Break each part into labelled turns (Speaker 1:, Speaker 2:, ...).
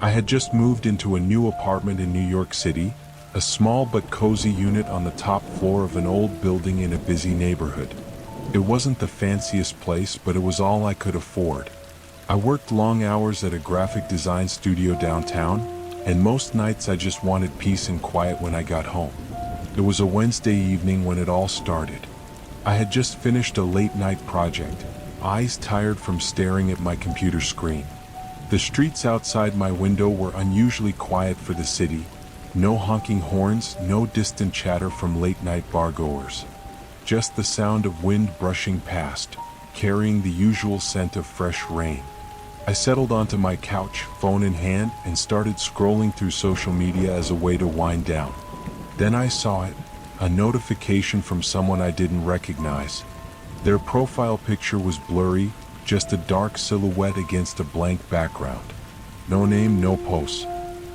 Speaker 1: I had just moved into a new apartment in New York City, a small but cozy unit on the top floor of an old building in a busy neighborhood. It wasn't the fanciest place, but it was all I could afford. I worked long hours at a graphic design studio downtown, and most nights I just wanted peace and quiet when I got home. It was a Wednesday evening when it all started. I had just finished a late-night project, eyes tired from staring at my computer screen. The streets outside my window were unusually quiet for the city. No honking horns, no distant chatter from late-night bargoers. Just the sound of wind brushing past, carrying the usual scent of fresh rain. I settled onto my couch, phone in hand, and started scrolling through social media as a way to wind down. Then I saw it, a notification from someone I didn't recognize. Their profile picture was blurry, just a dark silhouette against a blank background. No name, no post.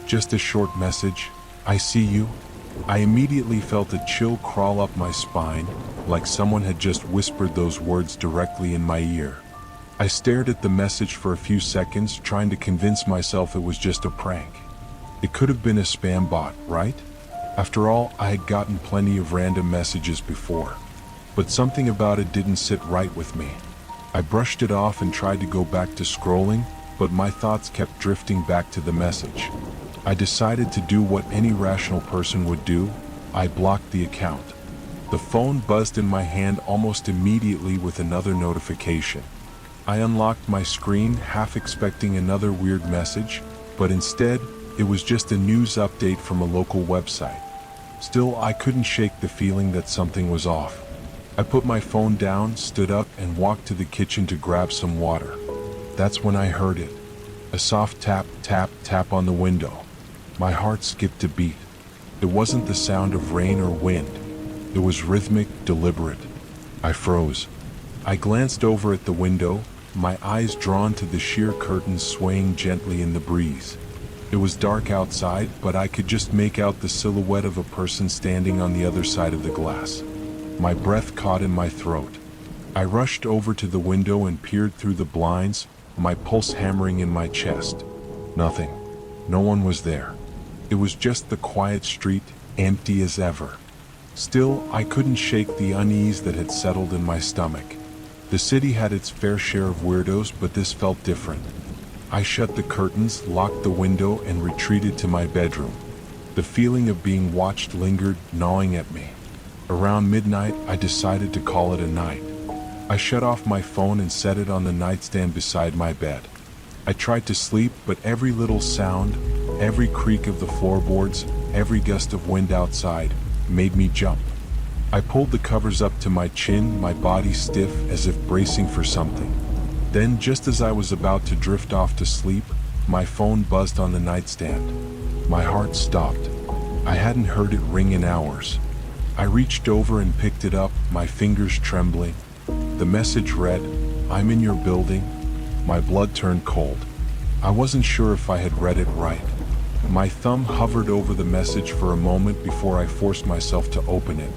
Speaker 1: Just a short message, "I see you." I immediately felt a chill crawl up my spine, like someone had just whispered those words directly in my ear. I stared at the message for a few seconds, trying to convince myself it was just a prank. It could have been a spam bot, right? After all, I had gotten plenty of random messages before. But something about it didn't sit right with me. I brushed it off and tried to go back to scrolling, but my thoughts kept drifting back to the message. I decided to do what any rational person would do. I blocked the account. The phone buzzed in my hand almost immediately with another notification. I unlocked my screen, half expecting another weird message, but instead, it was just a news update from a local website. Still, I couldn't shake the feeling that something was off. I put my phone down, stood up, and walked to the kitchen to grab some water. That's when I heard it. A soft tap, tap, tap on the window. My heart skipped a beat. It wasn't the sound of rain or wind. It was rhythmic, deliberate. I froze. I glanced over at the window, my eyes drawn to the sheer curtains swaying gently in the breeze. It was dark outside, but I could just make out the silhouette of a person standing on the other side of the glass. My breath caught in my throat. I rushed over to the window and peered through the blinds, my pulse hammering in my chest. Nothing. No one was there. It was just the quiet street, empty as ever. Still, I couldn't shake the unease that had settled in my stomach. The city had its fair share of weirdos, but this felt different. I shut the curtains, locked the window, and retreated to my bedroom. The feeling of being watched lingered, gnawing at me. Around midnight, I decided to call it a night. I shut off my phone and set it on the nightstand beside my bed. I tried to sleep, but every little sound, every creak of the floorboards, every gust of wind outside, made me jump. I pulled the covers up to my chin, my body stiff as if bracing for something. Then, just as I was about to drift off to sleep, my phone buzzed on the nightstand. My heart stopped. I hadn't heard it ring in hours. I reached over and picked it up, my fingers trembling. The message read, "I'm in your building." My blood turned cold. I wasn't sure if I had read it right. My thumb hovered over the message for a moment before I forced myself to open it.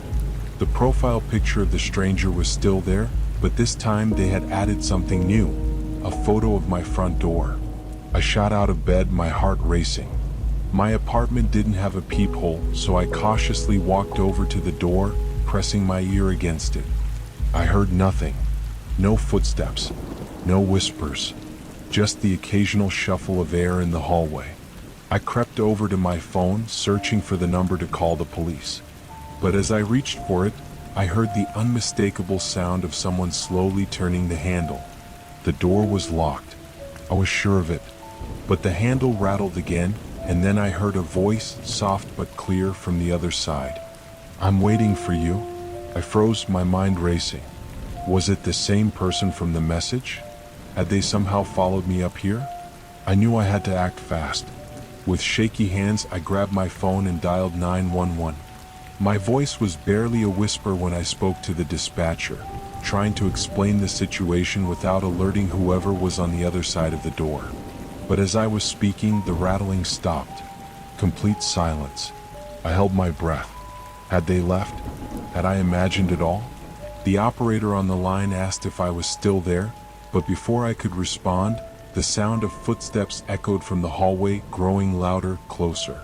Speaker 1: The profile picture of the stranger was still there, but this time they had added something new, a photo of my front door. I shot out of bed, my heart racing. My apartment didn't have a peephole, so I cautiously walked over to the door, pressing my ear against it. I heard nothing. No footsteps. No whispers. Just the occasional shuffle of air in the hallway. I crept over to my phone, searching for the number to call the police. But as I reached for it, I heard the unmistakable sound of someone slowly turning the handle. The door was locked. I was sure of it. But the handle rattled again, and then I heard a voice, soft but clear, from the other side. "I'm waiting for you." I froze, my mind racing. Was it the same person from the message? Had they somehow followed me up here? I knew I had to act fast. With shaky hands, I grabbed my phone and dialed 911. My voice was barely a whisper when I spoke to the dispatcher, trying to explain the situation without alerting whoever was on the other side of the door. But as I was speaking, the rattling stopped. Complete silence. I held my breath. Had they left? Had I imagined it all? The operator on the line asked if I was still there, but before I could respond, The sound of footsteps echoed from the hallway, growing louder, closer.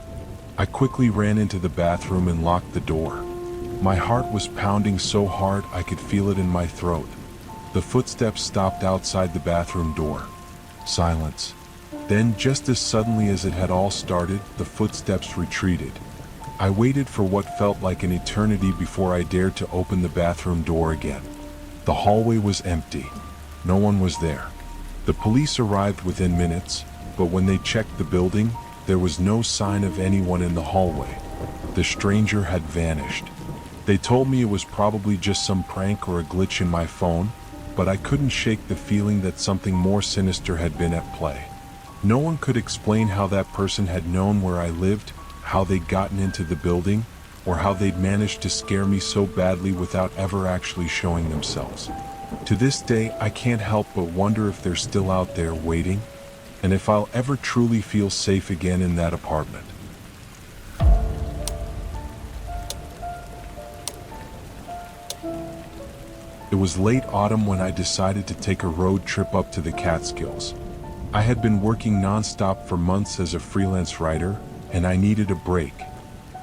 Speaker 1: I quickly ran into the bathroom and locked the door. My heart was pounding so hard I could feel it in my throat. The footsteps stopped outside the bathroom door. Silence. Then, just as suddenly as it had all started, the footsteps retreated. I waited for what felt like an eternity before I dared to open the bathroom door again. The hallway was empty. No one was there. The police arrived within minutes, but when they checked the building, there was no sign of anyone in the hallway. The stranger had vanished. They told me it was probably just some prank or a glitch in my phone, but I couldn't shake the feeling that something more sinister had been at play. No one could explain how that person had known where I lived, how they'd gotten into the building, or how they'd managed to scare me so badly without ever actually showing themselves. To this day, I can't help but wonder if they're still out there waiting, and if I'll ever truly feel safe again in that apartment. It was late autumn when I decided to take a road trip up to the Catskills. I had been working non-stop for months as a freelance writer, and I needed a break.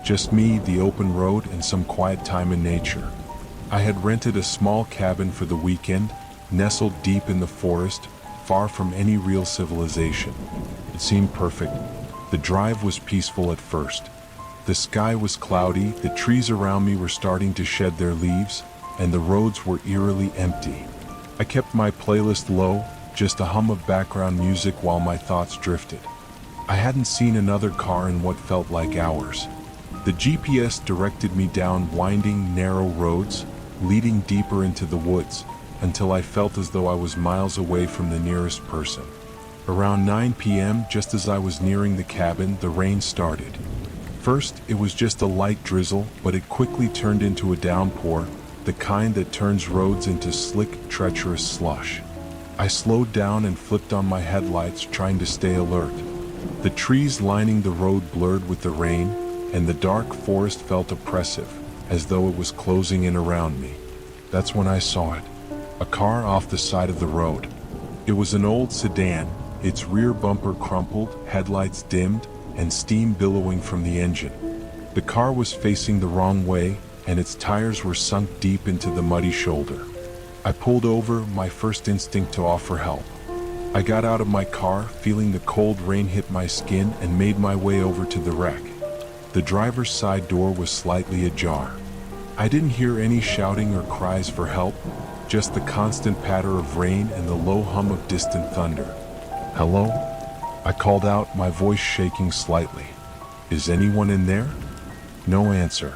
Speaker 1: Just me, the open road, and some quiet time in nature. I had rented a small cabin for the weekend, nestled deep in the forest, far from any real civilization. It seemed perfect. The drive was peaceful at first. The sky was cloudy, the trees around me were starting to shed their leaves, and the roads were eerily empty. I kept my playlist low, just a hum of background music while my thoughts drifted. I hadn't seen another car in what felt like hours. The GPS directed me down winding, narrow roads, leading deeper into the woods, until I felt as though I was miles away from the nearest person. Around 9 p.m., just as I was nearing the cabin, the rain started. First, it was just a light drizzle, but it quickly turned into a downpour, the kind that turns roads into slick, treacherous slush. I slowed down and flipped on my headlights, trying to stay alert. The trees lining the road blurred with the rain, and the dark forest felt oppressive, as though it was closing in around me. That's when I saw it. A car off the side of the road. It was an old sedan, its rear bumper crumpled, headlights dimmed, and steam billowing from the engine. The car was facing the wrong way, and its tires were sunk deep into the muddy shoulder. I pulled over, my first instinct to offer help. I got out of my car, feeling the cold rain hit my skin, and made my way over to the wreck. The driver's side door was slightly ajar. I didn't hear any shouting or cries for help, just the constant patter of rain and the low hum of distant thunder. "Hello?" I called out, my voice shaking slightly. "Is anyone in there?" No answer.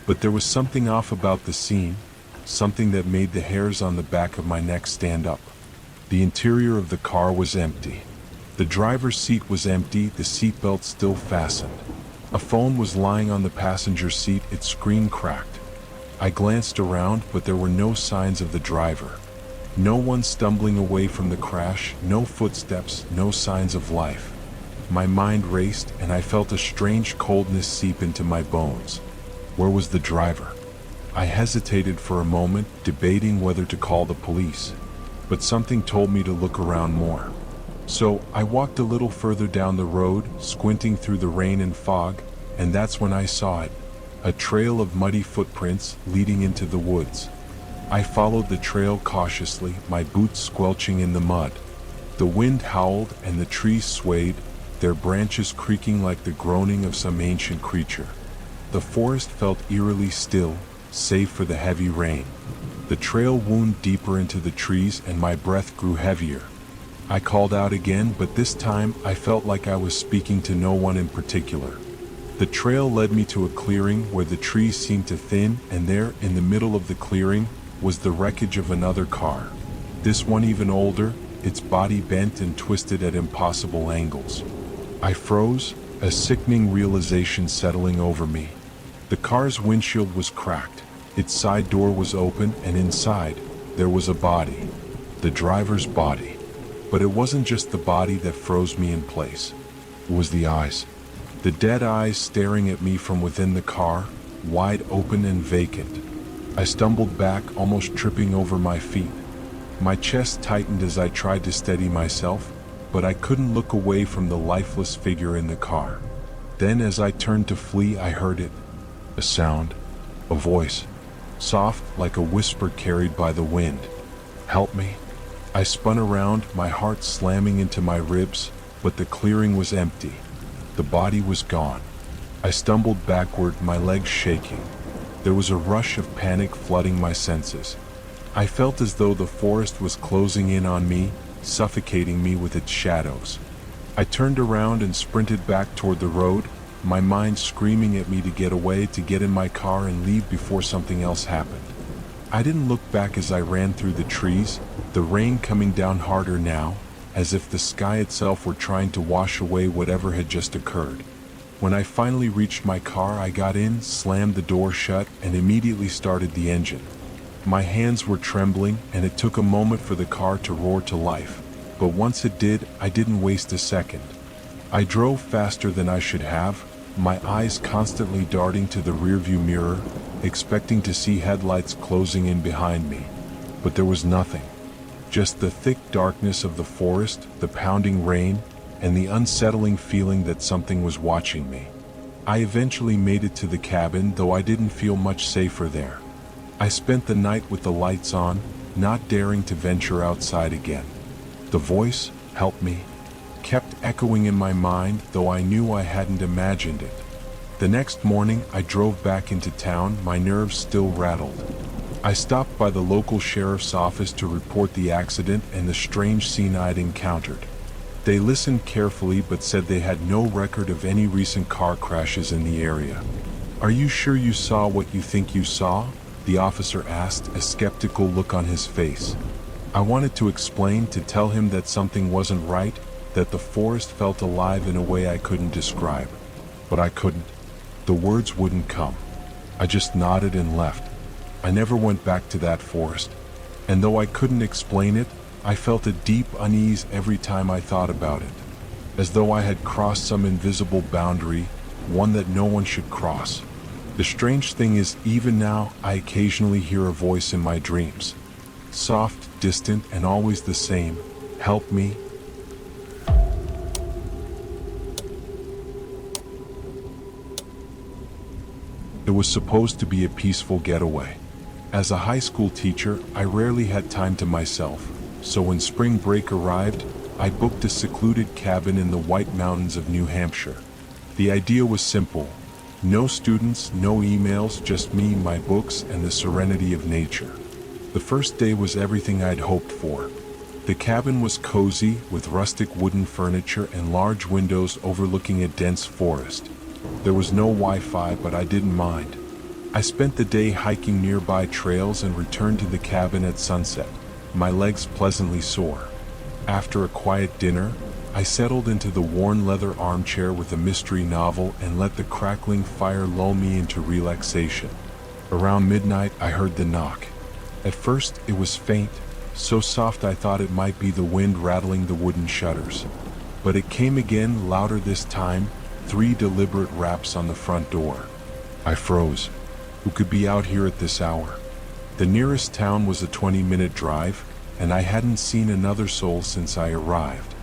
Speaker 1: But there was something off about the scene, something that made the hairs on the back of my neck stand up. The interior of the car was empty. The driver's seat was empty, the seatbelt still fastened. A phone was lying on the passenger seat, its screen cracked. I glanced around, but there were no signs of the driver. No one stumbling away from the crash, no footsteps, no signs of life. My mind raced, and I felt a strange coldness seep into my bones. Where was the driver? I hesitated for a moment, debating whether to call the police, but something told me to look around more. So I walked a little further down the road, squinting through the rain and fog, and that's when I saw it, a trail of muddy footprints leading into the woods. I followed the trail cautiously, my boots squelching in the mud. The wind howled and the trees swayed, their branches creaking like the groaning of some ancient creature. The forest felt eerily still, save for the heavy rain. The trail wound deeper into the trees and my breath grew heavier. I called out again, but this time I felt like I was speaking to no one in particular. The trail led me to a clearing where the trees seemed to thin, and there, in the middle of the clearing, was the wreckage of another car. This one even older, its body bent and twisted at impossible angles. I froze, a sickening realization settling over me. The car's windshield was cracked, its side door was open, and inside, there was a body. The driver's body. But it wasn't just the body that froze me in place. It was the eyes. The dead eyes staring at me from within the car, wide open and vacant. I stumbled back, almost tripping over my feet. My chest tightened as I tried to steady myself, but I couldn't look away from the lifeless figure in the car. Then as I turned to flee, I heard it. A sound. A voice. Soft, like a whisper carried by the wind. "Help me." I spun around, my heart slamming into my ribs, but the clearing was empty. The body was gone. I stumbled backward, my legs shaking. There was a rush of panic flooding my senses. I felt as though the forest was closing in on me, suffocating me with its shadows. I turned around and sprinted back toward the road, my mind screaming at me to get away, to get in my car and leave before something else happened. I didn't look back as I ran through the trees, the rain coming down harder now, as if the sky itself were trying to wash away whatever had just occurred. When I finally reached my car, I got in, slammed the door shut, and immediately started the engine. My hands were trembling, and it took a moment for the car to roar to life. But once it did, I didn't waste a second. I drove faster than I should have, my eyes constantly darting to the rearview mirror, expecting to see headlights closing in behind me. But there was nothing. Just the thick darkness of the forest, the pounding rain, and the unsettling feeling that something was watching me. I eventually made it to the cabin, though I didn't feel much safer there. I spent the night with the lights on, not daring to venture outside again. The voice, "Help me," kept echoing in my mind, though I knew I hadn't imagined it. The next morning, I drove back into town, my nerves still rattled. I stopped by the local sheriff's office to report the accident and the strange scene I'd encountered. They listened carefully but said they had no record of any recent car crashes in the area. "Are you sure you saw what you think you saw?" the officer asked, a skeptical look on his face. I wanted to explain, to tell him that something wasn't right, that the forest felt alive in a way I couldn't describe. But I couldn't. The words wouldn't come. I just nodded and left. I never went back to that forest. And though I couldn't explain it, I felt a deep unease every time I thought about it. As though I had crossed some invisible boundary, one that no one should cross. The strange thing is, even now, I occasionally hear a voice in my dreams. Soft, distant, and always the same. "Help me." It was supposed to be a peaceful getaway. As a high school teacher, I rarely had time to myself, so when spring break arrived, I booked a secluded cabin in the White Mountains of New Hampshire. The idea was simple. No students, no emails, just me, my books, and the serenity of nature. The first day was everything I'd hoped for. The cabin was cozy, with rustic wooden furniture and large windows overlooking a dense forest. There was no Wi-Fi, but I didn't mind. I spent the day hiking nearby trails and returned to the cabin at sunset, my legs pleasantly sore. After a quiet dinner, I settled into the worn leather armchair with a mystery novel and let the crackling fire lull me into relaxation. Around midnight, I heard the knock. At first, it was faint, so soft I thought it might be the wind rattling the wooden shutters. But it came again, louder this time, 3 deliberate raps on the front door. I froze. Who could be out here at this hour? The nearest town was a 20-minute drive, and I hadn't seen another soul since I arrived.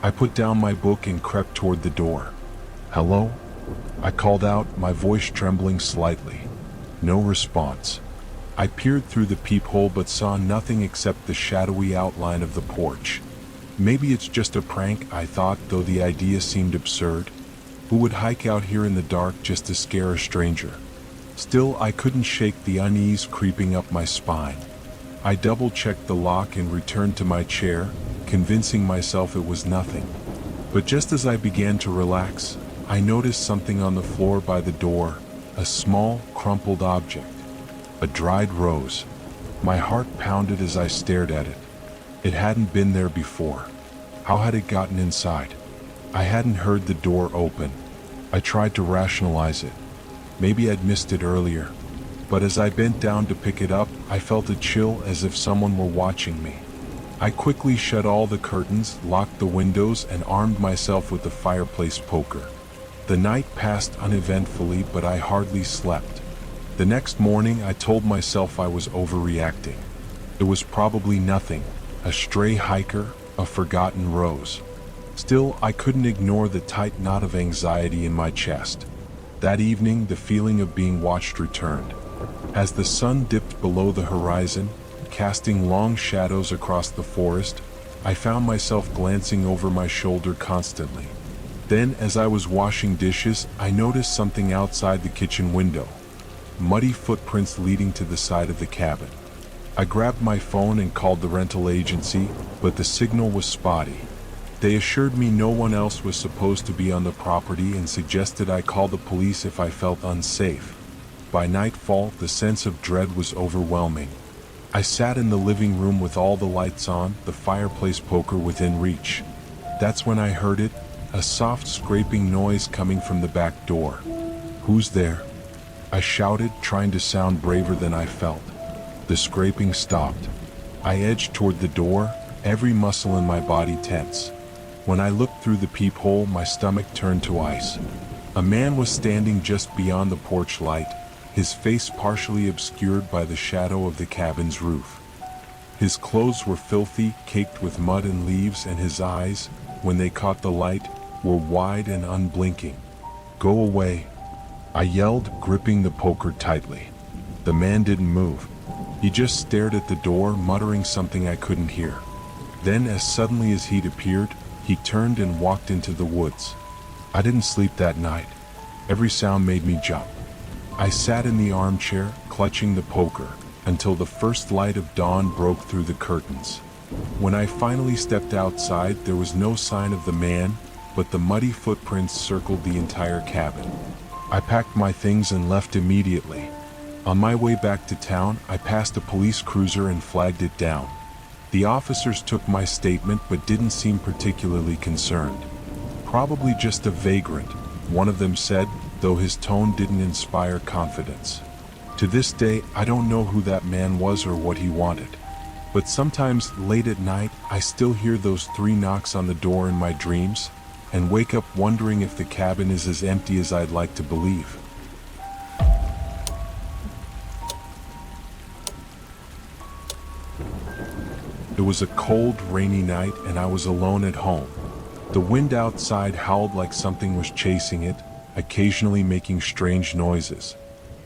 Speaker 1: I put down my book and crept toward the door. "Hello?" I called out, my voice trembling slightly. No response. I peered through the peephole but saw nothing except the shadowy outline of the porch. Maybe it's just a prank, I thought, though the idea seemed absurd. Who would hike out here in the dark just to scare a stranger? Still, I couldn't shake the unease creeping up my spine. I double-checked the lock and returned to my chair, convincing myself it was nothing. But just as I began to relax, I noticed something on the floor by the door, a small, crumpled object. A dried rose. My heart pounded as I stared at it. It hadn't been there before. How had it gotten inside? I hadn't heard the door open. I tried to rationalize it. Maybe I'd missed it earlier. But as I bent down to pick it up, I felt a chill as if someone were watching me. I quickly shut all the curtains, locked the windows, and armed myself with the fireplace poker. The night passed uneventfully, but I hardly slept. The next morning, I told myself I was overreacting. It was probably nothing, a stray hiker, a forgotten rose. Still, I couldn't ignore the tight knot of anxiety in my chest. That evening, the feeling of being watched returned. As the sun dipped below the horizon, casting long shadows across the forest, I found myself glancing over my shoulder constantly. Then, as I was washing dishes, I noticed something outside the kitchen window. Muddy footprints leading to the side of the cabin. I grabbed my phone and called the rental agency, but the signal was spotty. They assured me no one else was supposed to be on the property and suggested I call the police if I felt unsafe. By nightfall, the sense of dread was overwhelming. I sat in the living room with all the lights on, the fireplace poker within reach. That's when I heard it, a soft scraping noise coming from the back door. "Who's there?" I shouted, trying to sound braver than I felt. The scraping stopped. I edged toward the door, every muscle in my body tense. When I looked through the peephole, my stomach turned to ice. A man was standing just beyond the porch light, his face partially obscured by the shadow of the cabin's roof. His clothes were filthy, caked with mud and leaves, and his eyes, when they caught the light, were wide and unblinking. "Go away," I yelled, gripping the poker tightly. The man didn't move. He just stared at the door, muttering something I couldn't hear. Then, as suddenly as he'd appeared, he turned and walked into the woods. I didn't sleep that night. Every sound made me jump. I sat in the armchair, clutching the poker, until the first light of dawn broke through the curtains. When I finally stepped outside, there was no sign of the man, but the muddy footprints circled the entire cabin. I packed my things and left immediately. On my way back to town, I passed a police cruiser and flagged it down. The officers took my statement but didn't seem particularly concerned. "Probably just a vagrant," one of them said, though his tone didn't inspire confidence. To this day, I don't know who that man was or what he wanted. But sometimes, late at night, I still hear those 3 knocks on the door in my dreams, and wake up wondering if the cabin is as empty as I'd like to believe. It was a cold, rainy night, and I was alone at home. The wind outside howled like something was chasing it, occasionally making strange noises.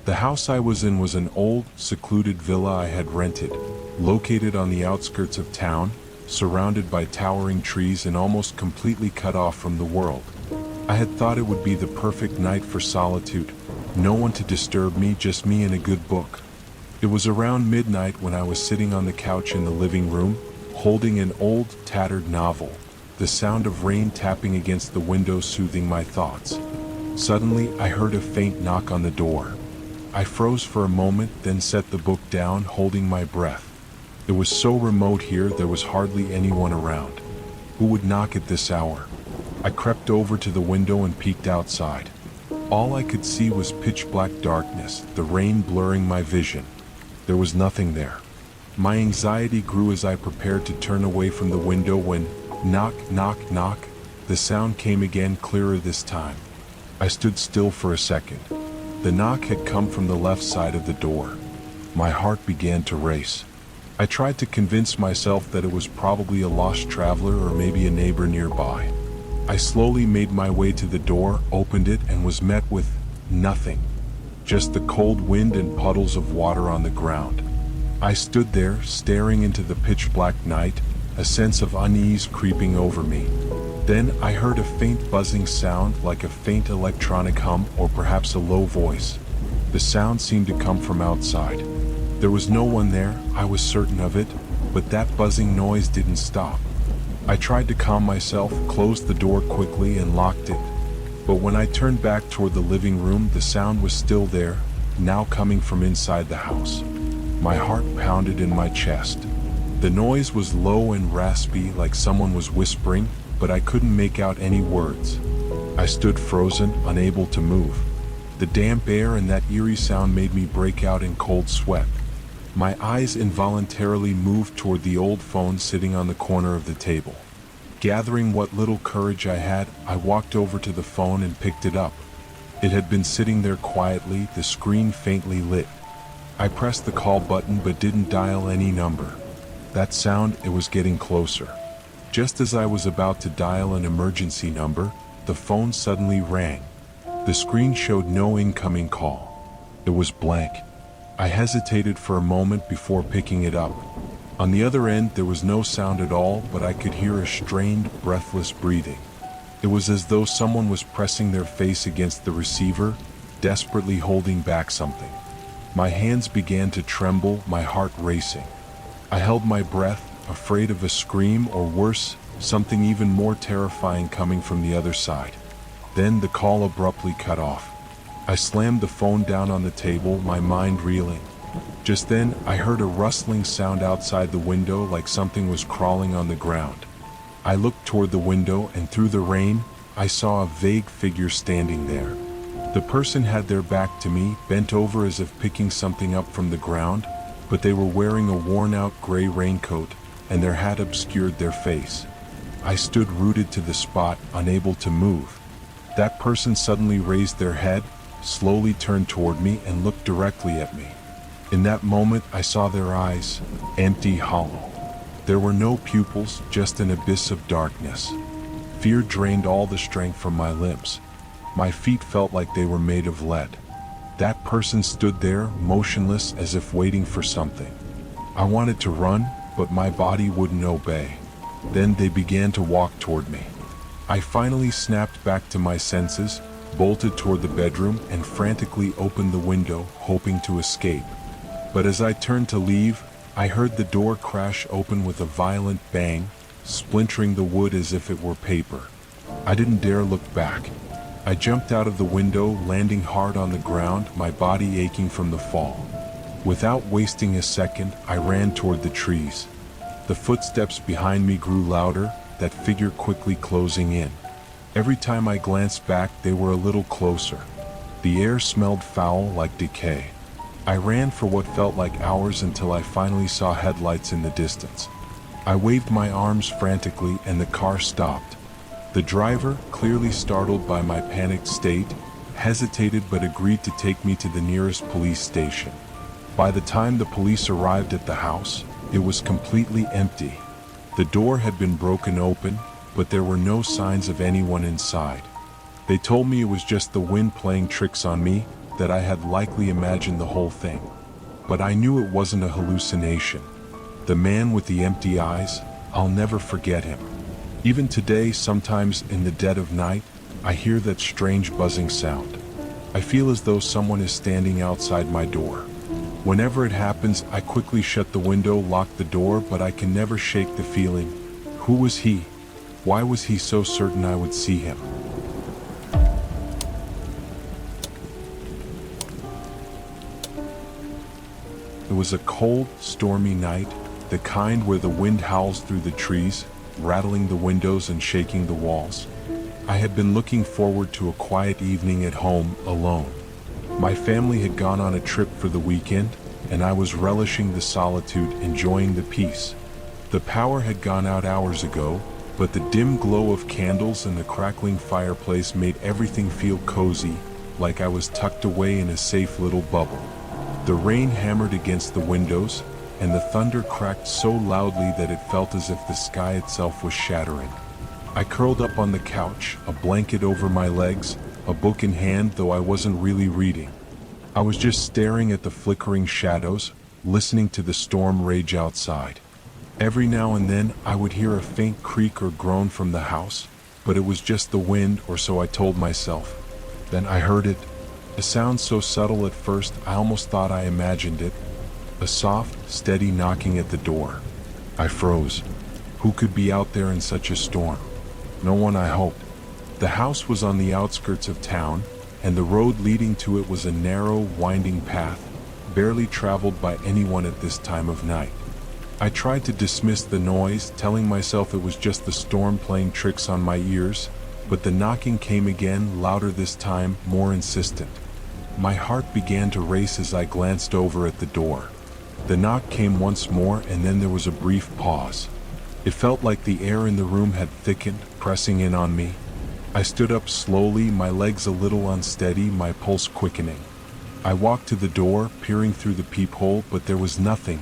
Speaker 1: The house I was in was an old, secluded villa I had rented, located on the outskirts of town, surrounded by towering trees and almost completely cut off from the world. I had thought it would be the perfect night for solitude, no one to disturb me, just me and a good book. It was around midnight when I was sitting on the couch in the living room, holding an old, tattered novel, the sound of rain tapping against the window soothing my thoughts. Suddenly, I heard a faint knock on the door. I froze for a moment, then set the book down, holding my breath. It was so remote here, there was hardly anyone around. Who would knock at this hour? I crept over to the window and peeked outside. All I could see was pitch-black darkness, the rain blurring my vision. There was nothing there. My anxiety grew as I prepared to turn away from the window when, knock, knock, knock, the sound came again, clearer this time. I stood still for a second. The knock had come from the left side of the door. My heart began to race. I tried to convince myself that it was probably a lost traveler or maybe a neighbor nearby. I slowly made my way to the door, opened it, and was met with nothing. Just the cold wind and puddles of water on the ground. I stood there, staring into the pitch-black night, a sense of unease creeping over me. Then I heard a faint buzzing sound, like a faint electronic hum or perhaps a low voice. The sound seemed to come from outside. There was no one there, I was certain of it, but that buzzing noise didn't stop. I tried to calm myself, closed the door quickly, and locked it. But when I turned back toward the living room, the sound was still there, now coming from inside the house. My heart pounded in my chest. The noise was low and raspy, like someone was whispering, but I couldn't make out any words. I stood frozen, unable to move. The damp air and that eerie sound made me break out in cold sweat. My eyes involuntarily moved toward the old phone sitting on the corner of the table. Gathering what little courage I had, I walked over to the phone and picked it up. It had been sitting there quietly, the screen faintly lit. I pressed the call button but didn't dial any number. That sound, it was getting closer. Just as I was about to dial an emergency number, the phone suddenly rang. The screen showed no incoming call. It was blank. I hesitated for a moment before picking it up. On the other end, there was no sound at all, but I could hear a strained, breathless breathing. It was as though someone was pressing their face against the receiver, desperately holding back something. My hands began to tremble, my heart racing. I held my breath, afraid of a scream or worse, something even more terrifying coming from the other side. Then the call abruptly cut off. I slammed the phone down on the table, my mind reeling. Just then, I heard a rustling sound outside the window like something was crawling on the ground. I looked toward the window, and through the rain, I saw a vague figure standing there. The person had their back to me, bent over as if picking something up from the ground, but they were wearing a worn-out gray raincoat, and their hat obscured their face. I stood rooted to the spot, unable to move. That person suddenly raised their head, slowly turned toward me, and looked directly at me. In that moment, I saw their eyes, empty, hollow. There were no pupils, just an abyss of darkness. Fear drained all the strength from my limbs. My feet felt like they were made of lead. That person stood there, motionless, as if waiting for something. I wanted to run, but my body wouldn't obey. Then they began to walk toward me. I finally snapped back to my senses, bolted toward the bedroom, and frantically opened the window, hoping to escape. But as I turned to leave, I heard the door crash open with a violent bang, splintering the wood as if it were paper. I didn't dare look back. I jumped out of the window, landing hard on the ground, my body aching from the fall. Without wasting a second, I ran toward the trees. The footsteps behind me grew louder, that figure quickly closing in. Every time I glanced back, they were a little closer. The air smelled foul, like decay. I ran for what felt like hours until I finally saw headlights in the distance. I waved my arms frantically, and the car stopped. The driver, clearly startled by my panicked state, hesitated but agreed to take me to the nearest police station. By the time the police arrived at the house, it was completely empty. The door had been broken open, but there were no signs of anyone inside. They told me it was just the wind playing tricks on me, that I had likely imagined the whole thing. But I knew it wasn't a hallucination. The man with the empty eyes, I'll never forget him. Even today, sometimes in the dead of night, I hear that strange buzzing sound. I feel as though someone is standing outside my door. Whenever it happens, I quickly shut the window, lock the door, but I can never shake the feeling. Who was he? Why was he so certain I would see him? It was a cold, stormy night, the kind where the wind howls through the trees, rattling the windows and shaking the walls. I had been looking forward to a quiet evening at home, alone. My family had gone on a trip for the weekend, and I was relishing the solitude, enjoying the peace. The power had gone out hours ago, but the dim glow of candles and the crackling fireplace made everything feel cozy, like I was tucked away in a safe little bubble. The rain hammered against the windows, and the thunder cracked so loudly that it felt as if the sky itself was shattering. I curled up on the couch, a blanket over my legs, a book in hand, though I wasn't really reading. I was just staring at the flickering shadows, listening to the storm rage outside. Every now and then, I would hear a faint creak or groan from the house, but it was just the wind, or so I told myself. Then I heard it. A sound so subtle at first, I almost thought I imagined it. A soft, steady knocking at the door. I froze. Who could be out there in such a storm? No one, I hoped. The house was on the outskirts of town, and the road leading to it was a narrow, winding path, barely traveled by anyone at this time of night. I tried to dismiss the noise, telling myself it was just the storm playing tricks on my ears, but the knocking came again, louder this time, more insistent. My heart began to race as I glanced over at the door. The knock came once more, and then there was a brief pause. It felt like the air in the room had thickened, pressing in on me. I stood up slowly, my legs a little unsteady, my pulse quickening. I walked to the door, peering through the peephole, but there was nothing,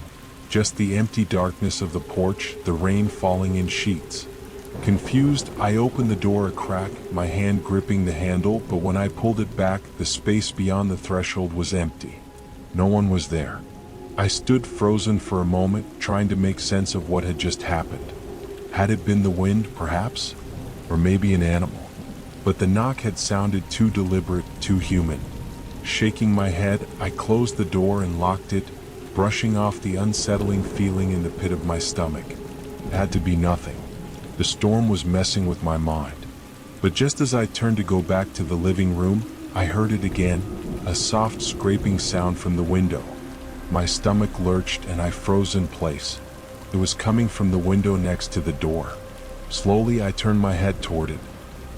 Speaker 1: just the empty darkness of the porch, the rain falling in sheets. Confused, I opened the door a crack, my hand gripping the handle, but when I pulled it back, the space beyond the threshold was empty. No one was there. I stood frozen for a moment, trying to make sense of what had just happened. Had it been the wind, perhaps? Or maybe an animal? But the knock had sounded too deliberate, too human. Shaking my head, I closed the door and locked it, brushing off the unsettling feeling in the pit of my stomach. It had to be nothing. The storm was messing with my mind. But just as I turned to go back to the living room, I heard it again, a soft scraping sound from the window. My stomach lurched and I froze in place. It was coming from the window next to the door. Slowly I turned my head toward it.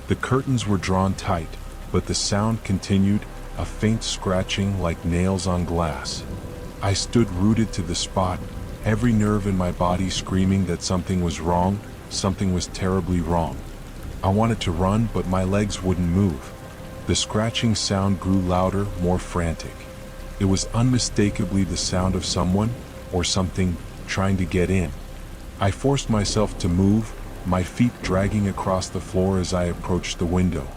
Speaker 1: The curtains were drawn tight, but the sound continued, a faint scratching like nails on glass. I stood rooted to the spot, every nerve in my body screaming that something was wrong, something was terribly wrong. I wanted to run, but my legs wouldn't move. The scratching sound grew louder, more frantic. It was unmistakably the sound of someone, or something, trying to get in. I forced myself to move, my feet dragging across the floor as I approached the window.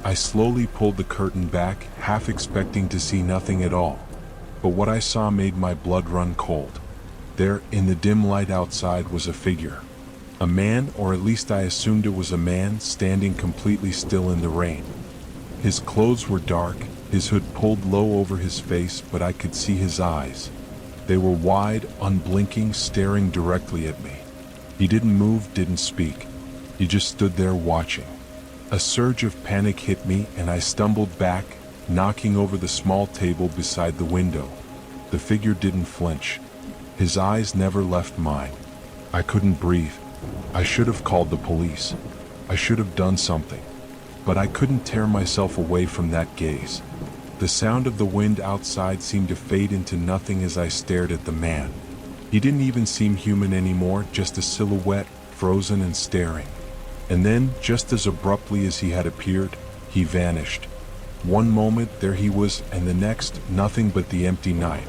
Speaker 1: I slowly pulled the curtain back, half expecting to see nothing at all. But what I saw made my blood run cold. There, in the dim light outside, was a figure. A man, or at least I assumed it was a man, standing completely still in the rain. His clothes were dark, his hood pulled low over his face, but I could see his eyes. They were wide, unblinking, staring directly at me. He didn't move, didn't speak. He just stood there watching. A surge of panic hit me and I stumbled back, knocking over the small table beside the window. The figure didn't flinch. His eyes never left mine. I couldn't breathe. I should have called the police. I should have done something. But I couldn't tear myself away from that gaze. The sound of the wind outside seemed to fade into nothing as I stared at the man. He didn't even seem human anymore, just a silhouette, frozen and staring. And then, just as abruptly as he had appeared, he vanished. One moment, there he was, and the next, nothing but the empty night.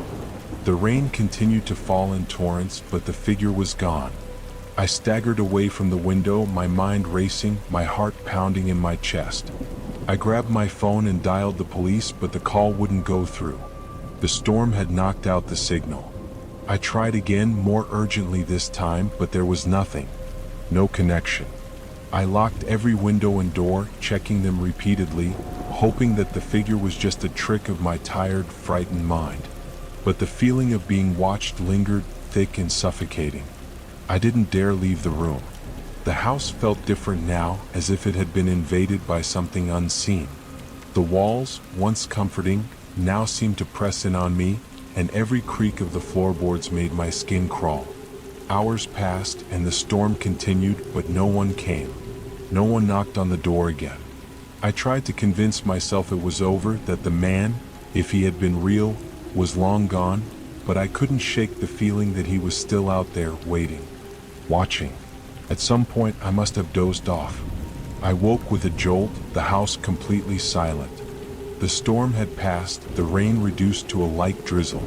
Speaker 1: The rain continued to fall in torrents, but the figure was gone. I staggered away from the window, my mind racing, my heart pounding in my chest. I grabbed my phone and dialed the police, but the call wouldn't go through. The storm had knocked out the signal. I tried again, more urgently this time, but there was nothing. No connection. I locked every window and door, checking them repeatedly, hoping that the figure was just a trick of my tired, frightened mind. But the feeling of being watched lingered, thick and suffocating. I didn't dare leave the room. The house felt different now, as if it had been invaded by something unseen. The walls, once comforting, now seemed to press in on me, and every creak of the floorboards made my skin crawl. Hours passed, and the storm continued, but no one came. No one knocked on the door again. I tried to convince myself it was over, that the man, if he had been real, was long gone, but I couldn't shake the feeling that he was still out there, waiting, watching. At some point, I must have dozed off. I woke with a jolt, the house completely silent. The storm had passed, the rain reduced to a light drizzle.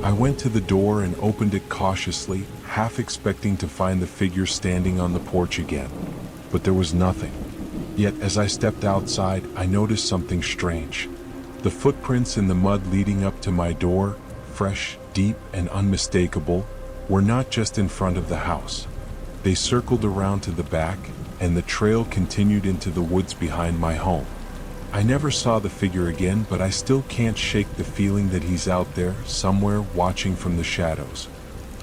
Speaker 1: I went to the door and opened it cautiously, half expecting to find the figure standing on the porch again. But there was nothing. Yet as I stepped outside, I noticed something strange. The footprints in the mud leading up to my door, fresh, deep, and unmistakable, were not just in front of the house. They circled around to the back, and the trail continued into the woods behind my home. I never saw the figure again, but I still can't shake the feeling that he's out there, somewhere, watching from the shadows.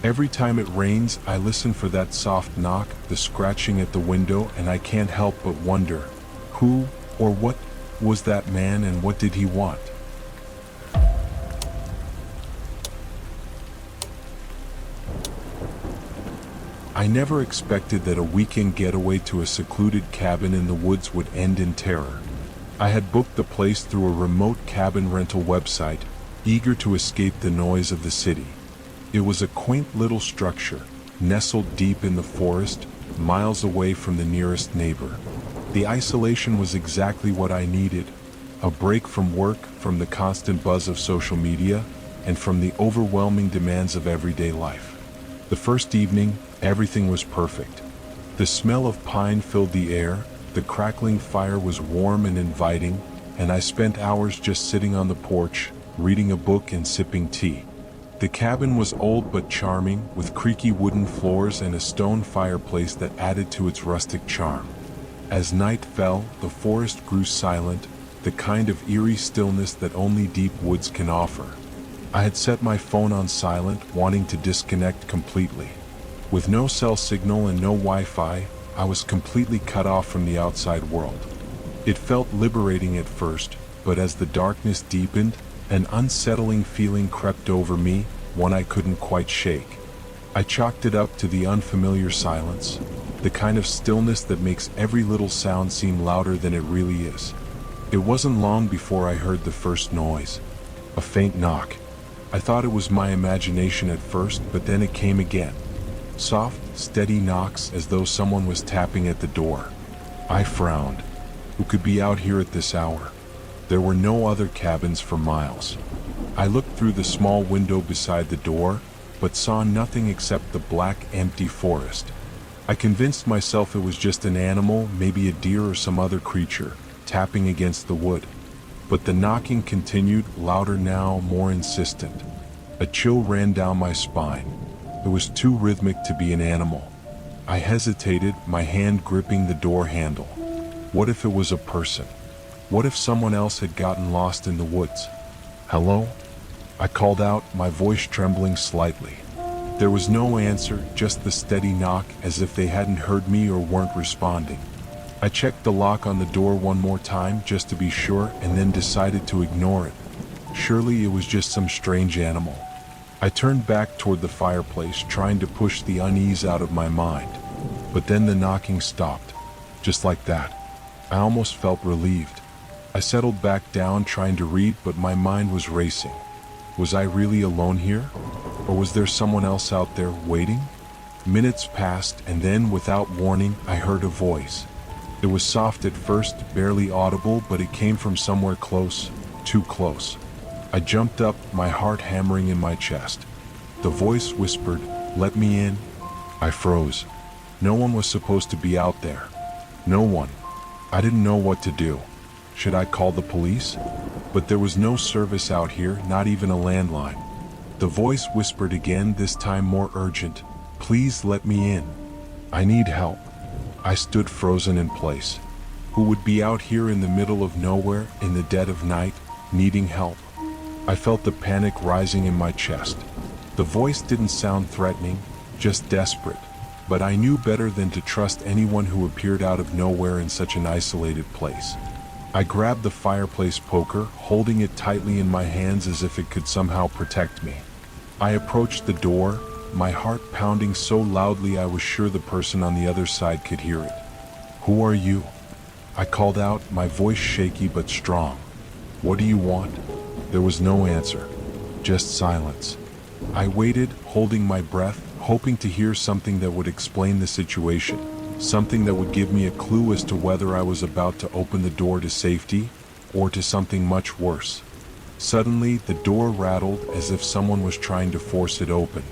Speaker 1: Every time it rains, I listen for that soft knock, the scratching at the window, and I can't help but wonder, who or what was that man and what did he want? I never expected that a weekend getaway to a secluded cabin in the woods would end in terror. I had booked the place through a remote cabin rental website, eager to escape the noise of the city. It was a quaint little structure, nestled deep in the forest, miles away from the nearest neighbor. The isolation was exactly what I needed, a break from work, from the constant buzz of social media, and from the overwhelming demands of everyday life. The first evening, everything was perfect. The smell of pine filled the air, the crackling fire was warm and inviting, and I spent hours just sitting on the porch, reading a book and sipping tea. The cabin was old but charming, with creaky wooden floors and a stone fireplace that added to its rustic charm. As night fell, the forest grew silent, the kind of eerie stillness that only deep woods can offer. I had set my phone on silent, wanting to disconnect completely. With no cell signal and no Wi-Fi, I was completely cut off from the outside world. It felt liberating at first, but as the darkness deepened, an unsettling feeling crept over me, one I couldn't quite shake. I chalked it up to the unfamiliar silence, the kind of stillness that makes every little sound seem louder than it really is. It wasn't long before I heard the first noise, a faint knock. I thought it was my imagination at first, but then it came again. Soft, steady knocks as though someone was tapping at the door. I frowned. Who could be out here at this hour? There were no other cabins for miles. I looked through the small window beside the door, but saw nothing except the black, empty forest. I convinced myself it was just an animal, maybe a deer or some other creature, tapping against the wood. But the knocking continued, louder now, more insistent. A chill ran down my spine. It was too rhythmic to be an animal. I hesitated, my hand gripping the door handle. What if it was a person? What if someone else had gotten lost in the woods? Hello? I called out, my voice trembling slightly. There was no answer, just the steady knock, as if they hadn't heard me or weren't responding. I checked the lock on the door one more time just to be sure, and then decided to ignore it. Surely it was just some strange animal. I turned back toward the fireplace, trying to push the unease out of my mind. But then the knocking stopped. Just like that. I almost felt relieved. I settled back down, trying to read, but my mind was racing. Was I really alone here? Or was there someone else out there waiting? Minutes passed, and then, without warning, I heard a voice. It was soft at first, barely audible, but it came from somewhere close, too close. I jumped up, my heart hammering in my chest. The voice whispered, "Let me in." I froze. No one was supposed to be out there. No one. I didn't know what to do. Should I call the police? But there was no service out here, not even a landline. The voice whispered again, this time more urgent. "Please let me in. I need help." I stood frozen in place. Who would be out here in the middle of nowhere, in the dead of night, needing help? I felt the panic rising in my chest. The voice didn't sound threatening, just desperate. But I knew better than to trust anyone who appeared out of nowhere in such an isolated place. I grabbed the fireplace poker, holding it tightly in my hands as if it could somehow protect me. I approached the door, my heart pounding so loudly I was sure the person on the other side could hear it. "Who are you?" I called out, my voice shaky but strong. "What do you want?" There was no answer, just silence. I waited, holding my breath, hoping to hear something that would explain the situation, something that would give me a clue as to whether I was about to open the door to safety or to something much worse. Suddenly, the door rattled as if someone was trying to force it open.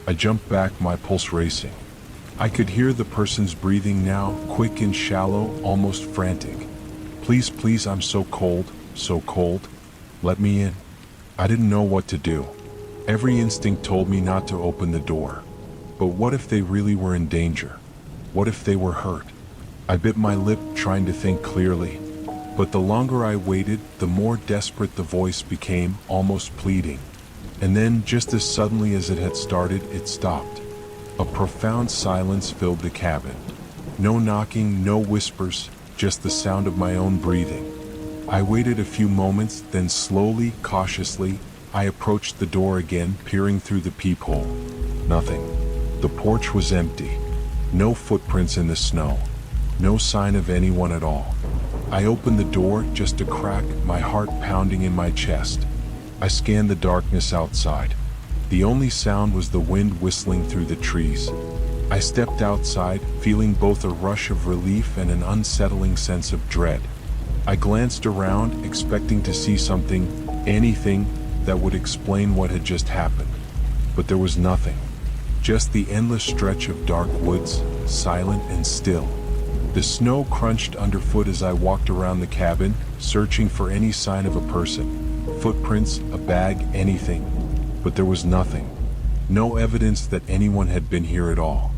Speaker 1: I jumped back, my pulse racing. I could hear the person's breathing now, quick and shallow, almost frantic. "Please, please, I'm so cold, so cold. Let me in." I didn't know what to do. Every instinct told me not to open the door. But what if they really were in danger? What if they were hurt? I bit my lip, trying to think clearly. But the longer I waited, the more desperate the voice became, almost pleading. And then, just as suddenly as it had started, it stopped. A profound silence filled the cabin. No knocking, no whispers, just the sound of my own breathing. I waited a few moments, then slowly, cautiously, I approached the door again, peering through the peephole. Nothing. The porch was empty. No footprints in the snow. No sign of anyone at all. I opened the door, just a crack, my heart pounding in my chest. I scanned the darkness outside. The only sound was the wind whistling through the trees. I stepped outside, feeling both a rush of relief and an unsettling sense of dread. I glanced around, expecting to see something, anything, that would explain what had just happened. But there was nothing. Just the endless stretch of dark woods, silent and still. The snow crunched underfoot as I walked around the cabin, searching for any sign of a person. Footprints, a bag, anything. But there was nothing. No evidence that anyone had been here at all.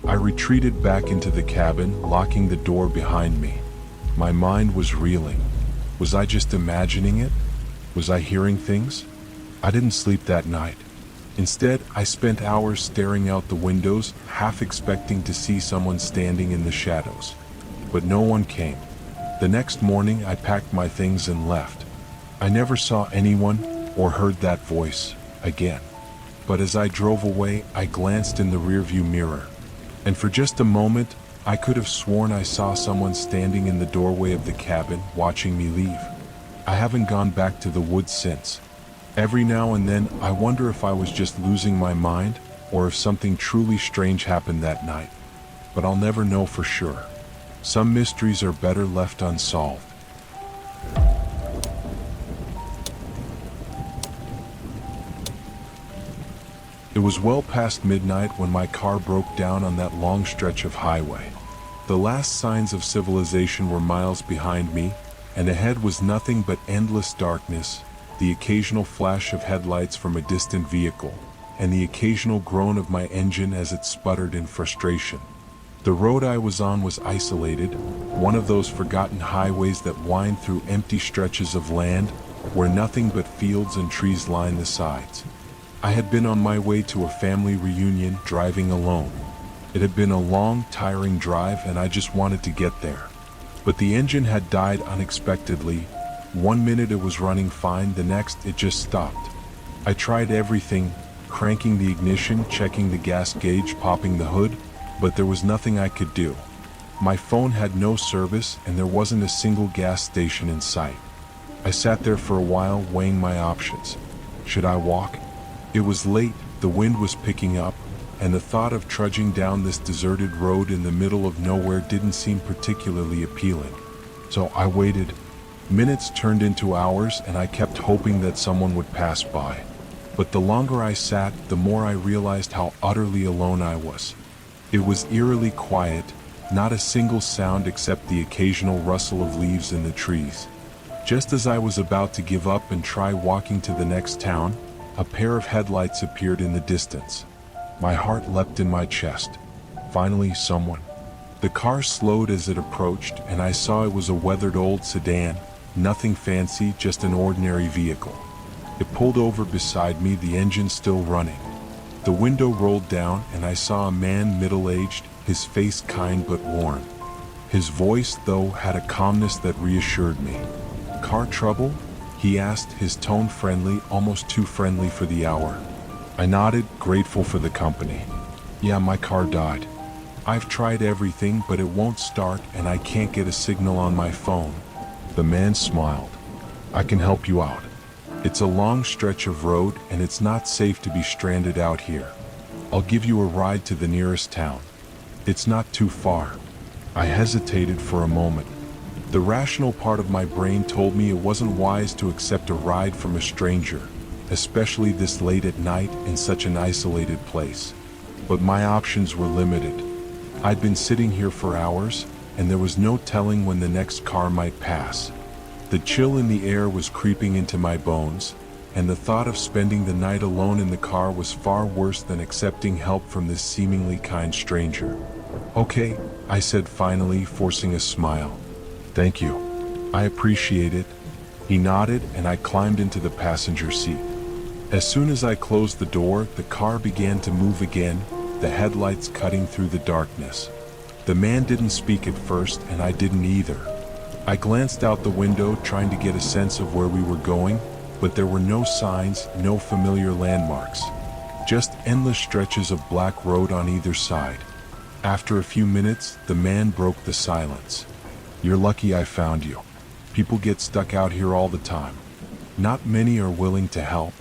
Speaker 1: I retreated back into the cabin, locking the door behind me. My mind was reeling. Was I just imagining it? Was I hearing things? I didn't sleep that night. Instead, I spent hours staring out the windows, half expecting to see someone standing in the shadows. But no one came. The next morning, I packed my things and left. I never saw anyone or heard that voice again. But as I drove away, I glanced in the rearview mirror. And for just a moment, I could have sworn I saw someone standing in the doorway of the cabin, watching me leave. I haven't gone back to the woods since. Every now and then, I wonder if I was just losing my mind, or if something truly strange happened that night. But I'll never know for sure. Some mysteries are better left unsolved. It was well past midnight when my car broke down on that long stretch of highway. The last signs of civilization were miles behind me, and ahead was nothing but endless darkness, the occasional flash of headlights from a distant vehicle, and the occasional groan of my engine as it sputtered in frustration. The road I was on was isolated, one of those forgotten highways that wind through empty stretches of land where nothing but fields and trees line the sides. I had been on my way to a family reunion, driving alone. It had been a long, tiring drive, and I just wanted to get there. But the engine had died unexpectedly. One minute it was running fine, the next it just stopped. I tried everything, cranking the ignition, checking the gas gauge, popping the hood, but there was nothing I could do. My phone had no service, and there wasn't a single gas station in sight. I sat there for a while, weighing my options. Should I walk? It was late, the wind was picking up, and the thought of trudging down this deserted road in the middle of nowhere didn't seem particularly appealing. So I waited. Minutes turned into hours, and I kept hoping that someone would pass by. But the longer I sat, the more I realized how utterly alone I was. It was eerily quiet, not a single sound except the occasional rustle of leaves in the trees. Just as I was about to give up and try walking to the next town, a pair of headlights appeared in the distance. My heart leapt in my chest. Finally, someone. The car slowed as it approached, and I saw it was a weathered old sedan, nothing fancy, just an ordinary vehicle. It pulled over beside me, the engine still running. The window rolled down, and I saw a man middle-aged, his face kind but worn. His voice, though, had a calmness that reassured me. "Car trouble?" he asked, his tone friendly, almost too friendly for the hour. I nodded, grateful for the company. "Yeah, my car died. I've tried everything, but it won't start, and I can't get a signal on my phone." The man smiled. "I can help you out. It's a long stretch of road, and it's not safe to be stranded out here. I'll give you a ride to the nearest town. It's not too far." I hesitated for a moment. The rational part of my brain told me it wasn't wise to accept a ride from a stranger, especially this late at night in such an isolated place. But my options were limited. I'd been sitting here for hours, and there was no telling when the next car might pass. The chill in the air was creeping into my bones, and the thought of spending the night alone in the car was far worse than accepting help from this seemingly kind stranger. "Okay," I said finally, forcing a smile. "Thank you. I appreciate it." He nodded, and I climbed into the passenger seat. As soon as I closed the door, the car began to move again, the headlights cutting through the darkness. The man didn't speak at first, and I didn't either. I glanced out the window, trying to get a sense of where we were going, but there were no signs, no familiar landmarks. Just endless stretches of black road on either side. After a few minutes, the man broke the silence. "You're lucky I found you. People get stuck out here all the time. Not many are willing to help."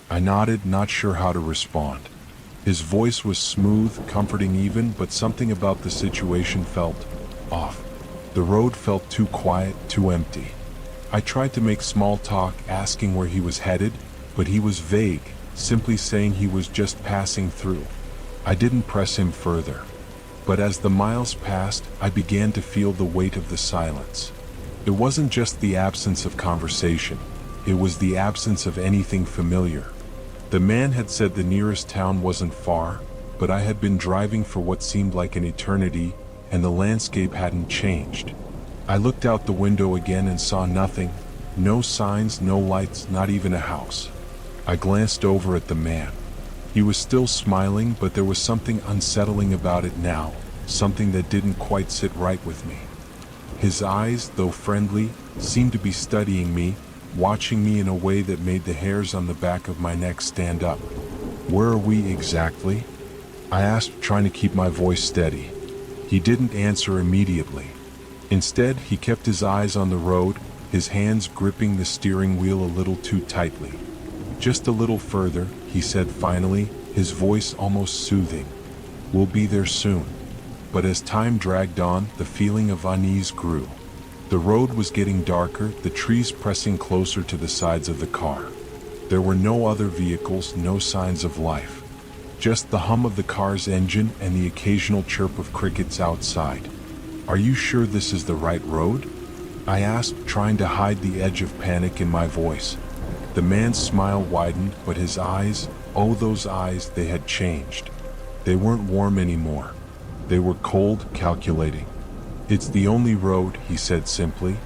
Speaker 1: I nodded, not sure how to respond. His voice was smooth, comforting even, but something about the situation felt off. The road felt too quiet, too empty. I tried to make small talk, asking where he was headed, but he was vague, simply saying he was just passing through. I didn't press him further. But as the miles passed, I began to feel the weight of the silence. It wasn't just the absence of conversation, it was the absence of anything familiar. The man had said the nearest town wasn't far, but I had been driving for what seemed like an eternity, and the landscape hadn't changed. I looked out the window again and saw nothing, no signs, no lights, not even a house. I glanced over at the man. He was still smiling, but there was something unsettling about it now, something that didn't quite sit right with me. His eyes, though friendly, seemed to be studying me, watching me in a way that made the hairs on the back of my neck stand up. "Where are we exactly?" I asked, trying to keep my voice steady. He didn't answer immediately. Instead, he kept his eyes on the road, his hands gripping the steering wheel a little too tightly. "Just a little further," he said finally, his voice almost soothing. "We'll be there soon." But as time dragged on, the feeling of unease grew. The road was getting darker, the trees pressing closer to the sides of the car. There were no other vehicles, no signs of life. Just the hum of the car's engine and the occasional chirp of crickets outside. "Are you sure this is the right road?" I asked, trying to hide the edge of panic in my voice. The man's smile widened, but his eyes, oh those eyes, they had changed. They weren't warm anymore. They were cold, calculating. "It's the only road," he said simply.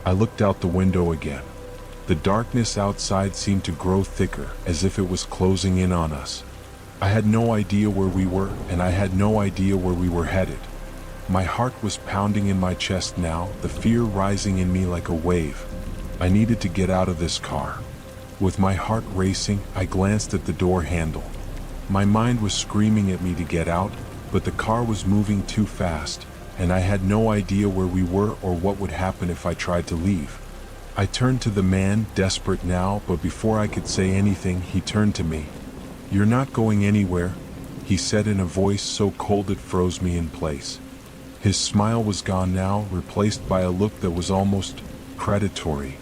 Speaker 1: I looked out the window again. The darkness outside seemed to grow thicker, as if it was closing in on us. I had no idea where we were, and I had no idea where we were headed. My heart was pounding in my chest now, the fear rising in me like a wave. I needed to get out of this car. With my heart racing, I glanced at the door handle. My mind was screaming at me to get out, but the car was moving too fast, and I had no idea where we were or what would happen if I tried to leave. I turned to the man, desperate now, but before I could say anything, he turned to me. "You're not going anywhere," he said in a voice so cold it froze me in place. His smile was gone now, replaced by a look that was almost predatory.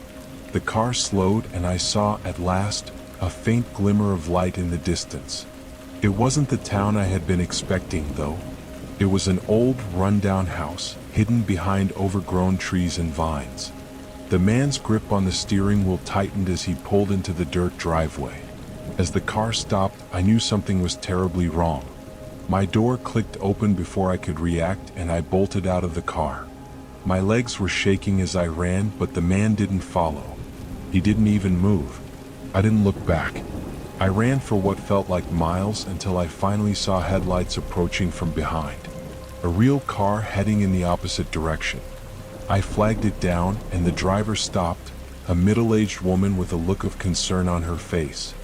Speaker 1: The car slowed, and I saw, at last, a faint glimmer of light in the distance. It wasn't the town I had been expecting, though. It was an old, run-down house, hidden behind overgrown trees and vines. The man's grip on the steering wheel tightened as he pulled into the dirt driveway. As the car stopped, I knew something was terribly wrong. My door clicked open before I could react, and I bolted out of the car. My legs were shaking as I ran, but the man didn't follow. He didn't even move. I didn't look back. I ran for what felt like miles until I finally saw headlights approaching from behind. A real car heading in the opposite direction. I flagged it down, and the driver stopped, a middle-aged woman with a look of concern on her face.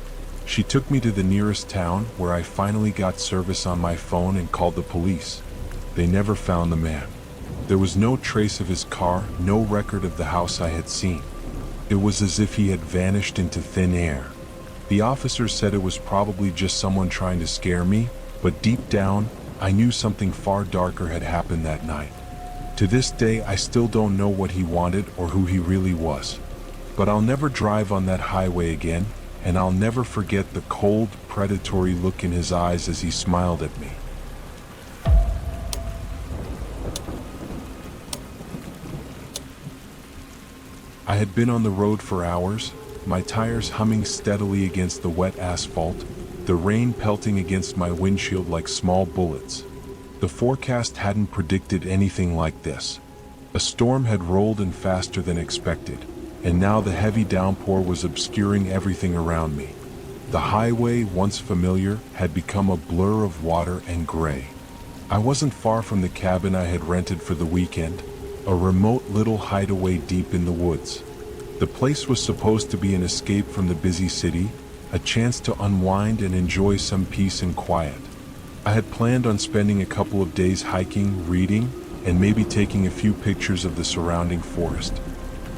Speaker 1: She took me to the nearest town, where I finally got service on my phone and called the police. They never found the man. There was no trace of his car, no record of the house I had seen. It was as if he had vanished into thin air. The officer said it was probably just someone trying to scare me, but deep down, I knew something far darker had happened that night. To this day, I still don't know what he wanted or who he really was. But I'll never drive on that highway again, and I'll never forget the cold, predatory look in his eyes as he smiled at me. I had been on the road for hours, my tires humming steadily against the wet asphalt, the rain pelting against my windshield like small bullets. The forecast hadn't predicted anything like this. A storm had rolled in faster than expected, and now the heavy downpour was obscuring everything around me. The highway, once familiar, had become a blur of water and gray. I wasn't far from the cabin I had rented for the weekend, a remote little hideaway deep in the woods. The place was supposed to be an escape from the busy city, a chance to unwind and enjoy some peace and quiet. I had planned on spending a couple of days hiking, reading, and maybe taking a few pictures of the surrounding forest.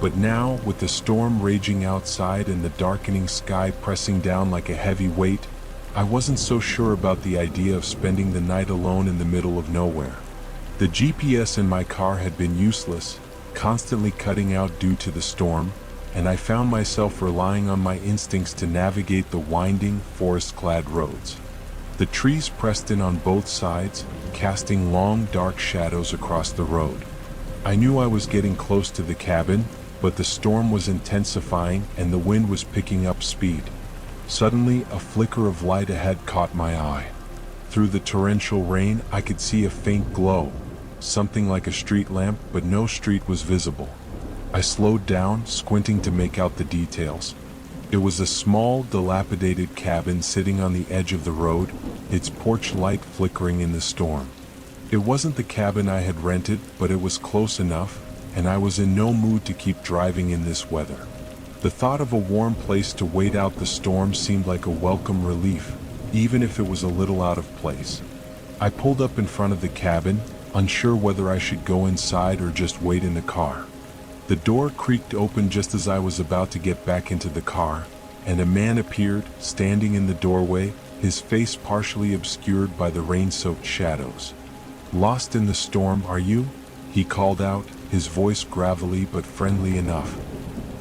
Speaker 1: But now, with the storm raging outside and the darkening sky pressing down like a heavy weight, I wasn't so sure about the idea of spending the night alone in the middle of nowhere. The GPS in my car had been useless, constantly cutting out due to the storm, and I found myself relying on my instincts to navigate the winding, forest-clad roads. The trees pressed in on both sides, casting long, dark shadows across the road. I knew I was getting close to the cabin, but the storm was intensifying and the wind was picking up speed. Suddenly, a flicker of light ahead caught my eye. Through the torrential rain, I could see a faint glow, something like a street lamp, but no street was visible. I slowed down, squinting to make out the details. It was a small, dilapidated cabin sitting on the edge of the road, its porch light flickering in the storm. It wasn't the cabin I had rented, but it was close enough, and I was in no mood to keep driving in this weather. The thought of a warm place to wait out the storm seemed like a welcome relief, even if it was a little out of place. I pulled up in front of the cabin, unsure whether I should go inside or just wait in the car. The door creaked open just as I was about to get back into the car, and a man appeared, standing in the doorway, his face partially obscured by the rain-soaked shadows. "Lost in the storm, are you?" he called out, his voice gravelly but friendly enough.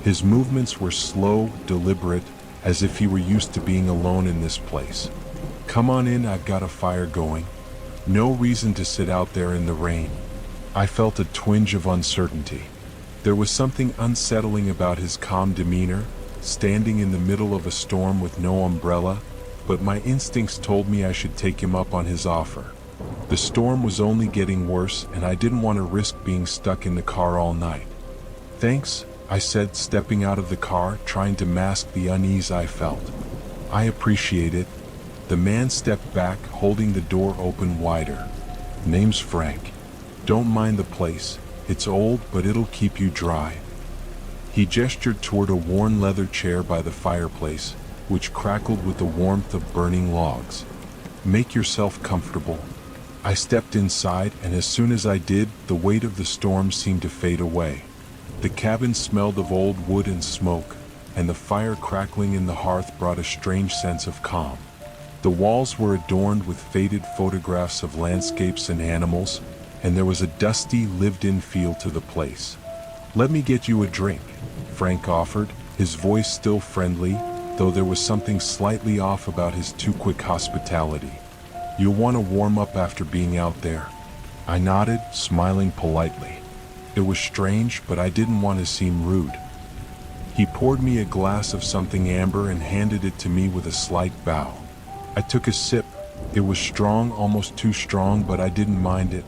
Speaker 1: His movements were slow, deliberate, as if he were used to being alone in this place. "Come on in, I've got a fire going." No reason to sit out there in the rain. I felt a twinge of uncertainty. There was something unsettling about his calm demeanor, standing in the middle of a storm with no umbrella, but my instincts told me I should take him up on his offer. The storm was only getting worse, and I didn't want to risk being stuck in the car all night. "Thanks," I said, stepping out of the car, trying to mask the unease I felt. "I appreciate it." The man stepped back, holding the door open wider. "Name's Frank. Don't mind the place. It's old, but it'll keep you dry." He gestured toward a worn leather chair by the fireplace, which crackled with the warmth of burning logs. "Make yourself comfortable." I stepped inside, and as soon as I did, the weight of the storm seemed to fade away. The cabin smelled of old wood and smoke, and the fire crackling in the hearth brought a strange sense of calm. The walls were adorned with faded photographs of landscapes and animals, and there was a dusty, lived-in feel to the place. "Let me get you a drink," Frank offered, his voice still friendly, though there was something slightly off about his too-quick hospitality. "You'll want to warm up after being out there." I nodded, smiling politely. It was strange, but I didn't want to seem rude. He poured me a glass of something amber and handed it to me with a slight bow. I took a sip. It was strong, almost too strong, but I didn't mind it.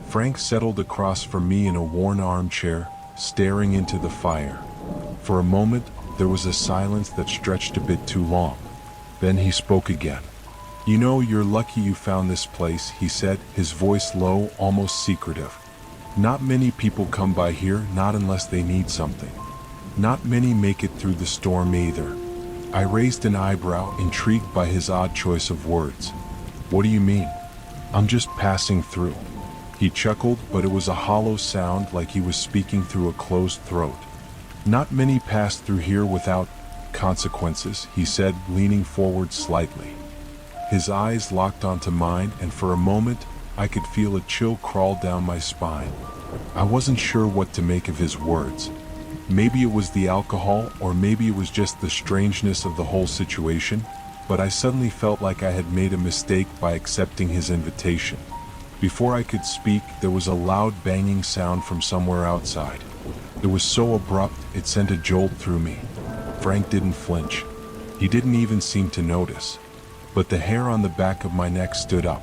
Speaker 1: Frank settled across from me in a worn armchair, staring into the fire. For a moment, there was a silence that stretched a bit too long. Then he spoke again. "You know, you're lucky you found this place," he said, his voice low, almost secretive. "Not many people come by here, not unless they need something. Not many make it through the storm either." I raised an eyebrow, intrigued by his odd choice of words. "What do you mean?" "I'm just passing through." He chuckled, but it was a hollow sound, like he was speaking through a closed throat. "Not many pass through here without consequences," he said, leaning forward slightly. His eyes locked onto mine, and for a moment, I could feel a chill crawl down my spine. I wasn't sure what to make of his words. Maybe it was the alcohol, or maybe it was just the strangeness of the whole situation, but I suddenly felt like I had made a mistake by accepting his invitation. Before I could speak, there was a loud banging sound from somewhere outside. It was so abrupt, it sent a jolt through me. Frank didn't flinch. He didn't even seem to notice. But the hair on the back of my neck stood up.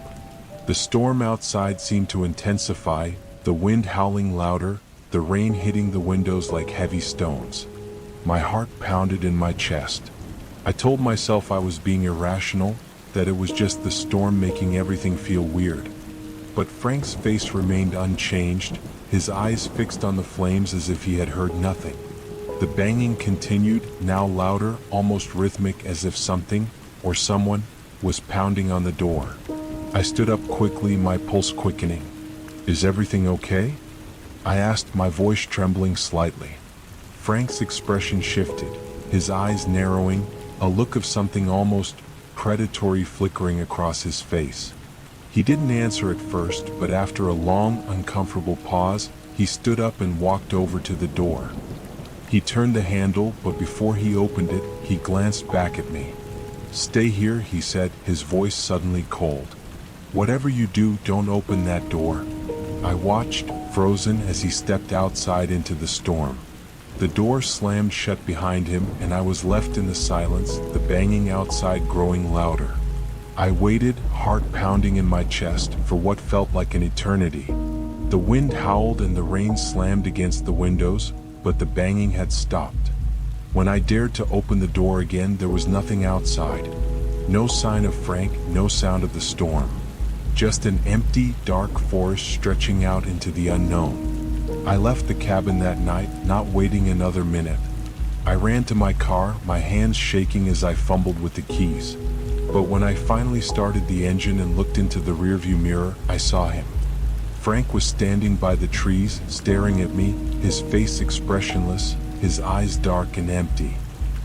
Speaker 1: The storm outside seemed to intensify, the wind howling louder, the rain hitting the windows like heavy stones. My heart pounded in my chest. I told myself I was being irrational, that it was just the storm making everything feel weird. But Frank's face remained unchanged, his eyes fixed on the flames as if he had heard nothing. The banging continued, now louder, almost rhythmic, as if something, or someone, was pounding on the door. I stood up quickly, my pulse quickening. "Is everything okay?" I asked, my voice trembling slightly. Frank's expression shifted, his eyes narrowing, a look of something almost predatory flickering across his face. He didn't answer at first, but after a long, uncomfortable pause, he stood up and walked over to the door. He turned the handle, but before he opened it, he glanced back at me. "Stay here," he said, his voice suddenly cold. "Whatever you do, don't open that door." I watched, frozen, as he stepped outside into the storm. The door slammed shut behind him, and I was left in the silence, the banging outside growing louder. I waited, heart pounding in my chest, for what felt like an eternity. The wind howled and the rain slammed against the windows, but the banging had stopped. When I dared to open the door again, there was nothing outside. No sign of Frank, no sound of the storm. Just an empty, dark forest stretching out into the unknown. I left the cabin that night, not waiting another minute. I ran to my car, my hands shaking as I fumbled with the keys. But when I finally started the engine and looked into the rearview mirror, I saw him. Frank was standing by the trees, staring at me, his face expressionless, his eyes dark and empty.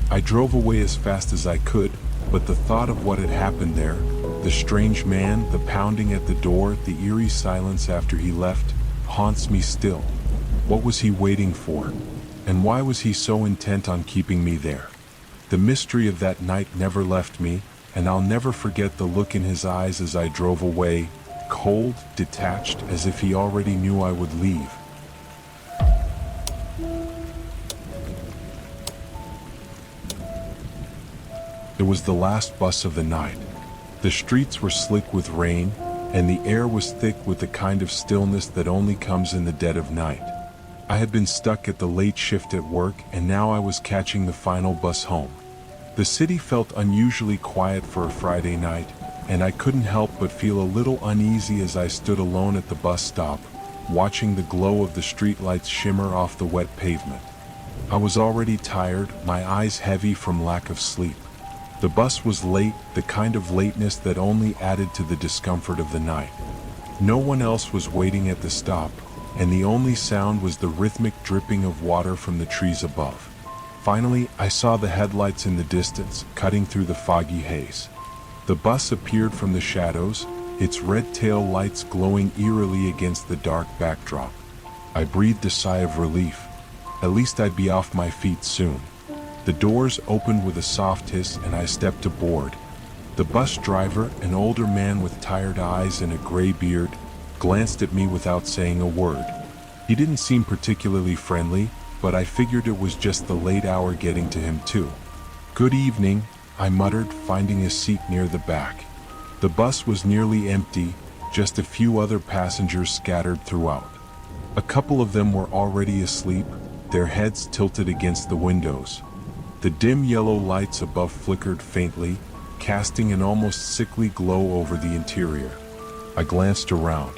Speaker 1: I drove away as fast as I could, but the thought of what had happened there, the strange man, the pounding at the door, the eerie silence after he left, haunts me still. What was he waiting for? And why was he so intent on keeping me there? The mystery of that night never left me, and I'll never forget the look in his eyes as I drove away, cold, detached, as if he already knew I would leave. It was the last bus of the night. The streets were slick with rain, and the air was thick with the kind of stillness that only comes in the dead of night. I had been stuck at the late shift at work, and now I was catching the final bus home. The city felt unusually quiet for a Friday night, and I couldn't help but feel a little uneasy as I stood alone at the bus stop, watching the glow of the streetlights shimmer off the wet pavement. I was already tired, my eyes heavy from lack of sleep. The bus was late, the kind of lateness that only added to the discomfort of the night. No one else was waiting at the stop, and the only sound was the rhythmic dripping of water from the trees above. Finally, I saw the headlights in the distance, cutting through the foggy haze. The bus appeared from the shadows, its red tail lights glowing eerily against the dark backdrop. I breathed a sigh of relief. At least I'd be off my feet soon. The doors opened with a soft hiss, and I stepped aboard. The bus driver, an older man with tired eyes and a gray beard, glanced at me without saying a word. He didn't seem particularly friendly, but I figured it was just the late hour getting to him too. "Good evening," I muttered, finding a seat near the back. The bus was nearly empty, just a few other passengers scattered throughout. A couple of them were already asleep, their heads tilted against the windows. The dim yellow lights above flickered faintly, casting an almost sickly glow over the interior. I glanced around.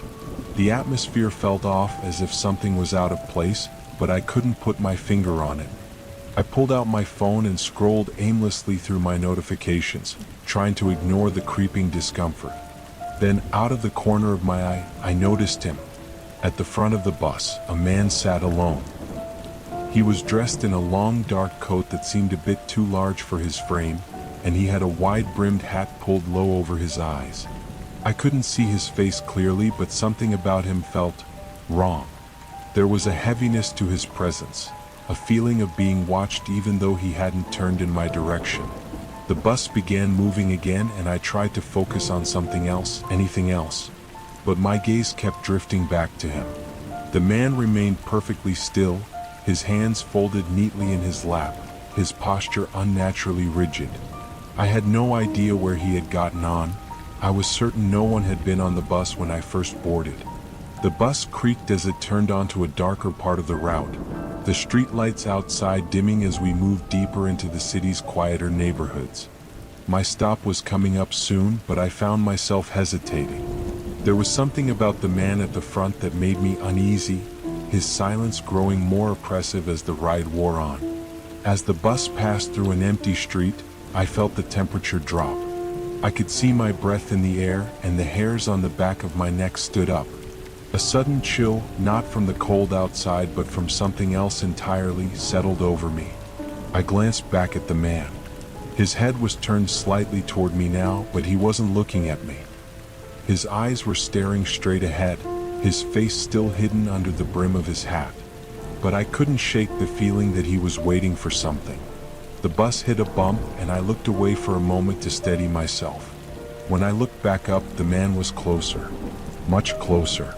Speaker 1: The atmosphere felt off, as if something was out of place, but I couldn't put my finger on it. I pulled out my phone and scrolled aimlessly through my notifications, trying to ignore the creeping discomfort. Then, out of the corner of my eye, I noticed him. At the front of the bus, a man sat alone. He was dressed in a long dark coat that seemed a bit too large for his frame, and he had a wide-brimmed hat pulled low over his eyes. I couldn't see his face clearly, but something about him felt wrong. There was a heaviness to his presence, a feeling of being watched even though he hadn't turned in my direction. The bus began moving again, and I tried to focus on something else, anything else. But my gaze kept drifting back to him. The man remained perfectly still, his hands folded neatly in his lap, his posture unnaturally rigid. I had no idea where he had gotten on. I was certain no one had been on the bus when I first boarded. The bus creaked as it turned onto a darker part of the route, the streetlights outside dimming as we moved deeper into the city's quieter neighborhoods. My stop was coming up soon, but I found myself hesitating. There was something about the man at the front that made me uneasy, his silence growing more oppressive as the ride wore on. As the bus passed through an empty street, I felt the temperature drop. I could see my breath in the air, and the hairs on the back of my neck stood up. A sudden chill, not from the cold outside but from something else entirely, settled over me. I glanced back at the man. His head was turned slightly toward me now, but he wasn't looking at me. His eyes were staring straight ahead, his face still hidden under the brim of his hat. But I couldn't shake the feeling that he was waiting for something. The bus hit a bump and I looked away for a moment to steady myself. When I looked back up, the man was closer, much closer.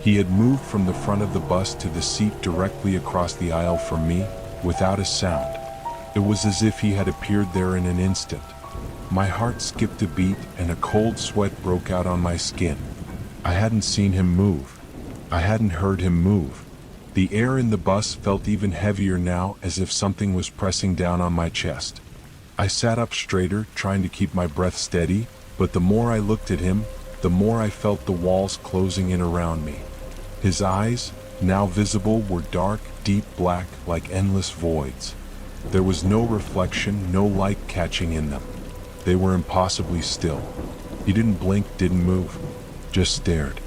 Speaker 1: He had moved from the front of the bus to the seat directly across the aisle from me, without a sound. It was as if he had appeared there in an instant. My heart skipped a beat and a cold sweat broke out on my skin. I hadn't seen him move. I hadn't heard him move. The air in the bus felt even heavier now, as if something was pressing down on my chest. I sat up straighter, trying to keep my breath steady, but the more I looked at him, the more I felt the walls closing in around me. His eyes, now visible, were dark, deep black, like endless voids. There was no reflection, no light catching in them. They were impossibly still. He didn't blink, didn't move, just stared.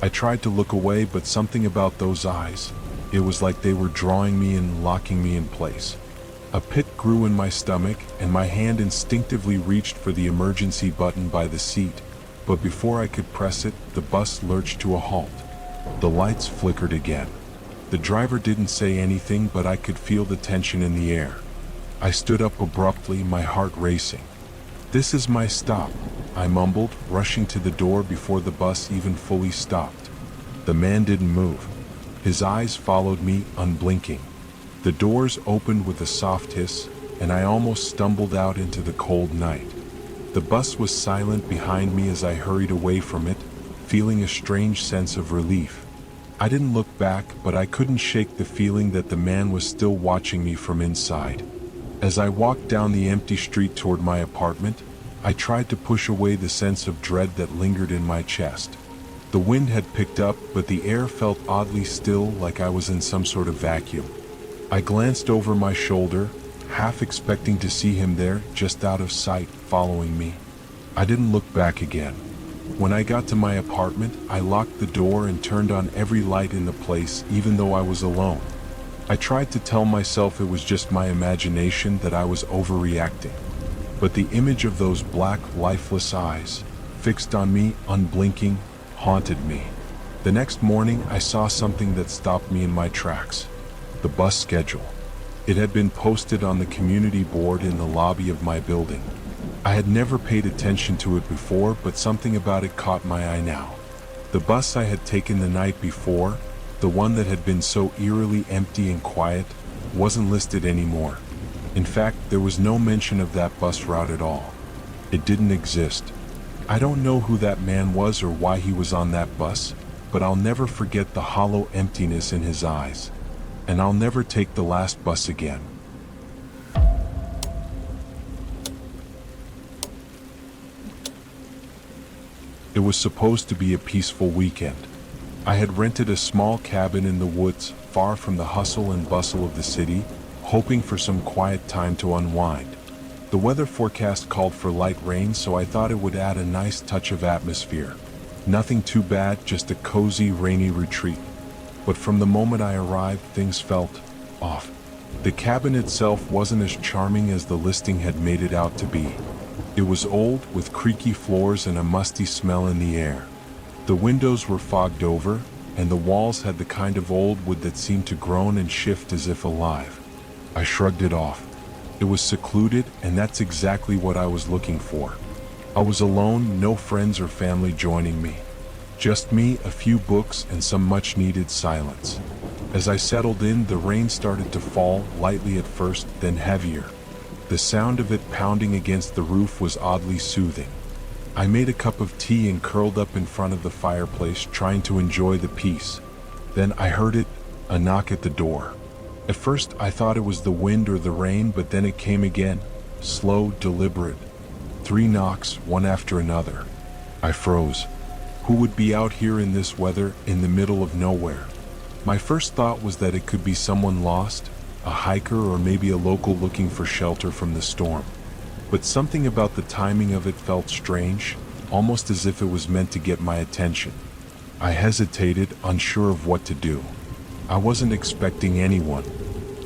Speaker 1: I tried to look away, but something about those eyes, it was like they were drawing me and locking me in place. A pit grew in my stomach, and my hand instinctively reached for the emergency button by the seat, but before I could press it, the bus lurched to a halt. The lights flickered again. The driver didn't say anything, but I could feel the tension in the air. I stood up abruptly, my heart racing. "This is my stop," I mumbled, rushing to the door before the bus even fully stopped. The man didn't move. His eyes followed me, unblinking. The doors opened with a soft hiss, and I almost stumbled out into the cold night. The bus was silent behind me as I hurried away from it, feeling a strange sense of relief. I didn't look back, but I couldn't shake the feeling that the man was still watching me from inside. As I walked down the empty street toward my apartment, I tried to push away the sense of dread that lingered in my chest. The wind had picked up, but the air felt oddly still, like I was in some sort of vacuum. I glanced over my shoulder, half expecting to see him there, just out of sight, following me. I didn't look back again. When I got to my apartment, I locked the door and turned on every light in the place, even though I was alone. I tried to tell myself it was just my imagination, that I was overreacting. But the image of those black, lifeless eyes, fixed on me, unblinking, haunted me. The next morning, I saw something that stopped me in my tracks. The bus schedule. It had been posted on the community board in the lobby of my building. I had never paid attention to it before, but something about it caught my eye now. The bus I had taken the night before, the one that had been so eerily empty and quiet, wasn't listed anymore. In fact, there was no mention of that bus route at all. It didn't exist. I don't know who that man was or why he was on that bus, but I'll never forget the hollow emptiness in his eyes. And I'll never take the last bus again. It was supposed to be a peaceful weekend. I had rented a small cabin in the woods, far from the hustle and bustle of the city, hoping for some quiet time to unwind. The weather forecast called for light rain, so I thought it would add a nice touch of atmosphere. Nothing too bad, just a cozy, rainy retreat. But from the moment I arrived, things felt off. The cabin itself wasn't as charming as the listing had made it out to be. It was old, with creaky floors and a musty smell in the air. The windows were fogged over, and the walls had the kind of old wood that seemed to groan and shift as if alive. I shrugged it off. It was secluded, and that's exactly what I was looking for. I was alone, no friends or family joining me. Just me, a few books, and some much-needed silence. As I settled in, the rain started to fall, lightly at first, then heavier. The sound of it pounding against the roof was oddly soothing. I made a cup of tea and curled up in front of the fireplace, trying to enjoy the peace. Then I heard it, a knock at the door. At first I thought it was the wind or the rain, but then it came again, slow, deliberate. 3 knocks, one after another. I froze. Who would be out here in this weather, in the middle of nowhere? My first thought was that it could be someone lost, a hiker or maybe a local looking for shelter from the storm. But something about the timing of it felt strange, almost as if it was meant to get my attention. I hesitated, unsure of what to do. I wasn't expecting anyone,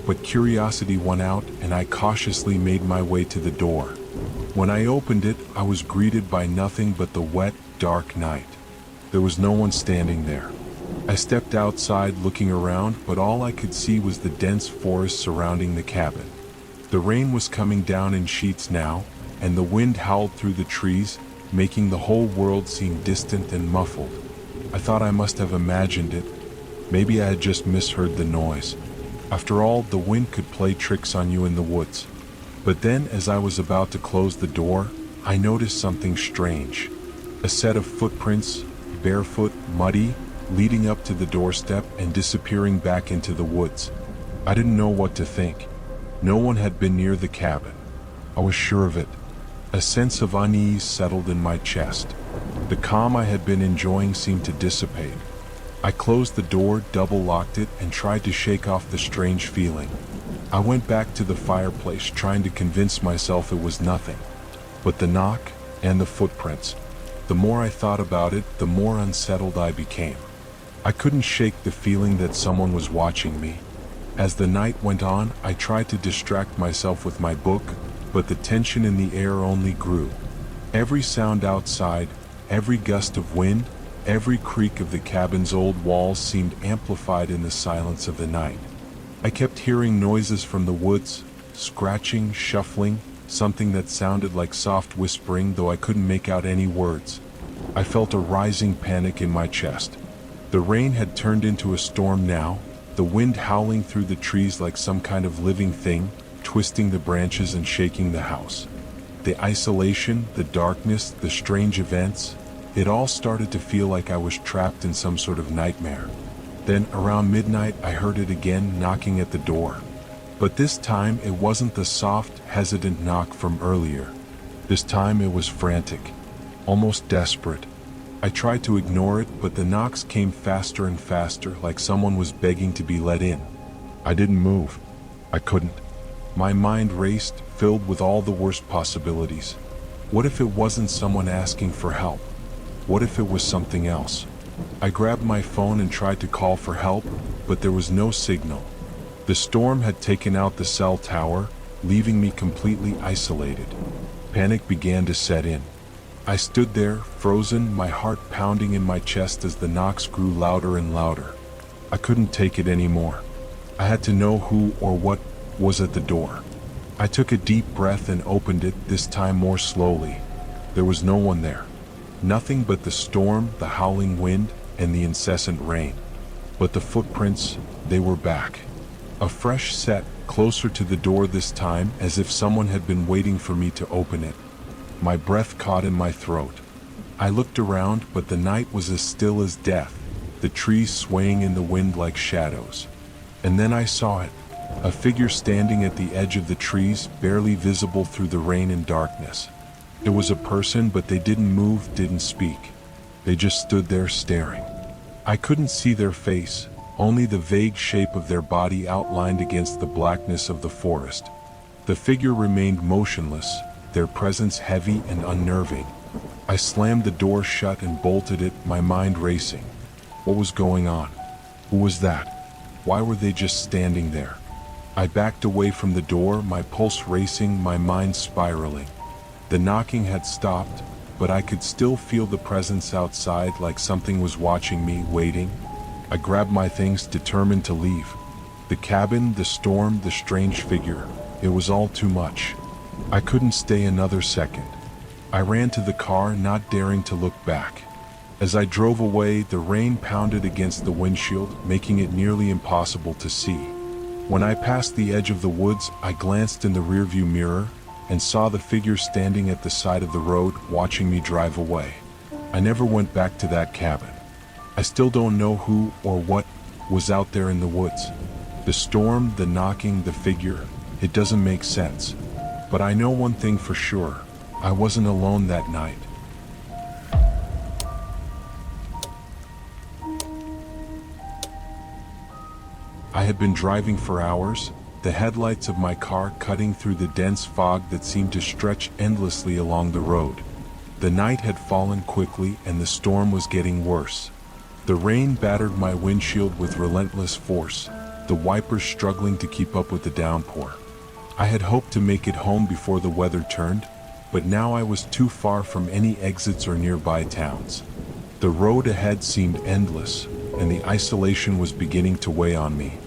Speaker 1: but curiosity won out and I cautiously made my way to the door. When I opened it, I was greeted by nothing but the wet, dark night. There was no one standing there. I stepped outside looking around, but all I could see was the dense forest surrounding the cabin. The rain was coming down in sheets now, and the wind howled through the trees, making the whole world seem distant and muffled. I thought I must have imagined it. Maybe I had just misheard the noise. After all, the wind could play tricks on you in the woods. But then, as I was about to close the door, I noticed something strange. A set of footprints, barefoot, muddy, leading up to the doorstep and disappearing back into the woods. I didn't know what to think. No one had been near the cabin. I was sure of it. A sense of unease settled in my chest. The calm I had been enjoying seemed to dissipate. I closed the door, double-locked it, and tried to shake off the strange feeling. I went back to the fireplace, trying to convince myself it was nothing. But the knock and the footprints, the more I thought about it, the more unsettled I became. I couldn't shake the feeling that someone was watching me. As the night went on, I tried to distract myself with my book, but the tension in the air only grew. Every sound outside, every gust of wind, every creak of the cabin's old walls seemed amplified in the silence of the night. I kept hearing noises from the woods, scratching, shuffling, something that sounded like soft whispering, though I couldn't make out any words. I felt a rising panic in my chest. The rain had turned into a storm now, the wind howling through the trees like some kind of living thing, twisting the branches and shaking the house. The isolation, the darkness, the strange events, it all started to feel like I was trapped in some sort of nightmare. Then, around midnight, I heard it again, knocking at the door. But this time, it wasn't the soft, hesitant knock from earlier. This time, it was frantic, almost desperate. I tried to ignore it, but the knocks came faster and faster, like someone was begging to be let in. I didn't move. I couldn't. My mind raced, filled with all the worst possibilities. What if it wasn't someone asking for help? What if it was something else? I grabbed my phone and tried to call for help, but there was no signal. The storm had taken out the cell tower, leaving me completely isolated. Panic began to set in. I stood there, frozen, my heart pounding in my chest as the knocks grew louder and louder. I couldn't take it anymore. I had to know who or what was at the door. I took a deep breath and opened it, this time more slowly. There was no one there. Nothing but the storm, the howling wind, and the incessant rain. But the footprints, they were back. A fresh set, closer to the door this time, as if someone had been waiting for me to open it. My breath caught in my throat. I looked around, but the night was as still as death, the trees swaying in the wind like shadows. And then I saw it, a figure standing at the edge of the trees, barely visible through the rain and darkness. It was a person, but they didn't move, didn't speak. They just stood there staring. I couldn't see their face, only the vague shape of their body outlined against the blackness of the forest. The figure remained motionless, their presence heavy and unnerving. I slammed the door shut and bolted it, my mind racing. What was going on? Who was that? Why were they just standing there? I backed away from the door, my pulse racing, my mind spiraling. The knocking had stopped, but I could still feel the presence outside, like something was watching me, waiting. I grabbed my things, determined to leave. The cabin, the storm, the strange figure. It was all too much. I couldn't stay another second. I ran to the car, not daring to look back. As I drove away, the rain pounded against the windshield, making it nearly impossible to see. When I passed the edge of the woods, I glanced in the rearview mirror and saw the figure standing at the side of the road, watching me drive away. I never went back to that cabin. I still don't know who or what was out there in the woods. The storm, the knocking, the figure, it doesn't make sense. But I know one thing for sure, I wasn't alone that night. I had been driving for hours, the headlights of my car cutting through the dense fog that seemed to stretch endlessly along the road. The night had fallen quickly and the storm was getting worse. The rain battered my windshield with relentless force, the wipers struggling to keep up with the downpour. I had hoped to make it home before the weather turned, but now I was too far from any exits or nearby towns. The road ahead seemed endless, and the isolation was beginning to weigh on me.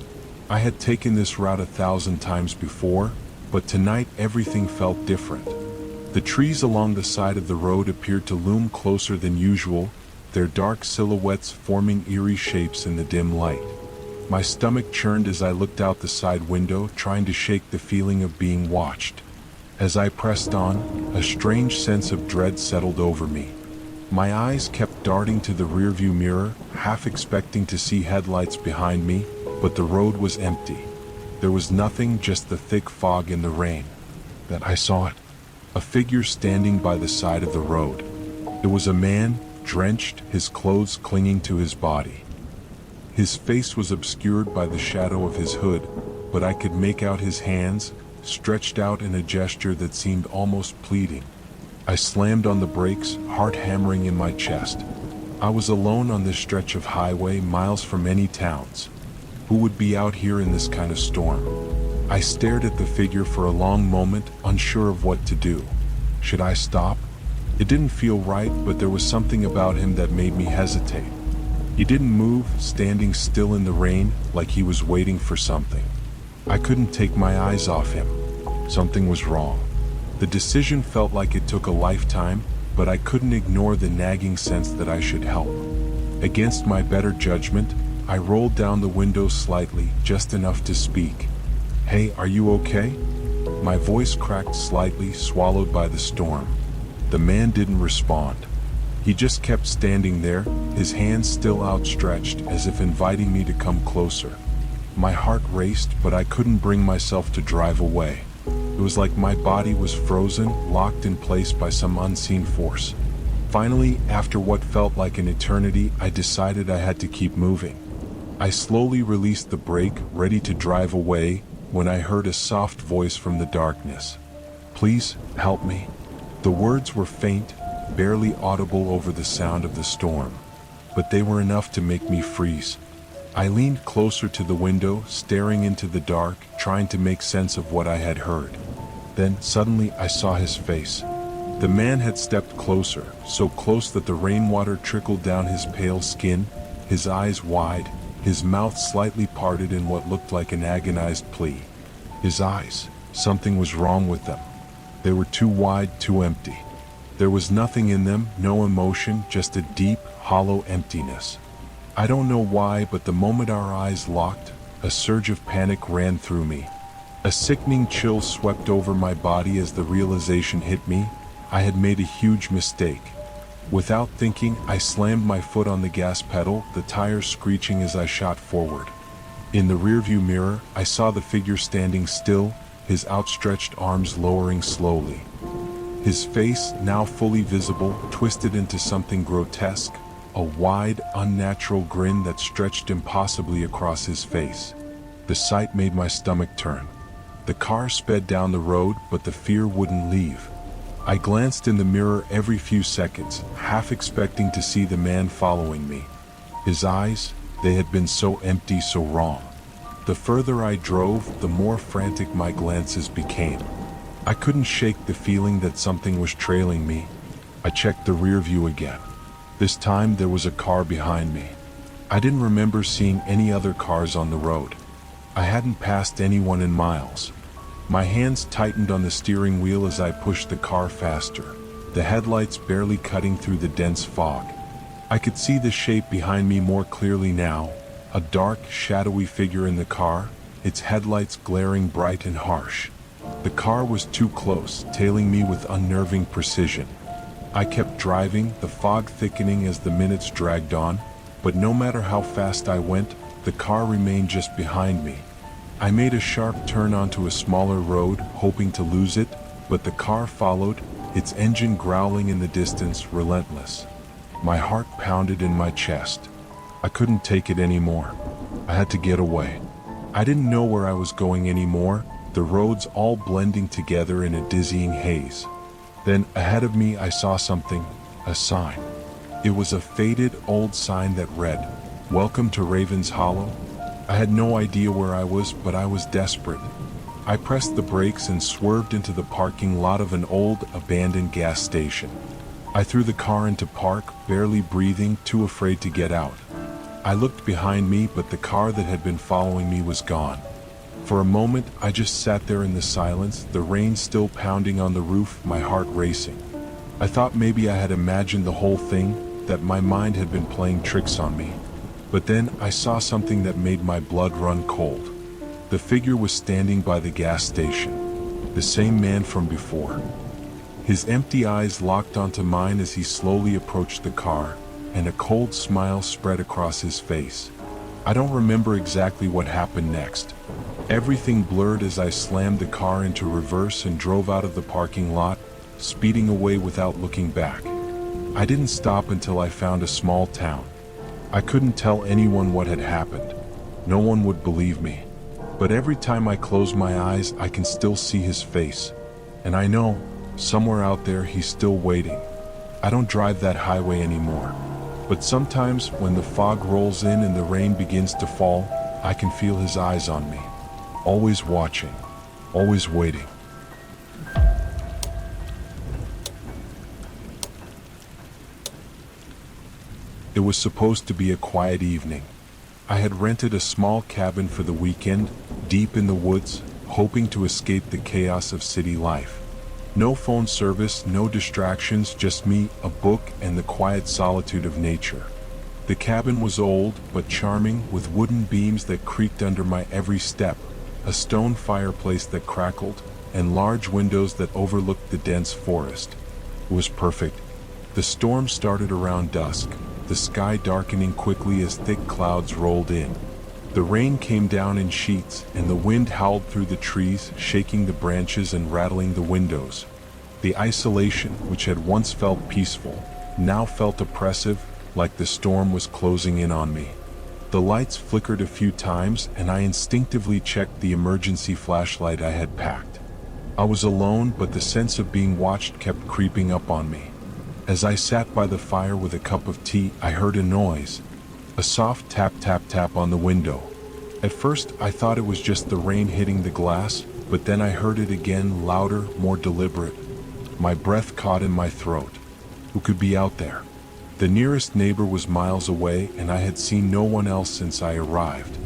Speaker 1: I had taken this route 1,000 times before, but tonight everything felt different. The trees along the side of the road appeared to loom closer than usual, their dark silhouettes forming eerie shapes in the dim light. My stomach churned as I looked out the side window, trying to shake the feeling of being watched. As I pressed on, a strange sense of dread settled over me. My eyes kept darting to the rearview mirror, half expecting to see headlights behind me, but the road was empty. There was nothing, just the thick fog and the rain. Then I saw it. A figure standing by the side of the road. It was a man, drenched, his clothes clinging to his body. His face was obscured by the shadow of his hood, but I could make out his hands, stretched out in a gesture that seemed almost pleading. I slammed on the brakes, heart hammering in my chest. I was alone on this stretch of highway, miles from any towns. Who would be out here in this kind of storm? I stared at the figure for a long moment, unsure of what to do. Should I stop? It didn't feel right, but there was something about him that made me hesitate. He didn't move, standing still in the rain, like he was waiting for something. I couldn't take my eyes off him. Something was wrong. The decision felt like it took a lifetime, but I couldn't ignore the nagging sense that I should help. Against my better judgment, I rolled down the window slightly, just enough to speak. "Hey, are you okay?" My voice cracked slightly, swallowed by the storm. The man didn't respond. He just kept standing there, his hands still outstretched, as if inviting me to come closer. My heart raced, but I couldn't bring myself to drive away. It was like my body was frozen, locked in place by some unseen force. Finally, after what felt like an eternity, I decided I had to keep moving. I slowly released the brake, ready to drive away, when I heard a soft voice from the darkness. "Please, help me." The words were faint, barely audible over the sound of the storm, but they were enough to make me freeze. I leaned closer to the window, staring into the dark, trying to make sense of what I had heard. Then, suddenly, I saw his face. The man had stepped closer, so close that the rainwater trickled down his pale skin, his eyes wide, his mouth slightly parted in what looked like an agonized plea. His eyes, something was wrong with them. They were too wide, too empty. There was nothing in them, no emotion, just a deep, hollow emptiness. I don't know why, but the moment our eyes locked, a surge of panic ran through me. A sickening chill swept over my body as the realization hit me. I had made a huge mistake. Without thinking, I slammed my foot on the gas pedal, the tires screeching as I shot forward. In the rearview mirror, I saw the figure standing still, his outstretched arms lowering slowly. His face, now fully visible, twisted into something grotesque, a wide, unnatural grin that stretched impossibly across his face. The sight made my stomach turn. The car sped down the road, but the fear wouldn't leave. I glanced in the mirror every few seconds, half expecting to see the man following me. His eyes, they had been so empty, so wrong. The further I drove, the more frantic my glances became. I couldn't shake the feeling that something was trailing me. I checked the rear view again. This time there was a car behind me. I didn't remember seeing any other cars on the road. I hadn't passed anyone in miles. My hands tightened on the steering wheel as I pushed the car faster, the headlights barely cutting through the dense fog. I could see the shape behind me more clearly now, a dark, shadowy figure in the car, its headlights glaring bright and harsh. The car was too close, tailing me with unnerving precision. I kept driving, the fog thickening as the minutes dragged on, but no matter how fast I went, the car remained just behind me. I made a sharp turn onto a smaller road, hoping to lose it, but the car followed, its engine growling in the distance, relentless. My heart pounded in my chest. I couldn't take it anymore. I had to get away. I didn't know where I was going anymore, the roads all blending together in a dizzying haze. Then, ahead of me, I saw something, a sign. It was a faded, old sign that read, "Welcome to Raven's Hollow." I had no idea where I was, but I was desperate. I pressed the brakes and swerved into the parking lot of an old, abandoned gas station. I threw the car into park, barely breathing, too afraid to get out. I looked behind me, but the car that had been following me was gone. For a moment, I just sat there in the silence, the rain still pounding on the roof, my heart racing. I thought maybe I had imagined the whole thing, that my mind had been playing tricks on me. But then I saw something that made my blood run cold. The figure was standing by the gas station. The same man from before. His empty eyes locked onto mine as he slowly approached the car, and a cold smile spread across his face. I don't remember exactly what happened next. Everything blurred as I slammed the car into reverse and drove out of the parking lot, speeding away without looking back. I didn't stop until I found a small town. I couldn't tell anyone what had happened. No one would believe me. But every time I close my eyes, I can still see his face. And I know, somewhere out there, he's still waiting. I don't drive that highway anymore. But sometimes, when the fog rolls in and the rain begins to fall, I can feel his eyes on me. Always watching. Always waiting. It was supposed to be a quiet evening. I had rented a small cabin for the weekend, deep in the woods, hoping to escape the chaos of city life. No phone service, no distractions, just me, a book, and the quiet solitude of nature. The cabin was old, but charming, with wooden beams that creaked under my every step, a stone fireplace that crackled, and large windows that overlooked the dense forest. It was perfect. The storm started around dusk, the sky darkening quickly as thick clouds rolled in. The rain came down in sheets, and the wind howled through the trees, shaking the branches and rattling the windows. The isolation, which had once felt peaceful, now felt oppressive, like the storm was closing in on me. The lights flickered a few times, and I instinctively checked the emergency flashlight I had packed. I was alone, but the sense of being watched kept creeping up on me. As I sat by the fire with a cup of tea, I heard a noise. A soft tap tap tap on the window. At first, I thought it was just the rain hitting the glass, but then I heard it again, louder, more deliberate. My breath caught in my throat. Who could be out there? The nearest neighbor was miles away, and I had seen no one else since I arrived.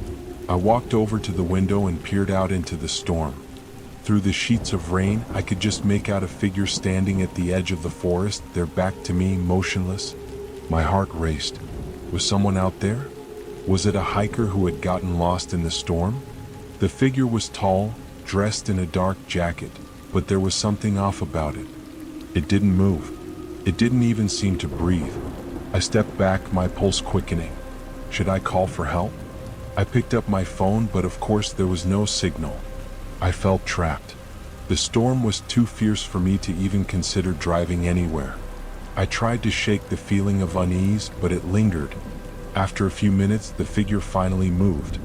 Speaker 1: I walked over to the window and peered out into the storm. Through the sheets of rain, I could just make out a figure standing at the edge of the forest, their back to me, motionless. My heart raced. Was someone out there? Was it a hiker who had gotten lost in the storm? The figure was tall, dressed in a dark jacket, but there was something off about it. It didn't move. It didn't even seem to breathe. I stepped back, my pulse quickening. Should I call for help? I picked up my phone, but of course there was no signal. I felt trapped. The storm was too fierce for me to even consider driving anywhere. I tried to shake the feeling of unease, but it lingered. After a few minutes, the figure finally moved.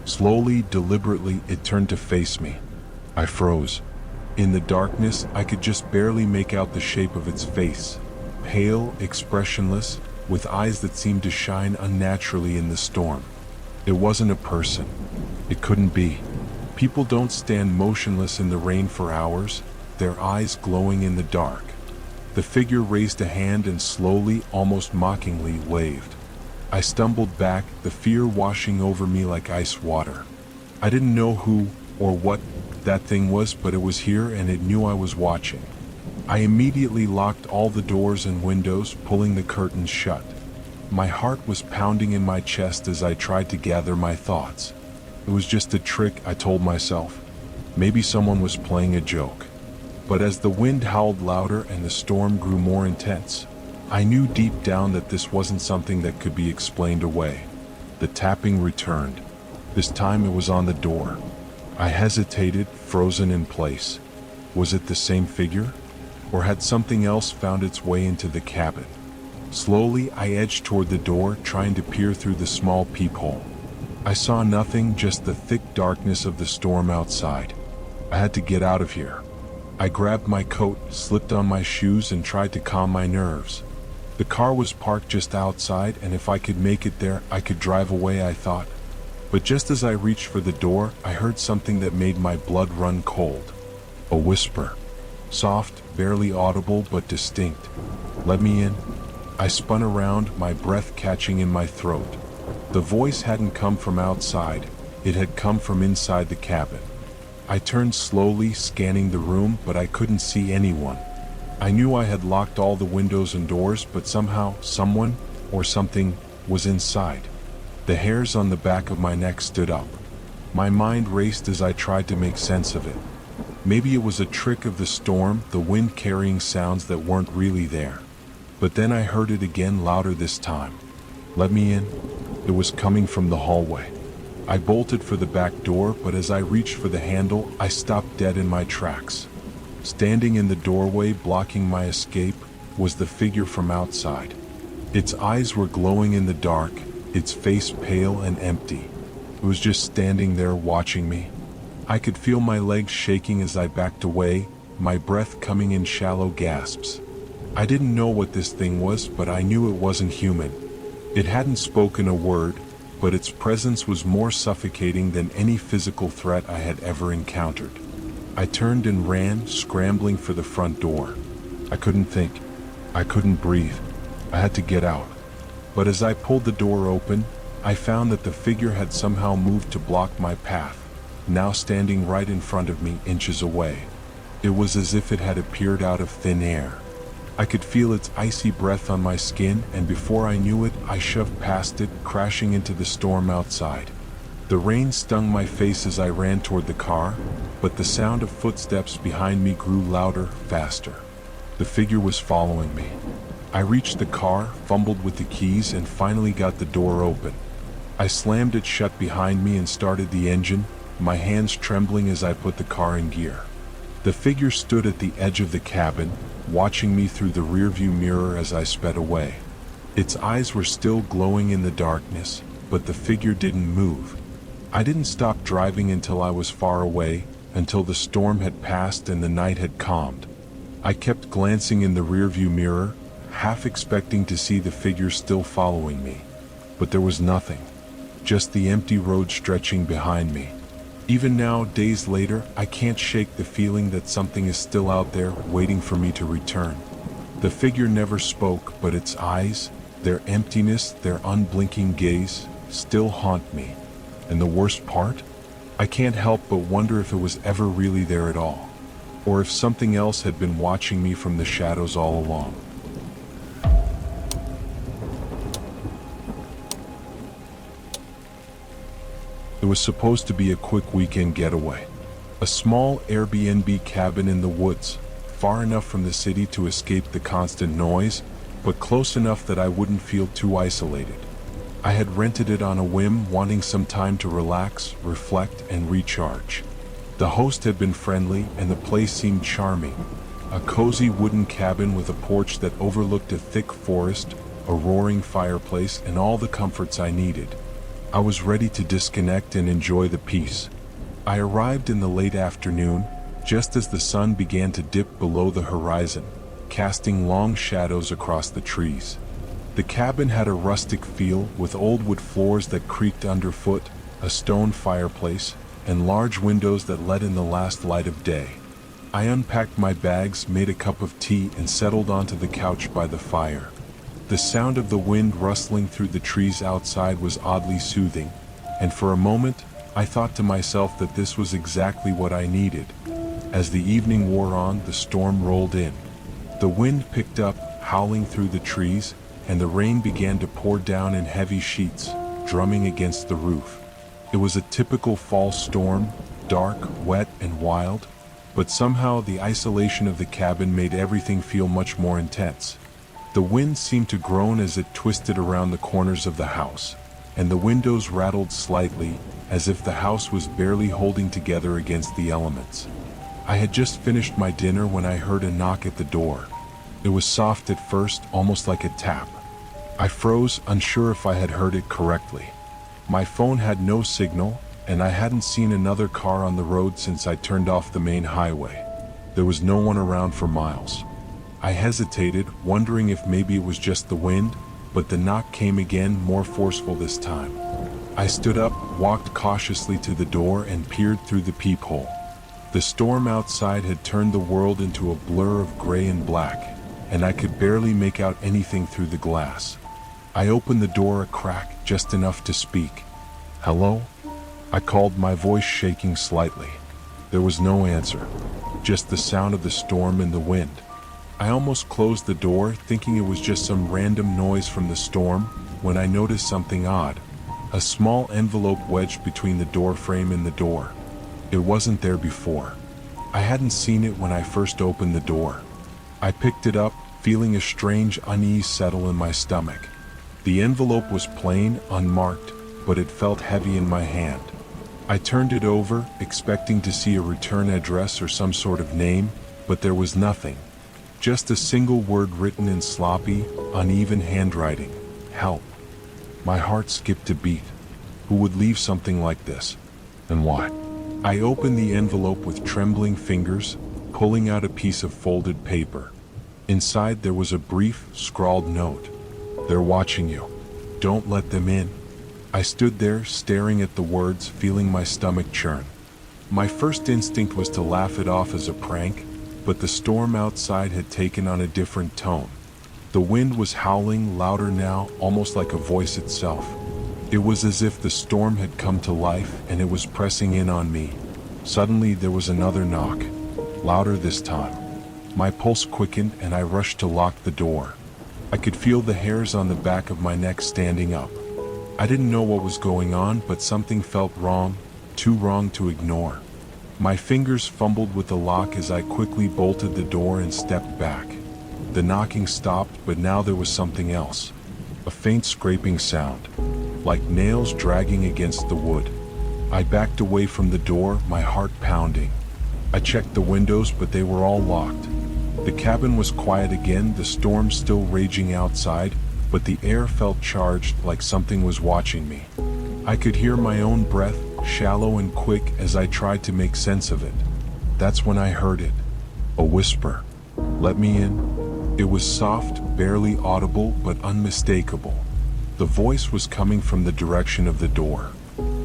Speaker 1: Slowly, deliberately, it turned to face me. I froze. In the darkness, I could just barely make out the shape of its face. Pale, expressionless, with eyes that seemed to shine unnaturally in the storm. It wasn't a person. It couldn't be. People don't stand motionless in the rain for hours, their eyes glowing in the dark. The figure raised a hand and slowly, almost mockingly, waved. I stumbled back, the fear washing over me like ice water. I didn't know who or what that thing was, but it was here and it knew I was watching. I immediately locked all the doors and windows, pulling the curtains shut. My heart was pounding in my chest as I tried to gather my thoughts. It was just a trick, I told myself. Maybe someone was playing a joke. But as the wind howled louder and the storm grew more intense, I knew deep down that this wasn't something that could be explained away. The tapping returned. This time it was on the door. I hesitated, frozen in place. Was it the same figure? Or had something else found its way into the cabin? Slowly, I edged toward the door, trying to peer through the small peephole. I saw nothing, just the thick darkness of the storm outside. I had to get out of here. I grabbed my coat, slipped on my shoes, and tried to calm my nerves. The car was parked just outside, and if I could make it there, I could drive away, I thought. But just as I reached for the door, I heard something that made my blood run cold. A whisper. Soft, barely audible, but distinct. Let me in. I spun around, my breath catching in my throat. The voice hadn't come from outside. It had come from inside the cabin. I turned slowly, scanning the room, but I couldn't see anyone. I knew I had locked all the windows and doors, but somehow, someone, or something, was inside. The hairs on the back of my neck stood up. My mind raced as I tried to make sense of it. Maybe it was a trick of the storm, the wind carrying sounds that weren't really there. But then I heard it again, louder this time. "Let me in." It was coming from the hallway. I bolted for the back door, but as I reached for the handle, I stopped dead in my tracks. Standing in the doorway, blocking my escape, was the figure from outside. Its eyes were glowing in the dark, its face pale and empty. It was just standing there watching me. I could feel my legs shaking as I backed away, my breath coming in shallow gasps. I didn't know what this thing was, but I knew it wasn't human. It hadn't spoken a word, but its presence was more suffocating than any physical threat I had ever encountered. I turned and ran, scrambling for the front door. I couldn't think. I couldn't breathe. I had to get out. But as I pulled the door open, I found that the figure had somehow moved to block my path, now standing right in front of me, inches away. It was as if it had appeared out of thin air. I could feel its icy breath on my skin, and before I knew it, I shoved past it, crashing into the storm outside. The rain stung my face as I ran toward the car, but the sound of footsteps behind me grew louder, faster. The figure was following me. I reached the car, fumbled with the keys, and finally got the door open. I slammed it shut behind me and started the engine, my hands trembling as I put the car in gear. The figure stood at the edge of the cabin, watching me through the rearview mirror as I sped away. Its eyes were still glowing in the darkness, but the figure didn't move. I didn't stop driving until I was far away, until the storm had passed and the night had calmed. I kept glancing in the rearview mirror, half expecting to see the figure still following me. But there was nothing, just the empty road stretching behind me. Even now, days later, I can't shake the feeling that something is still out there, waiting for me to return. The figure never spoke, but its eyes, their emptiness, their unblinking gaze, still haunt me. And the worst part? I can't help but wonder if it was ever really there at all, or if something else had been watching me from the shadows all along. It was supposed to be a quick weekend getaway. A small Airbnb cabin in the woods, far enough from the city to escape the constant noise, but close enough that I wouldn't feel too isolated. I had rented it on a whim, wanting some time to relax, reflect, and recharge. The host had been friendly, and the place seemed charming. A cozy wooden cabin with a porch that overlooked a thick forest, a roaring fireplace, and all the comforts I needed. I was ready to disconnect and enjoy the peace. I arrived in the late afternoon, just as the sun began to dip below the horizon, casting long shadows across the trees. The cabin had a rustic feel, with old wood floors that creaked underfoot, a stone fireplace, and large windows that let in the last light of day. I unpacked my bags, made a cup of tea, and settled onto the couch by the fire. The sound of the wind rustling through the trees outside was oddly soothing, and for a moment, I thought to myself that this was exactly what I needed. As the evening wore on, the storm rolled in. The wind picked up, howling through the trees, and the rain began to pour down in heavy sheets, drumming against the roof. It was a typical fall storm, dark, wet, and wild, but somehow the isolation of the cabin made everything feel much more intense. The wind seemed to groan as it twisted around the corners of the house, and the windows rattled slightly, as if the house was barely holding together against the elements. I had just finished my dinner when I heard a knock at the door. It was soft at first, almost like a tap. I froze, unsure if I had heard it correctly. My phone had no signal, and I hadn't seen another car on the road since I turned off the main highway. There was no one around for miles. I hesitated, wondering if maybe it was just the wind, but the knock came again, more forceful this time. I stood up, walked cautiously to the door, and peered through the peephole. The storm outside had turned the world into a blur of gray and black, and I could barely make out anything through the glass. I opened the door a crack, just enough to speak. "Hello?" I called, my voice shaking slightly. There was no answer, just the sound of the storm and the wind. I almost closed the door, thinking it was just some random noise from the storm, when I noticed something odd. A small envelope wedged between the door frame and the door. It wasn't there before. I hadn't seen it when I first opened the door. I picked it up, feeling a strange unease settle in my stomach. The envelope was plain, unmarked, but it felt heavy in my hand. I turned it over, expecting to see a return address or some sort of name, but there was nothing. Just a single word written in sloppy, uneven handwriting. Help. My heart skipped a beat. Who would leave something like this? And why? I opened the envelope with trembling fingers, pulling out a piece of folded paper. Inside there was a brief, scrawled note. They're watching you. Don't let them in. I stood there, staring at the words, feeling my stomach churn. My first instinct was to laugh it off as a prank, but the storm outside had taken on a different tone. The wind was howling louder now, almost like a voice itself. It was as if the storm had come to life and it was pressing in on me. Suddenly there was another knock, louder this time. My pulse quickened and I rushed to lock the door. I could feel the hairs on the back of my neck standing up. I didn't know what was going on, but something felt wrong, too wrong to ignore. My fingers fumbled with the lock as I quickly bolted the door and stepped back. The knocking stopped, but now there was something else. A faint scraping sound, like nails dragging against the wood. I backed away from the door, my heart pounding. I checked the windows, but they were all locked. The cabin was quiet again, the storm still raging outside, but the air felt charged, like something was watching me. I could hear my own breath, shallow and quick, as I tried to make sense of it. That's when I heard it. A whisper. Let me in. It was soft, barely audible, but unmistakable. The voice was coming from the direction of the door.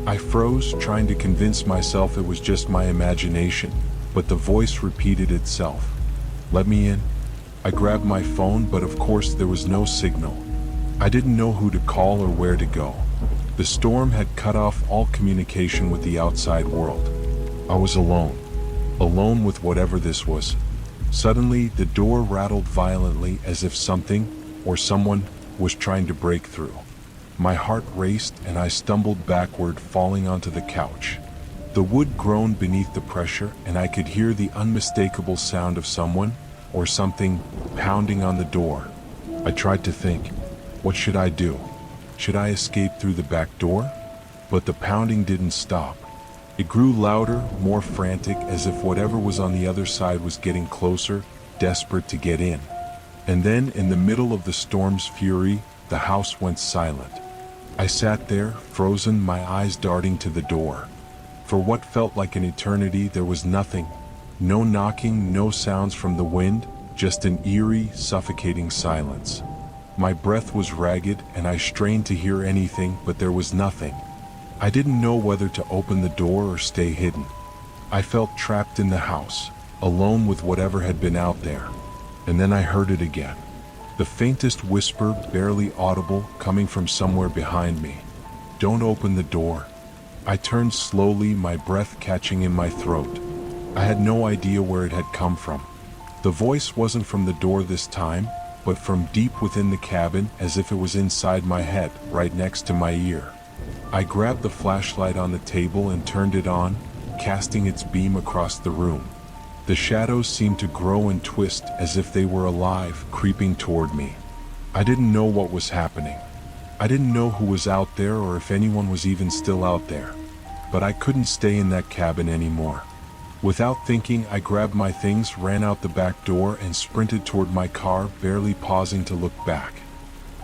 Speaker 1: I froze, trying to convince myself it was just my imagination, but the voice repeated itself. Let me in. I grabbed my phone, but of course there was no signal. I didn't know who to call or where to go. The storm had cut off all communication with the outside world. I was alone. Alone with whatever this was. Suddenly, the door rattled violently as if something, or someone, was trying to break through. My heart raced and I stumbled backward, falling onto the couch. The wood groaned beneath the pressure and I could hear the unmistakable sound of someone, or something, pounding on the door. I tried to think, what should I do? Should I escape through the back door? But the pounding didn't stop. It grew louder, more frantic, as if whatever was on the other side was getting closer, desperate to get in. And then, in the middle of the storm's fury, the house went silent. I sat there, frozen, my eyes darting to the door. For what felt like an eternity, there was nothing. No knocking, no sounds from the wind, just an eerie, suffocating silence. My breath was ragged, and I strained to hear anything, but there was nothing. I didn't know whether to open the door or stay hidden. I felt trapped in the house, alone with whatever had been out there. And then I heard it again. The faintest whisper, barely audible, coming from somewhere behind me. Don't open the door. I turned slowly, my breath catching in my throat. I had no idea where it had come from. The voice wasn't from the door this time, but from deep within the cabin, as if it was inside my head, right next to my ear. I grabbed the flashlight on the table and turned it on, casting its beam across the room. The shadows seemed to grow and twist as if they were alive, creeping toward me. I didn't know what was happening. I didn't know who was out there or if anyone was even still out there. But I couldn't stay in that cabin anymore. Without thinking, I grabbed my things, ran out the back door, and sprinted toward my car, barely pausing to look back.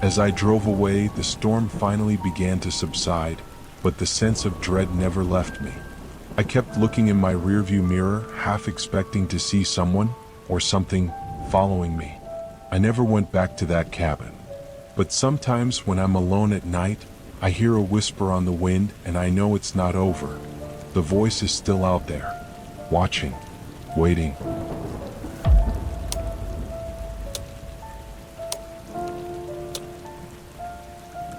Speaker 1: As I drove away, the storm finally began to subside, but the sense of dread never left me. I kept looking in my rearview mirror, half expecting to see someone, or something, following me. I never went back to that cabin. But sometimes when I'm alone at night, I hear a whisper on the wind and I know it's not over. The voice is still out there, watching, waiting.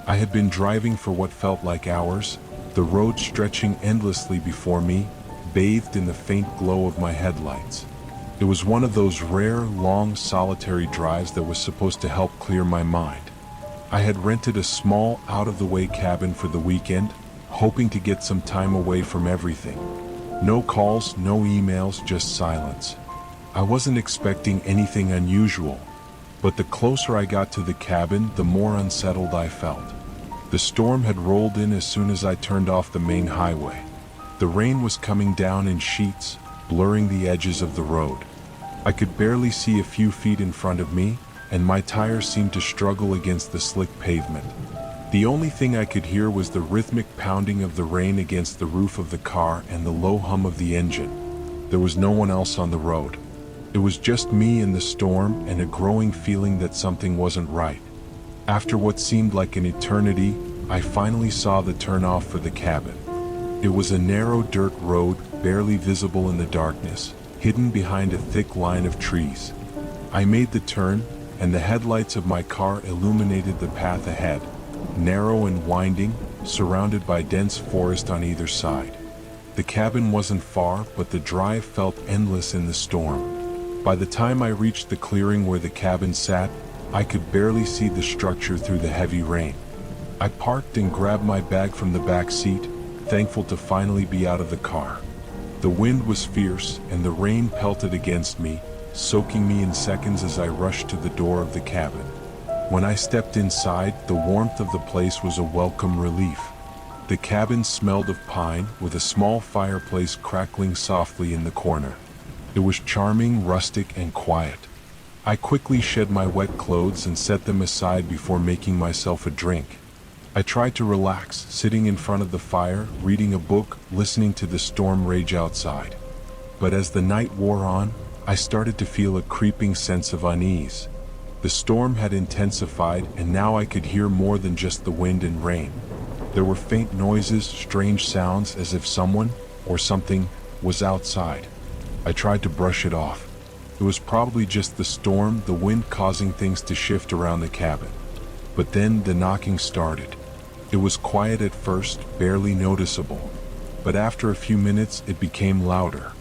Speaker 1: I had been driving for what felt like hours, the road stretching endlessly before me, bathed in the faint glow of my headlights. It was one of those rare, long, solitary drives that was supposed to help clear my mind. I had rented a small, out-of-the-way cabin for the weekend, hoping to get some time away from everything. No calls, no emails, just silence. I wasn't expecting anything unusual, but the closer I got to the cabin, the more unsettled I felt. The storm had rolled in as soon as I turned off the main highway. The rain was coming down in sheets, blurring the edges of the road. I could barely see a few feet in front of me, and my tires seemed to struggle against the slick pavement. The only thing I could hear was the rhythmic pounding of the rain against the roof of the car and the low hum of the engine. There was no one else on the road. It was just me and the storm and a growing feeling that something wasn't right. After what seemed like an eternity, I finally saw the turnoff for the cabin. It was a narrow dirt road, barely visible in the darkness, hidden behind a thick line of trees. I made the turn, and the headlights of my car illuminated the path ahead, narrow and winding, surrounded by dense forest on either side. The cabin wasn't far, but the drive felt endless in the storm. By the time I reached the clearing where the cabin sat, I could barely see the structure through the heavy rain. I parked and grabbed my bag from the back seat, thankful to finally be out of the car. The wind was fierce, and the rain pelted against me, soaking me in seconds as I rushed to the door of the cabin. When I stepped inside, the warmth of the place was a welcome relief. The cabin smelled of pine, with a small fireplace crackling softly in the corner. It was charming, rustic, and quiet. I quickly shed my wet clothes and set them aside before making myself a drink. I tried to relax, sitting in front of the fire, reading a book, listening to the storm rage outside. But as the night wore on, I started to feel a creeping sense of unease. The storm had intensified, and now I could hear more than just the wind and rain. There were faint noises, strange sounds, as if someone, or something, was outside. I tried to brush it off. It was probably just the storm, the wind causing things to shift around the cabin. But then the knocking started. It was quiet at first, barely noticeable. But after a few minutes, it became louder.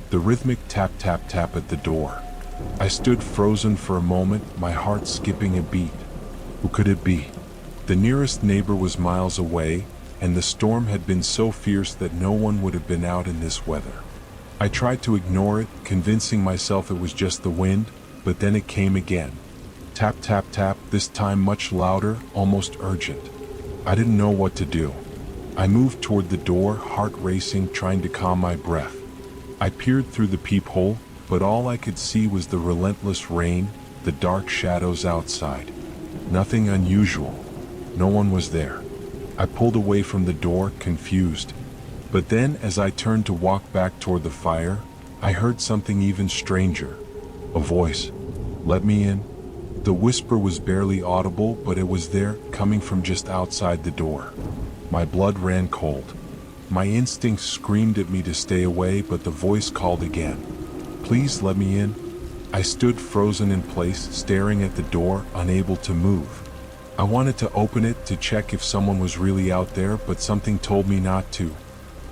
Speaker 1: The rhythmic tap-tap-tap at the door. I stood frozen for a moment, my heart skipping a beat. Who could it be? The nearest neighbor was miles away, and the storm had been so fierce that no one would have been out in this weather. I tried to ignore it, convincing myself it was just the wind, but then it came again. Tap, tap, tap, this time much louder, almost urgent. I didn't know what to do. I moved toward the door, heart racing, trying to calm my breath. I peered through the peephole, but all I could see was the relentless rain, the dark shadows outside. Nothing unusual. No one was there. I pulled away from the door, confused. But then, as I turned to walk back toward the fire, I heard something even stranger. A voice. Let me in. The whisper was barely audible, but it was there, coming from just outside the door. My blood ran cold. My instincts screamed at me to stay away, but the voice called again. Please let me in. I stood frozen in place, staring at the door, unable to move. I wanted to open it to check if someone was really out there, but something told me not to.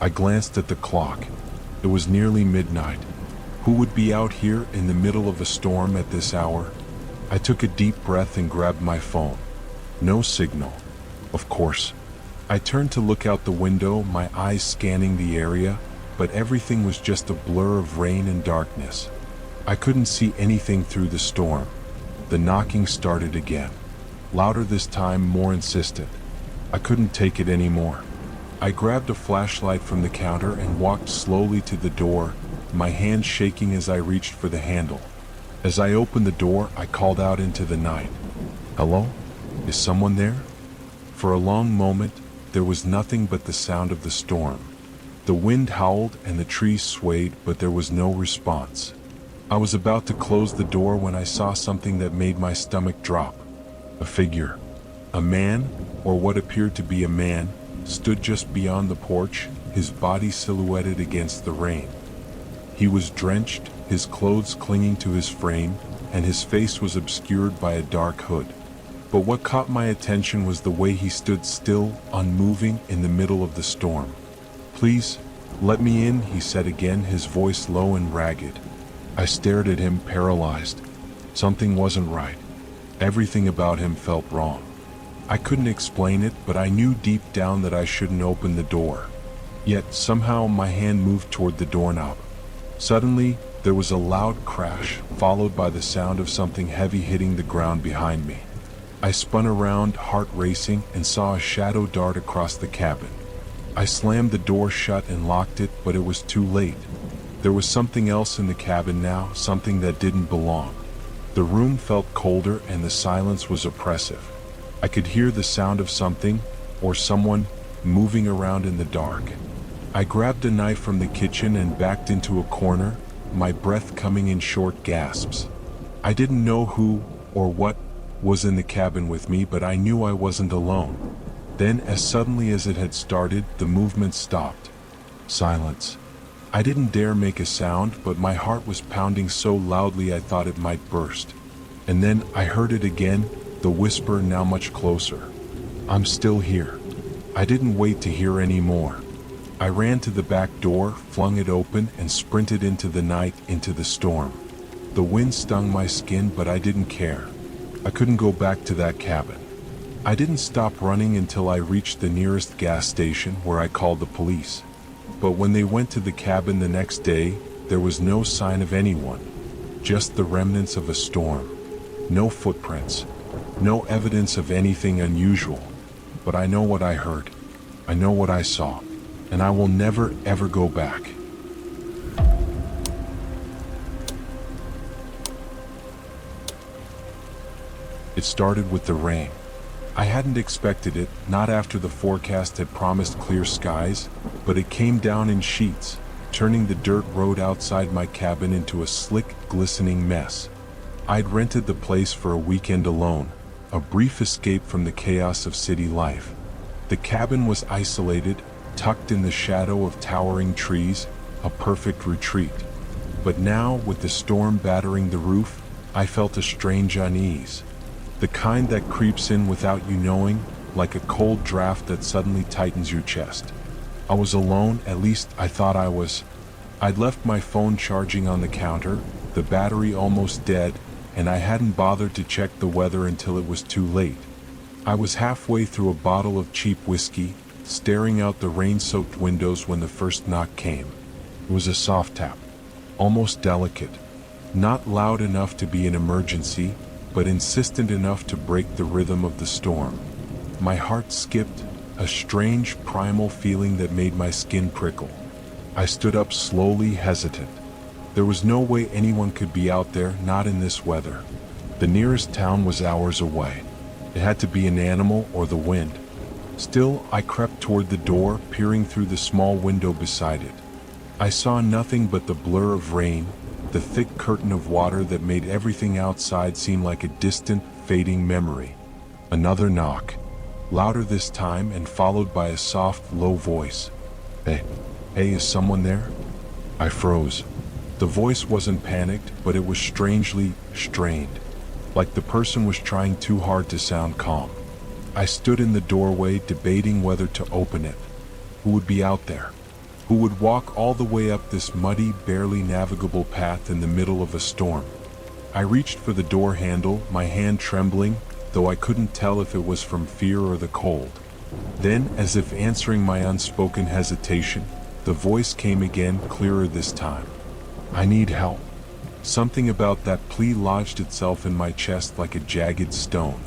Speaker 1: I glanced at the clock. It was nearly midnight. Who would be out here in the middle of a storm at this hour? I took a deep breath and grabbed my phone. No signal. Of course. I turned to look out the window, my eyes scanning the area, but everything was just a blur of rain and darkness. I couldn't see anything through the storm. The knocking started again. Louder this time, more insistent. I couldn't take it anymore. I grabbed a flashlight from the counter and walked slowly to the door, my hands shaking as I reached for the handle. As I opened the door, I called out into the night. Hello? Is someone there? For a long moment, there was nothing but the sound of the storm. The wind howled and the trees swayed, but there was no response. I was about to close the door when I saw something that made my stomach drop. A figure. A man, or what appeared to be a man, stood just beyond the porch, his body silhouetted against the rain. He was drenched, his clothes clinging to his frame, and his face was obscured by a dark hood. But what caught my attention was the way he stood still, unmoving, in the middle of the storm. "Please, let me in," he said again, his voice low and ragged. I stared at him, paralyzed. Something wasn't right. Everything about him felt wrong. I couldn't explain it, but I knew deep down that I shouldn't open the door. Yet, somehow, my hand moved toward the doorknob. Suddenly, there was a loud crash, followed by the sound of something heavy hitting the ground behind me. I spun around, heart racing, and saw a shadow dart across the cabin. I slammed the door shut and locked it, but it was too late. There was something else in the cabin now, something that didn't belong. The room felt colder and the silence was oppressive. I could hear the sound of something, or someone, moving around in the dark. I grabbed a knife from the kitchen and backed into a corner, my breath coming in short gasps. I didn't know who or what was in the cabin with me, but I knew I wasn't alone. Then, as suddenly as it had started, the movement stopped. Silence. I didn't dare make a sound, but my heart was pounding so loudly I thought it might burst. And then I heard it again, the whisper now much closer. "I'm still here." I didn't wait to hear any more. I ran to the back door, flung it open, and sprinted into the night, into the storm. The wind stung my skin, but I didn't care. I couldn't go back to that cabin. I didn't stop running until I reached the nearest gas station, where I called the police. But when they went to the cabin the next day, there was no sign of anyone. Just the remnants of a storm. No footprints. No evidence of anything unusual. But I know what I heard. I know what I saw. And I will never, ever go back. It started with the rain. I hadn't expected it, not after the forecast had promised clear skies, but it came down in sheets, turning the dirt road outside my cabin into a slick, glistening mess. I'd rented the place for a weekend alone, a brief escape from the chaos of city life. The cabin was isolated, tucked in the shadow of towering trees, a perfect retreat. But now, with the storm battering the roof, I felt a strange unease. The kind that creeps in without you knowing, like a cold draft that suddenly tightens your chest. I was alone, at least I thought I was. I'd left my phone charging on the counter, the battery almost dead, and I hadn't bothered to check the weather until it was too late. I was halfway through a bottle of cheap whiskey, staring out the rain-soaked windows when the first knock came. It was a soft tap, almost delicate, not loud enough to be an emergency, but insistent enough to break the rhythm of the storm. My heart skipped, a strange primal feeling that made my skin prickle. I stood up slowly, hesitant. There was no way anyone could be out there, not in this weather. The nearest town was hours away. It had to be an animal or the wind. Still, I crept toward the door, peering through the small window beside it. I saw nothing but the blur of rain, the thick curtain of water that made everything outside seem like a distant, fading memory. Another knock, louder this time and followed by a soft, low voice. Hey, is someone there?" I froze. The voice wasn't panicked, but it was strangely strained, like the person was trying too hard to sound calm. I stood in the doorway, debating whether to open it. Who would be out there? Who would walk all the way up this muddy, barely navigable path in the middle of a storm? I reached for the door handle, my hand trembling, though I couldn't tell if it was from fear or the cold. Then, as if answering my unspoken hesitation, the voice came again, clearer this time. "I need help." Something about that plea lodged itself in my chest like a jagged stone.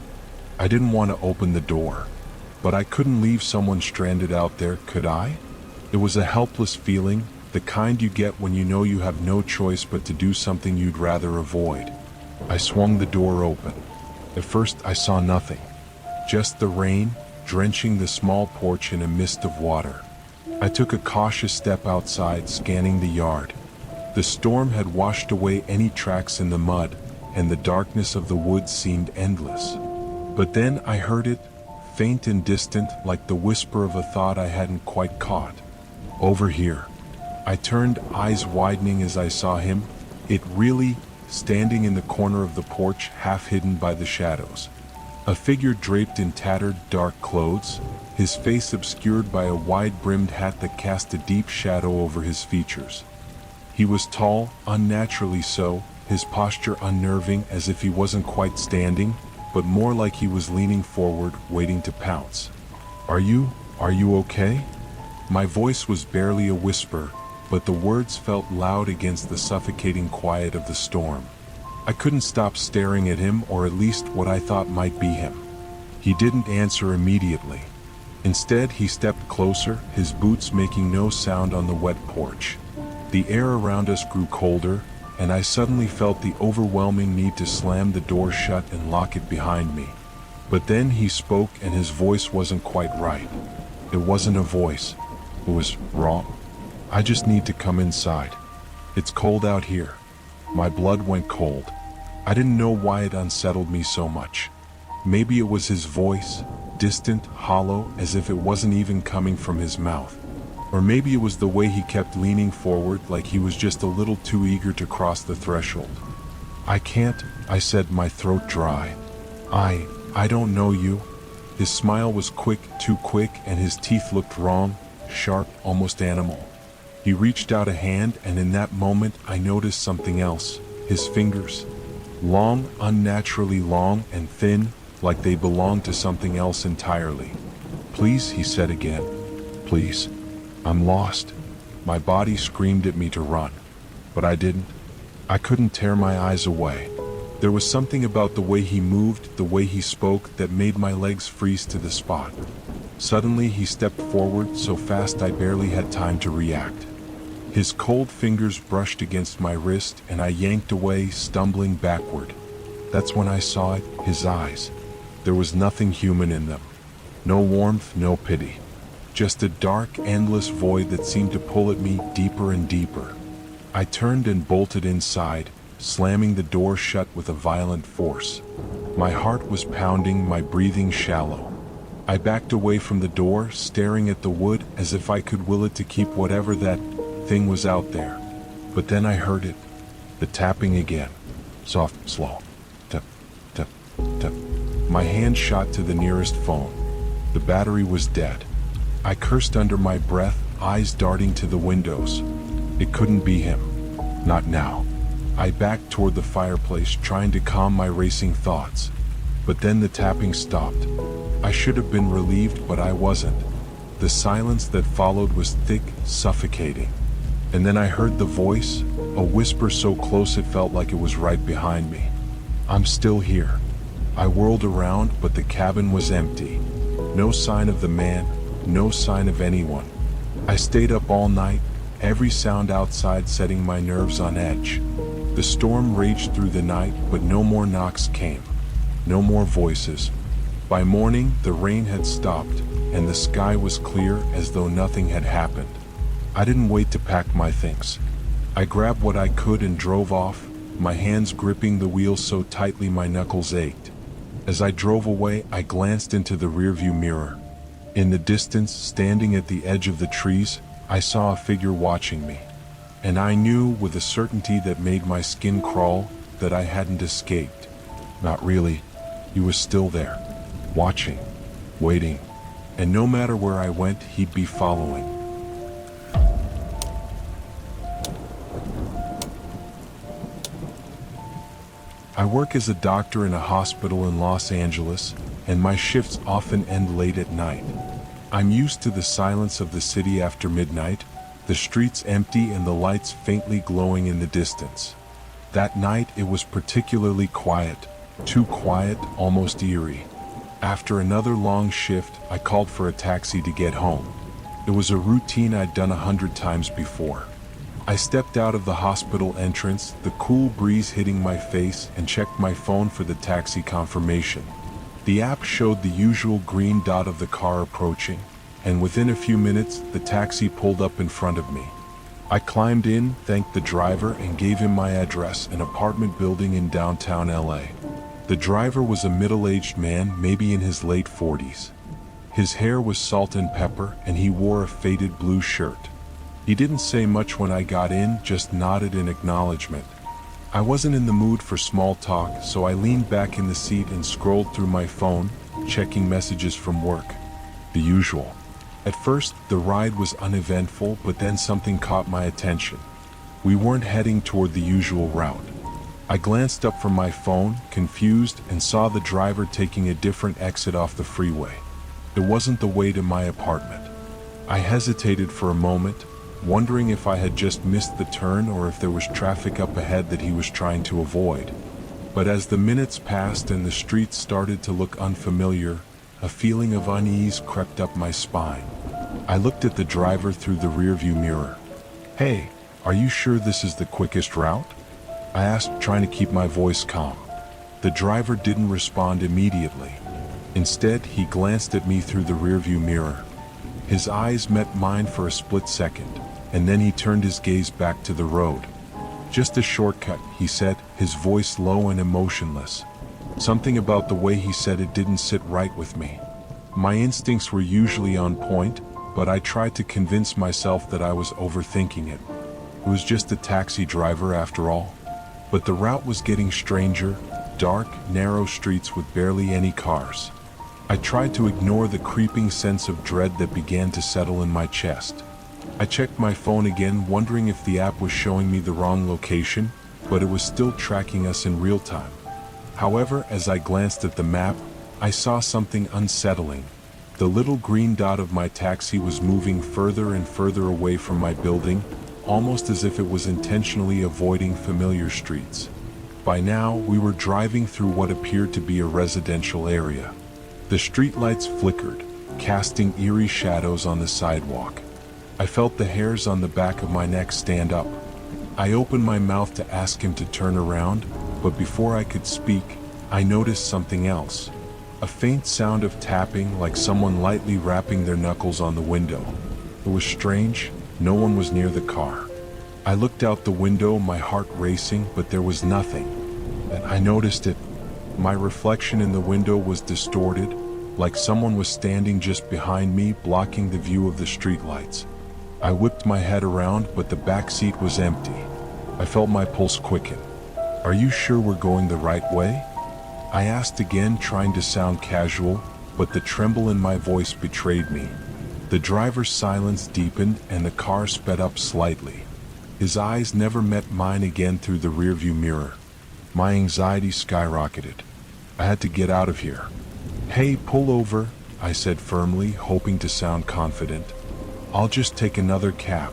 Speaker 1: I didn't want to open the door, but I couldn't leave someone stranded out there, could I? It was a helpless feeling, the kind you get when you know you have no choice but to do something you'd rather avoid. I swung the door open. At first I saw nothing, just the rain, drenching the small porch in a mist of water. I took a cautious step outside, scanning the yard. The storm had washed away any tracks in the mud, and the darkness of the woods seemed endless. But then I heard it, faint and distant, like the whisper of a thought I hadn't quite caught. "Over here." I turned, eyes widening as I saw him, standing in the corner of the porch, half hidden by the shadows. A figure draped in tattered, dark clothes, his face obscured by a wide-brimmed hat that cast a deep shadow over his features. He was tall, unnaturally so, his posture unnerving as if he wasn't quite standing, but more like he was leaning forward, waiting to pounce. Are you okay?" My voice was barely a whisper, but the words felt loud against the suffocating quiet of the storm. I couldn't stop staring at him, or at least what I thought might be him. He didn't answer immediately. Instead, he stepped closer, his boots making no sound on the wet porch. The air around us grew colder, and I suddenly felt the overwhelming need to slam the door shut and lock it behind me. But then he spoke, and his voice wasn't quite right. It wasn't a voice. It was wrong. "I just need to come inside. It's cold out here." My blood went cold. I didn't know why it unsettled me so much. Maybe it was his voice, distant, hollow, as if it wasn't even coming from his mouth. Or maybe it was the way he kept leaning forward, like he was just a little too eager to cross the threshold. "I can't," I said, my throat dry. I don't know you." His smile was quick, too quick, and his teeth looked wrong, sharp, almost animal. He reached out a hand, and in that moment I noticed something else. His fingers. Long, unnaturally long and thin, like they belonged to something else entirely. "Please," he said again. "Please. I'm lost." My body screamed at me to run. But I didn't. I couldn't tear my eyes away. There was something about the way he moved, the way he spoke, that made my legs freeze to the spot. Suddenly he stepped forward, so fast I barely had time to react. His cold fingers brushed against my wrist, and I yanked away, stumbling backward. That's when I saw it, his eyes. There was nothing human in them. No warmth, no pity. Just a dark, endless void that seemed to pull at me deeper and deeper. I turned and bolted inside, slamming the door shut with a violent force. My heart was pounding, my breathing shallow. I backed away from the door, staring at the wood as if I could will it to keep whatever that thing was out there. But then I heard it. The tapping again. Soft, slow. Tap, tap, tap. My hand shot to the nearest phone. The battery was dead. I cursed under my breath, eyes darting to the windows. It couldn't be him. Not now. I backed toward the fireplace, trying to calm my racing thoughts. But then the tapping stopped. I should have been relieved, but I wasn't. The silence that followed was thick, suffocating. And then I heard the voice, a whisper so close it felt like it was right behind me. "I'm still here." I whirled around, but the cabin was empty. No sign of the man, no sign of anyone. I stayed up all night, every sound outside setting my nerves on edge. The storm raged through the night, but no more knocks came. No more voices. By morning, the rain had stopped, and the sky was clear as though nothing had happened. I didn't wait to pack my things. I grabbed what I could and drove off, my hands gripping the wheel so tightly my knuckles ached. As I drove away, I glanced into the rearview mirror. In the distance, standing at the edge of the trees, I saw a figure watching me. And I knew with a certainty that made my skin crawl that I hadn't escaped. Not really. He was still there, watching, waiting. And no matter where I went, he'd be following. I work as a doctor in a hospital in Los Angeles, and my shifts often end late at night. I'm used to the silence of the city after midnight, the streets empty and the lights faintly glowing in the distance. That night it was particularly quiet, too quiet, almost eerie. After another long shift, I called for a taxi to get home. It was a routine I'd done 100 times before. I stepped out of the hospital entrance, the cool breeze hitting my face, and checked my phone for the taxi confirmation. The app showed the usual green dot of the car approaching, and within a few minutes, the taxi pulled up in front of me. I climbed in, thanked the driver, and gave him my address, an apartment building in downtown LA. The driver was a middle-aged man, maybe in his late 40s. His hair was salt and pepper, and he wore a faded blue shirt. He didn't say much when I got in, just nodded in acknowledgement. I wasn't in the mood for small talk, so I leaned back in the seat and scrolled through my phone, checking messages from work. The usual. At first, the ride was uneventful, but then something caught my attention. We weren't heading toward the usual route. I glanced up from my phone, confused, and saw the driver taking a different exit off the freeway. It wasn't the way to my apartment. I hesitated for a moment, wondering if I had just missed the turn or if there was traffic up ahead that he was trying to avoid. But as the minutes passed and the streets started to look unfamiliar, a feeling of unease crept up my spine. I looked at the driver through the rearview mirror. "Hey, are you sure this is the quickest route?" I asked, trying to keep my voice calm. The driver didn't respond immediately. Instead, he glanced at me through the rearview mirror. His eyes met mine for a split second, and then he turned his gaze back to the road. "Just a shortcut," he said, his voice low and emotionless. Something about the way he said it didn't sit right with me. My instincts were usually on point, but I tried to convince myself that I was overthinking it. It was just a taxi driver after all. But the route was getting stranger, dark, narrow streets with barely any cars. I tried to ignore the creeping sense of dread that began to settle in my chest. I checked my phone again, wondering if the app was showing me the wrong location, but it was still tracking us in real time. However, as I glanced at the map, I saw something unsettling. The little green dot of my taxi was moving further and further away from my building, almost as if it was intentionally avoiding familiar streets. By now, we were driving through what appeared to be a residential area. The streetlights flickered, casting eerie shadows on the sidewalk. I felt the hairs on the back of my neck stand up. I opened my mouth to ask him to turn around, but before I could speak, I noticed something else. A faint sound of tapping, like someone lightly rapping their knuckles on the window. It was strange. No one was near the car. I looked out the window, my heart racing, but there was nothing. Then I noticed it. My reflection in the window was distorted, like someone was standing just behind me, blocking the view of the streetlights. I whipped my head around, but the back seat was empty. I felt my pulse quicken. "Are you sure we're going the right way?" I asked again, trying to sound casual, but the tremble in my voice betrayed me. The driver's silence deepened and the car sped up slightly. His eyes never met mine again through the rearview mirror. My anxiety skyrocketed. I had to get out of here. "Hey, pull over," I said firmly, hoping to sound confident. "I'll just take another cab."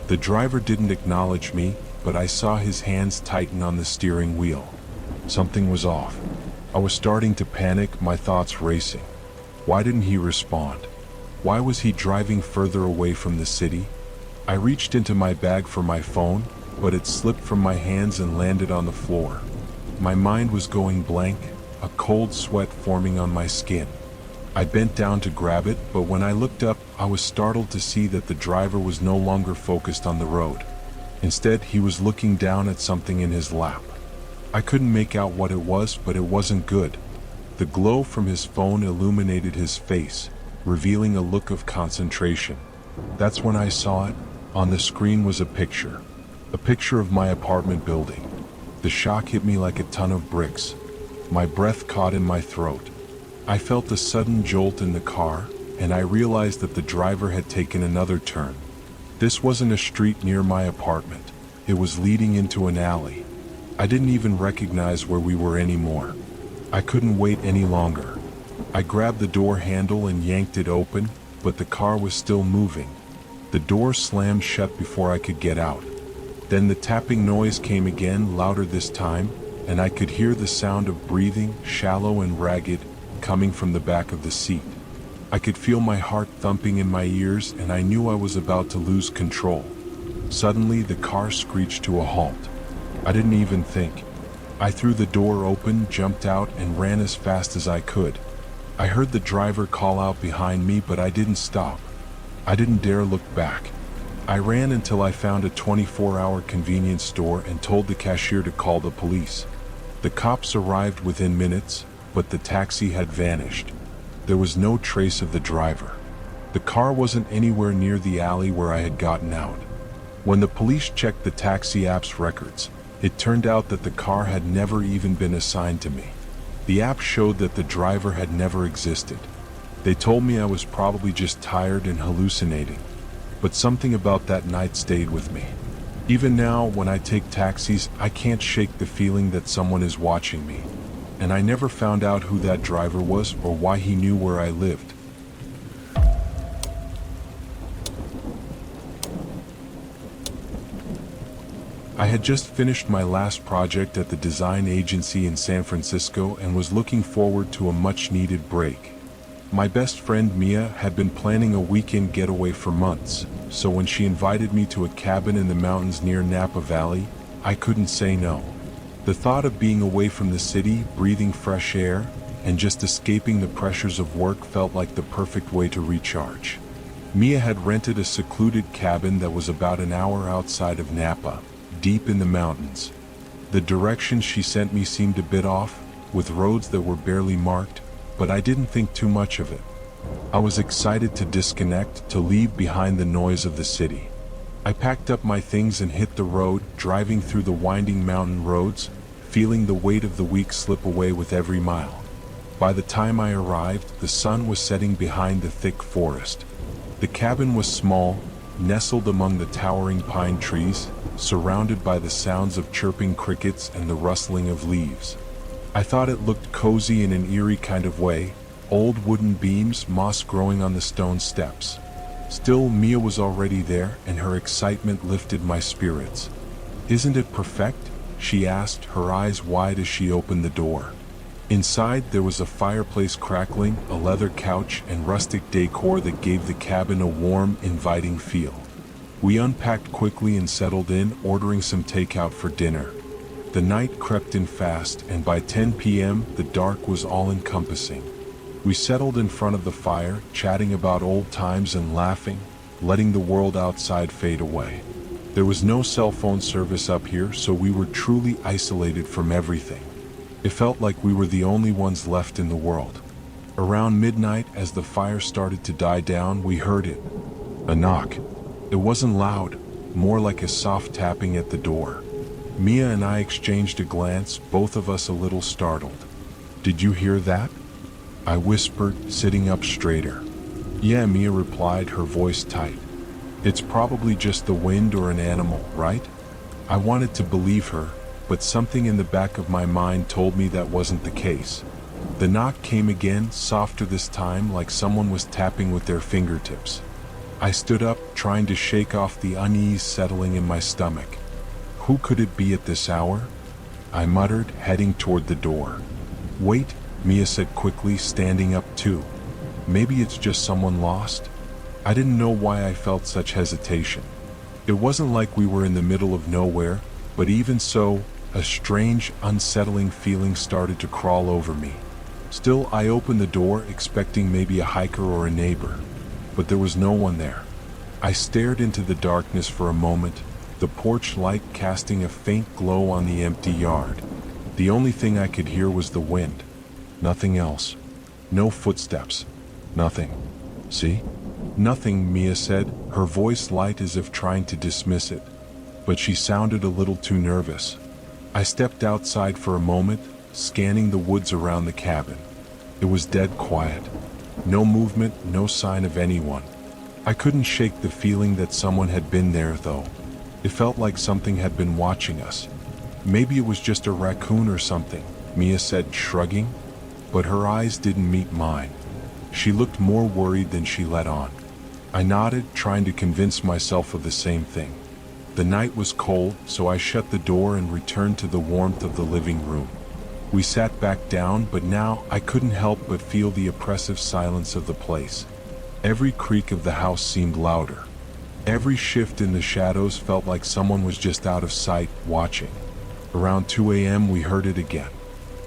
Speaker 1: The driver didn't acknowledge me, but I saw his hands tighten on the steering wheel. Something was off. I was starting to panic, my thoughts racing. Why didn't he respond? Why was he driving further away from the city? I reached into my bag for my phone, but it slipped from my hands and landed on the floor. My mind was going blank, a cold sweat forming on my skin. I bent down to grab it, but when I looked up, I was startled to see that the driver was no longer focused on the road. Instead, he was looking down at something in his lap. I couldn't make out what it was, but it wasn't good. The glow from his phone illuminated his face, revealing a look of concentration. That's when I saw it. On the screen was a picture of my apartment building. The shock hit me like a ton of bricks. My breath caught in my throat. I felt a sudden jolt in the car, and I realized that the driver had taken another turn. This wasn't a street near my apartment. It was leading into an alley. I didn't even recognize where we were anymore. I couldn't wait any longer. I grabbed the door handle and yanked it open, but the car was still moving. The door slammed shut before I could get out. Then the tapping noise came again, louder this time, and I could hear the sound of breathing, shallow and ragged, coming from the back of the seat. I could feel my heart thumping in my ears, and I knew I was about to lose control. Suddenly, the car screeched to a halt. I didn't even think. I threw the door open, jumped out, and ran as fast as I could. I heard the driver call out behind me, but I didn't stop. I didn't dare look back. I ran until I found a 24-hour convenience store and told the cashier to call the police. The cops arrived within minutes, but the taxi had vanished. There was no trace of the driver. The car wasn't anywhere near the alley where I had gotten out. When the police checked the taxi app's records, It turned out that the car had never even been assigned to me. The app showed that the driver had never existed. They told me I was probably just tired and hallucinating. But something about that night stayed with me. Even now, when I take taxis, I can't shake the feeling that someone is watching me. And I never found out who that driver was or why he knew where I lived. I had just finished my last project at the design agency in San Francisco and was looking forward to a much-needed break. My best friend Mia had been planning a weekend getaway for months, so when she invited me to a cabin in the mountains near Napa Valley, I couldn't say no. The thought of being away from the city, breathing fresh air, and just escaping the pressures of work felt like the perfect way to recharge. Mia had rented a secluded cabin that was about an hour outside of Napa, deep in the mountains. The direction she sent me seemed a bit off, with roads that were barely marked, but I didn't think too much of it. I was excited to disconnect, to leave behind the noise of the city. I packed up my things and hit the road, driving through the winding mountain roads, feeling the weight of the week slip away with every mile. By the time I arrived, the sun was setting behind the thick forest. The cabin was small, nestled among the towering pine trees, surrounded by the sounds of chirping crickets and the rustling of leaves. I thought it looked cozy in an eerie kind of way, old wooden beams, moss growing on the stone steps. Still, Mia was already there, and her excitement lifted my spirits. "Isn't it perfect?" she asked, her eyes wide as she opened the door. Inside, there was a fireplace crackling, a leather couch, and rustic decor that gave the cabin a warm, inviting feel. We unpacked quickly and settled in, ordering some takeout for dinner. The night crept in fast, and by 10 p.m., the dark was all-encompassing. We settled in front of the fire, chatting about old times and laughing, letting the world outside fade away. There was no cell phone service up here, so we were truly isolated from everything. It felt like we were the only ones left in the world. Around midnight, as the fire started to die down, we heard it. A knock. It wasn't loud, more like a soft tapping at the door. Mia and I exchanged a glance, both of us a little startled. "Did you hear that?" I whispered, sitting up straighter. "Yeah," Mia replied, her voice tight. "It's probably just the wind or an animal, right?" I wanted to believe her, but something in the back of my mind told me that wasn't the case. The knock came again, softer this time, like someone was tapping with their fingertips. I stood up, trying to shake off the unease settling in my stomach. Who could it be at this hour? I muttered, heading toward the door. "Wait," Mia said quickly, standing up too. "Maybe it's just someone lost?" I didn't know why I felt such hesitation. It wasn't like we were in the middle of nowhere, but even so, a strange, unsettling feeling started to crawl over me. Still, I opened the door, expecting maybe a hiker or a neighbor, but there was no one there. I stared into the darkness for a moment, the porch light casting a faint glow on the empty yard. The only thing I could hear was the wind. Nothing else. No footsteps. Nothing. "See?" "Nothing," Mia said, her voice light as if trying to dismiss it. But she sounded a little too nervous. I stepped outside for a moment, scanning the woods around the cabin. It was dead quiet. No movement, no sign of anyone. I couldn't shake the feeling that someone had been there, though. It felt like something had been watching us. "Maybe it was just a raccoon or something," Mia said, shrugging. But her eyes didn't meet mine. She looked more worried than she let on. I nodded, trying to convince myself of the same thing. The night was cold, so I shut the door and returned to the warmth of the living room. We sat back down, but now I couldn't help but feel the oppressive silence of the place. Every creak of the house seemed louder. Every shift in the shadows felt like someone was just out of sight, watching. Around 2 a.m. we heard it again.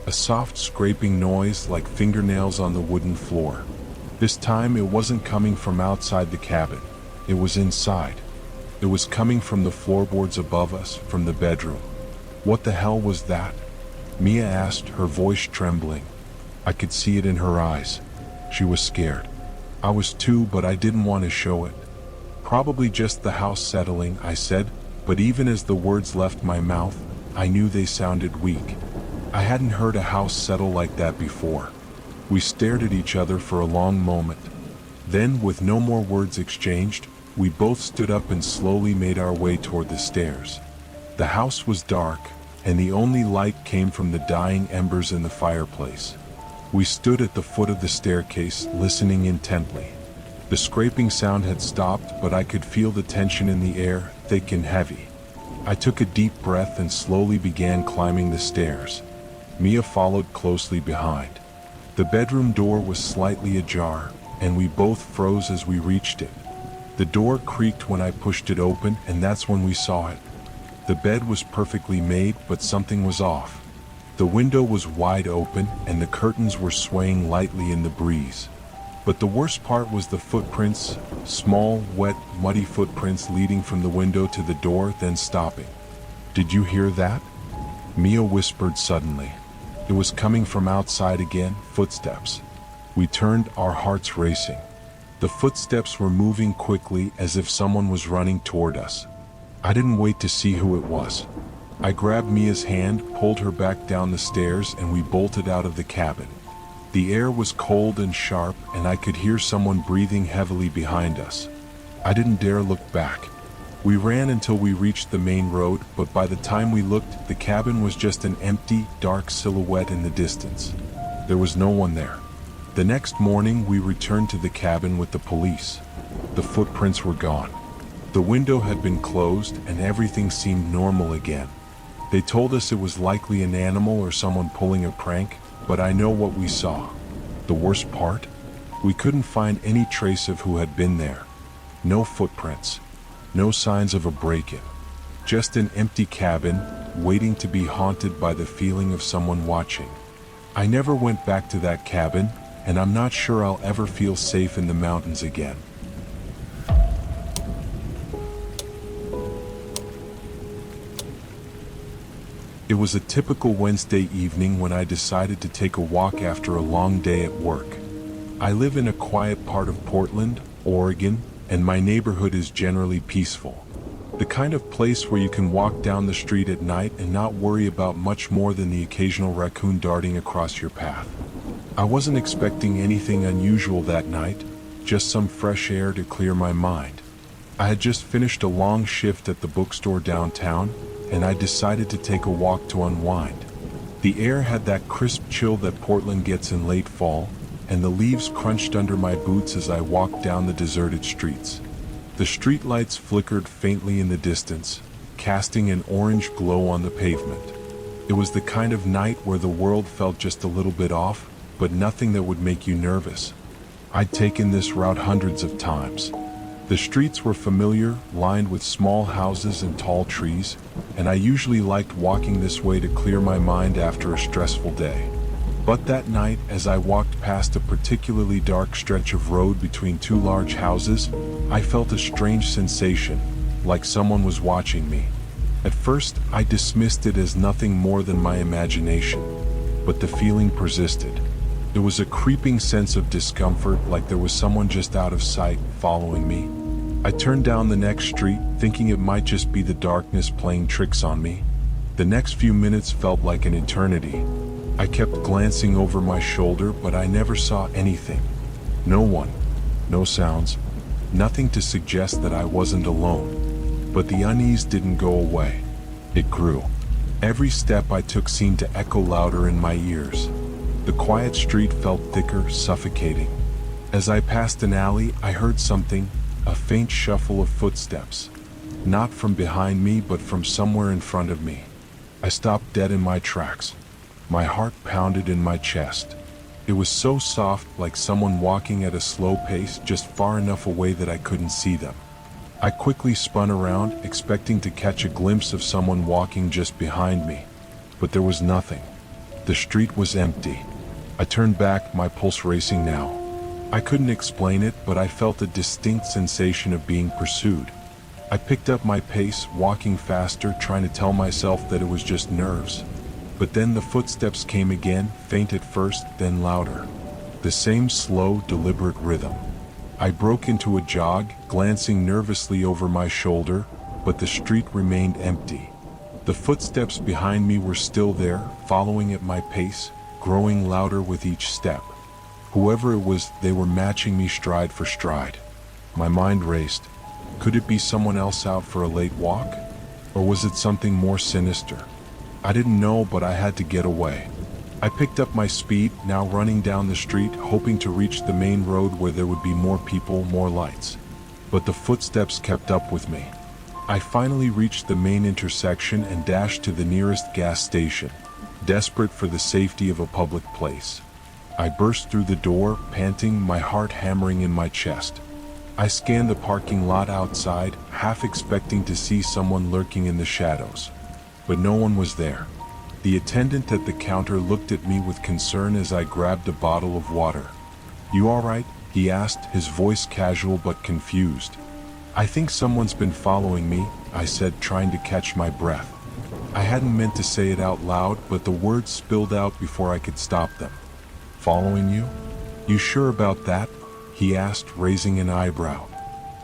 Speaker 1: A soft scraping noise like fingernails on the wooden floor. This time it wasn't coming from outside the cabin. It was inside. It was coming from the floorboards above us, from the bedroom. What the hell was that? Mia asked, her voice trembling. I could see it in her eyes. She was scared. I was too, but I didn't want to show it. Probably just the house settling, I said, but even as the words left my mouth, I knew they sounded weak. I hadn't heard a house settle like that before. We stared at each other for a long moment. Then, with no more words exchanged, we both stood up and slowly made our way toward the stairs. The house was dark, and the only light came from the dying embers in the fireplace. We stood at the foot of the staircase, listening intently. The scraping sound had stopped, but I could feel the tension in the air, thick and heavy. I took a deep breath and slowly began climbing the stairs. Mia followed closely behind. The bedroom door was slightly ajar, and we both froze as we reached it. The door creaked when I pushed it open, and that's when we saw it. The bed was perfectly made, but something was off. The window was wide open, and the curtains were swaying lightly in the breeze. But the worst part was the footprints, small, wet, muddy footprints leading from the window to the door, then stopping. "Did you hear that?" Mia whispered suddenly. It was coming from outside again, footsteps. We turned, our hearts racing. The footsteps were moving quickly, as if someone was running toward us. I didn't wait to see who it was. I grabbed Mia's hand, pulled her back down the stairs, and we bolted out of the cabin. The air was cold and sharp, and I could hear someone breathing heavily behind us. I didn't dare look back. We ran until we reached the main road, but by the time we looked, the cabin was just an empty, dark silhouette in the distance. There was no one there. The next morning, we returned to the cabin with the police. The footprints were gone. The window had been closed, and everything seemed normal again. They told us it was likely an animal or someone pulling a prank, but I know what we saw. The worst part? We couldn't find any trace of who had been there. No footprints. No signs of a break-in. Just an empty cabin, waiting to be haunted by the feeling of someone watching. I never went back to that cabin, and I'm not sure I'll ever feel safe in the mountains again. It was a typical Wednesday evening when I decided to take a walk after a long day at work. I live in a quiet part of Portland, Oregon, and my neighborhood is generally peaceful. The kind of place where you can walk down the street at night and not worry about much more than the occasional raccoon darting across your path. I wasn't expecting anything unusual that night, just some fresh air to clear my mind. I had just finished a long shift at the bookstore downtown, and I decided to take a walk to unwind. The air had that crisp chill that Portland gets in late fall, and the leaves crunched under my boots as I walked down the deserted streets. The streetlights flickered faintly in the distance, casting an orange glow on the pavement. It was the kind of night where the world felt just a little bit off, but nothing that would make you nervous. I'd taken this route hundreds of times. The streets were familiar, lined with small houses and tall trees, and I usually liked walking this way to clear my mind after a stressful day. But that night, as I walked past a particularly dark stretch of road between two large houses, I felt a strange sensation, like someone was watching me. At first, I dismissed it as nothing more than my imagination, but the feeling persisted. There was a creeping sense of discomfort, like there was someone just out of sight, following me. I turned down the next street, thinking it might just be the darkness playing tricks on me. The next few minutes felt like an eternity. I kept glancing over my shoulder, but I never saw anything. No one, no sounds, nothing to suggest that I wasn't alone. But the unease didn't go away. It grew. Every step I took seemed to echo louder in my ears. The quiet street felt thicker, suffocating. As I passed an alley, I heard something, a faint shuffle of footsteps. Not from behind me, but from somewhere in front of me. I stopped dead in my tracks. My heart pounded in my chest. It was so soft, like someone walking at a slow pace, just far enough away that I couldn't see them. I quickly spun around, expecting to catch a glimpse of someone walking just behind me. But there was nothing. The street was empty. I turned back, my pulse racing now. I couldn't explain it, but I felt a distinct sensation of being pursued. I picked up my pace, walking faster, trying to tell myself that it was just nerves. But then the footsteps came again, faint at first, then louder. The same slow, deliberate rhythm. I broke into a jog, glancing nervously over my shoulder, but the street remained empty. The footsteps behind me were still there, following at my pace, growing louder with each step. Whoever it was, they were matching me stride for stride. My mind raced. Could it be someone else out for a late walk? Or was it something more sinister? I didn't know, but I had to get away. I picked up my speed, now running down the street, hoping to reach the main road where there would be more people, more lights. But the footsteps kept up with me. I finally reached the main intersection and dashed to the nearest gas station, desperate for the safety of a public place. I burst through the door, panting, my heart hammering in my chest. I scanned the parking lot outside, half expecting to see someone lurking in the shadows. But no one was there. The attendant at the counter looked at me with concern as I grabbed a bottle of water. "You all right?" he asked, his voice casual but confused. "I think someone's been following me," I said, trying to catch my breath. I hadn't meant to say it out loud, but the words spilled out before I could stop them. "Following you? You sure about that?" he asked, raising an eyebrow.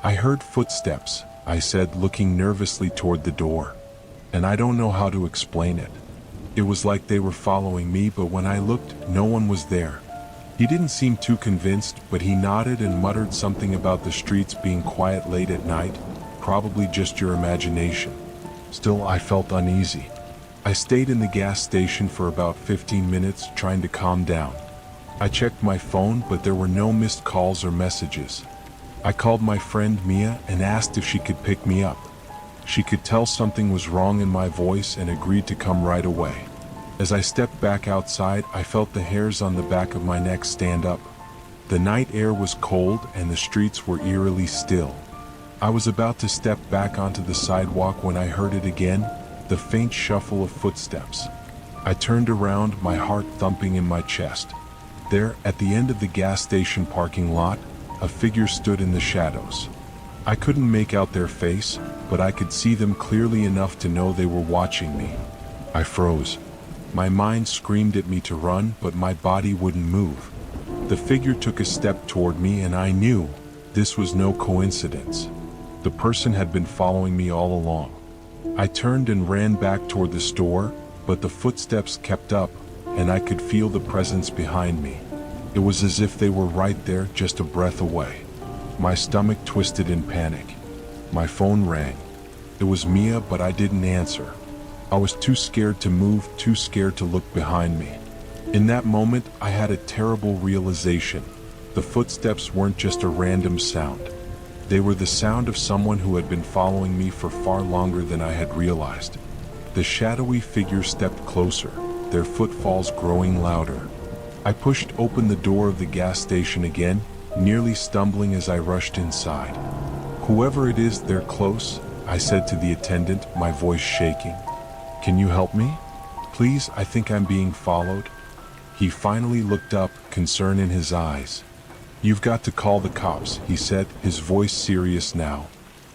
Speaker 1: "I heard footsteps," I said, looking nervously toward the door. "And I don't know how to explain it. It was like they were following me, but when I looked, no one was there." He didn't seem too convinced, but he nodded and muttered something about the streets being quiet late at night, probably just your imagination. Still, I felt uneasy. I stayed in the gas station for about 15 minutes, trying to calm down. I checked my phone, but there were no missed calls or messages. I called my friend Mia and asked if she could pick me up. She could tell something was wrong in my voice and agreed to come right away. As I stepped back outside, I felt the hairs on the back of my neck stand up. The night air was cold and the streets were eerily still. I was about to step back onto the sidewalk when I heard it again, the faint shuffle of footsteps. I turned around, my heart thumping in my chest. There, at the end of the gas station parking lot, a figure stood in the shadows. I couldn't make out their face, but I could see them clearly enough to know they were watching me. I froze. My mind screamed at me to run, but my body wouldn't move. The figure took a step toward me, and I knew this was no coincidence. The person had been following me all along. I turned and ran back toward the store, but the footsteps kept up, and I could feel the presence behind me. It was as if they were right there, just a breath away. My stomach twisted in panic. My phone rang. It was Mia, but I didn't answer. I was too scared to move, too scared to look behind me. In that moment, I had a terrible realization. The footsteps weren't just a random sound. They were the sound of someone who had been following me for far longer than I had realized. The shadowy figure stepped closer, their footfalls growing louder. I pushed open the door of the gas station again, nearly stumbling as I rushed inside. "Whoever it is, they're close," I said to the attendant, my voice shaking. "Can you help me? Please, I think I'm being followed." He finally looked up, concern in his eyes. "You've got to call the cops," he said, his voice serious now.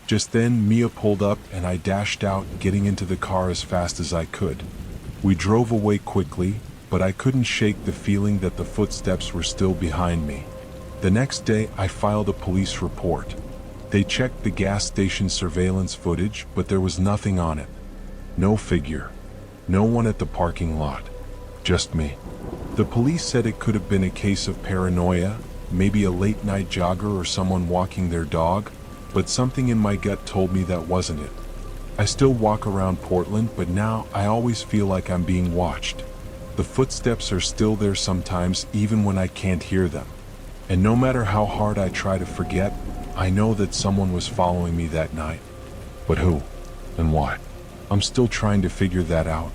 Speaker 1: Just then, Mia pulled up and I dashed out, getting into the car as fast as I could. We drove away quickly, but I couldn't shake the feeling that the footsteps were still behind me. The next day, I filed a police report. They checked the gas station surveillance footage, but there was nothing on it. No figure. No one at the parking lot. Just me. The police said it could have been a case of paranoia, maybe a late-night jogger or someone walking their dog, but something in my gut told me that wasn't it. I still walk around Portland, but now I always feel like I'm being watched. The footsteps are still there sometimes, even when I can't hear them. And no matter how hard I try to forget, I know that someone was following me that night. But who? And why? I'm still trying to figure that out.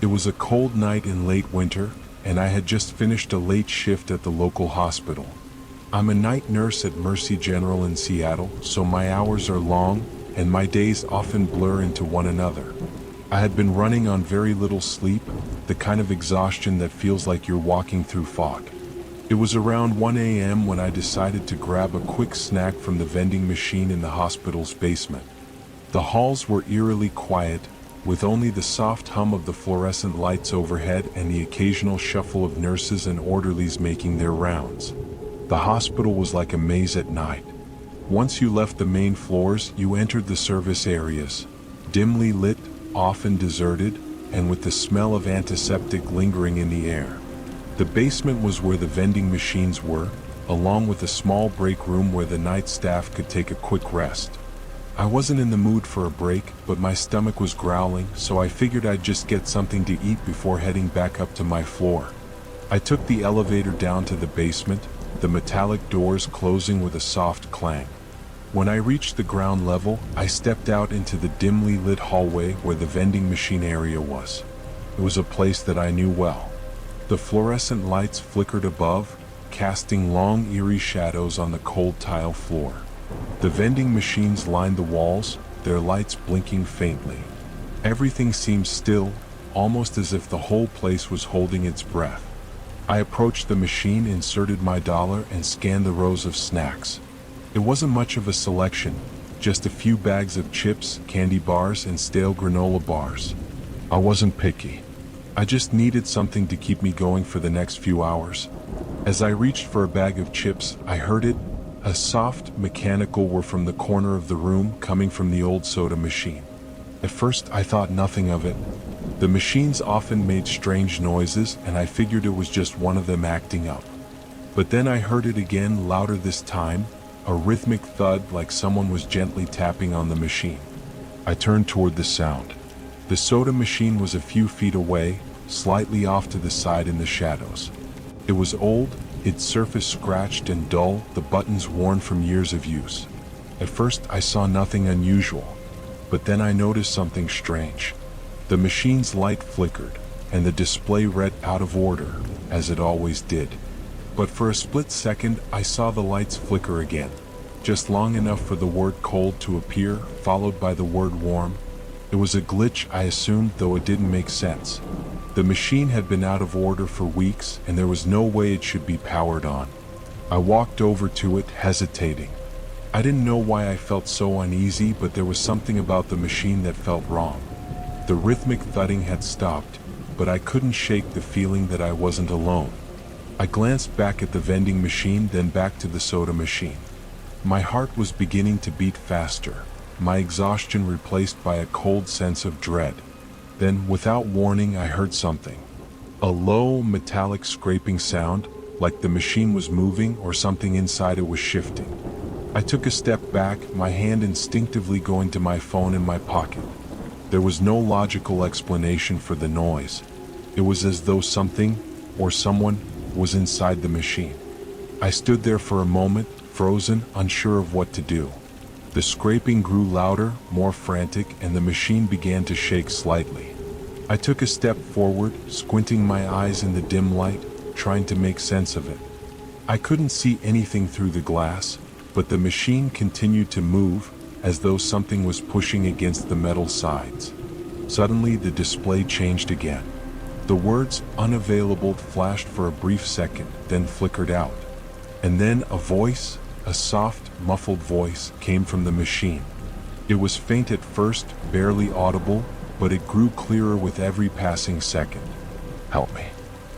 Speaker 1: It was a cold night in late winter, and I had just finished a late shift at the local hospital. I'm a night nurse at Mercy General in Seattle, so my hours are long, and my days often blur into one another. I had been running on very little sleep, the kind of exhaustion that feels like you're walking through fog. It was around 1 a.m. when I decided to grab a quick snack from the vending machine in the hospital's basement. The halls were eerily quiet, with only the soft hum of the fluorescent lights overhead and the occasional shuffle of nurses and orderlies making their rounds. The hospital was like a maze at night. Once you left the main floors, you entered the service areas, dimly lit, often deserted, and with the smell of antiseptic lingering in the air. The basement was where the vending machines were, along with a small break room where the night staff could take a quick rest. I wasn't in the mood for a break, but my stomach was growling, so I figured I'd just get something to eat before heading back up to my floor. I took the elevator down to the basement, the metallic doors closing with a soft clang. When I reached the ground level, I stepped out into the dimly lit hallway where the vending machine area was. It was a place that I knew well. The fluorescent lights flickered above, casting long, eerie shadows on the cold tile floor. The vending machines lined the walls, their lights blinking faintly. Everything seemed still, almost as if the whole place was holding its breath. I approached the machine, inserted my dollar, and scanned the rows of snacks. It wasn't much of a selection, just a few bags of chips, candy bars, and stale granola bars. I wasn't picky. I just needed something to keep me going for the next few hours. As I reached for a bag of chips, I heard it, a soft, mechanical whir from the corner of the room coming from the old soda machine. At first, I thought nothing of it. The machines often made strange noises, and I figured it was just one of them acting up. But then I heard it again, louder this time, a rhythmic thud like someone was gently tapping on the machine. I turned toward the sound. The soda machine was a few feet away, slightly off to the side in the shadows. It was old, its surface scratched and dull, the buttons worn from years of use. At first I saw nothing unusual, but then I noticed something strange. The machine's light flickered, and the display read out of order, as it always did. But for a split second I saw the lights flicker again, just long enough for the word cold to appear, followed by the word warm. It was a glitch, I assumed, though it didn't make sense. The machine had been out of order for weeks, and there was no way it should be powered on. I walked over to it, hesitating. I didn't know why I felt so uneasy, but there was something about the machine that felt wrong. The rhythmic thudding had stopped, but I couldn't shake the feeling that I wasn't alone. I glanced back at the vending machine, then back to the soda machine. My heart was beginning to beat faster, my exhaustion replaced by a cold sense of dread. Then, without warning, I heard something. A low, metallic scraping sound, like the machine was moving or something inside it was shifting. I took a step back, my hand instinctively going to my phone in my pocket. There was no logical explanation for the noise. It was as though something, or someone, was inside the machine. I stood there for a moment, frozen, unsure of what to do. The scraping grew louder, more frantic, and the machine began to shake slightly. I took a step forward, squinting my eyes in the dim light, trying to make sense of it. I couldn't see anything through the glass, but the machine continued to move, as though something was pushing against the metal sides. Suddenly, the display changed again. The words "unavailable" flashed for a brief second, then flickered out. And then a voice, a soft, muffled voice, came from the machine. It was faint at first, barely audible, but it grew clearer with every passing second. "Help me.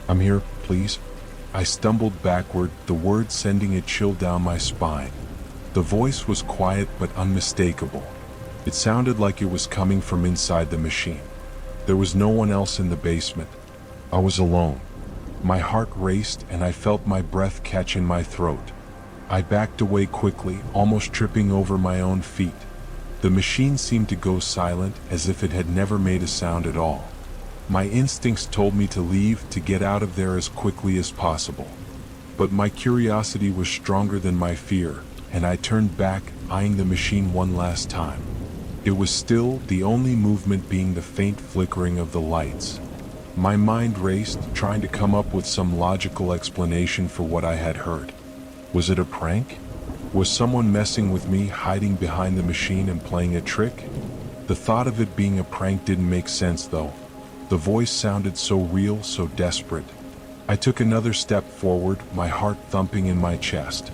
Speaker 1: I'm here, please." I stumbled backward, the words sending a chill down my spine. The voice was quiet but unmistakable. It sounded like it was coming from inside the machine. There was no one else in the basement. I was alone. My heart raced and I felt my breath catch in my throat. I backed away quickly, almost tripping over my own feet. The machine seemed to go silent, as if it had never made a sound at all. My instincts told me to leave, to get out of there as quickly as possible. But my curiosity was stronger than my fear, and I turned back, eyeing the machine one last time. It was still, the only movement being the faint flickering of the lights. My mind raced, trying to come up with some logical explanation for what I had heard. Was it a prank? Was someone messing with me, hiding behind the machine and playing a trick? The thought of it being a prank didn't make sense, though. The voice sounded so real, so desperate. I took another step forward, my heart thumping in my chest.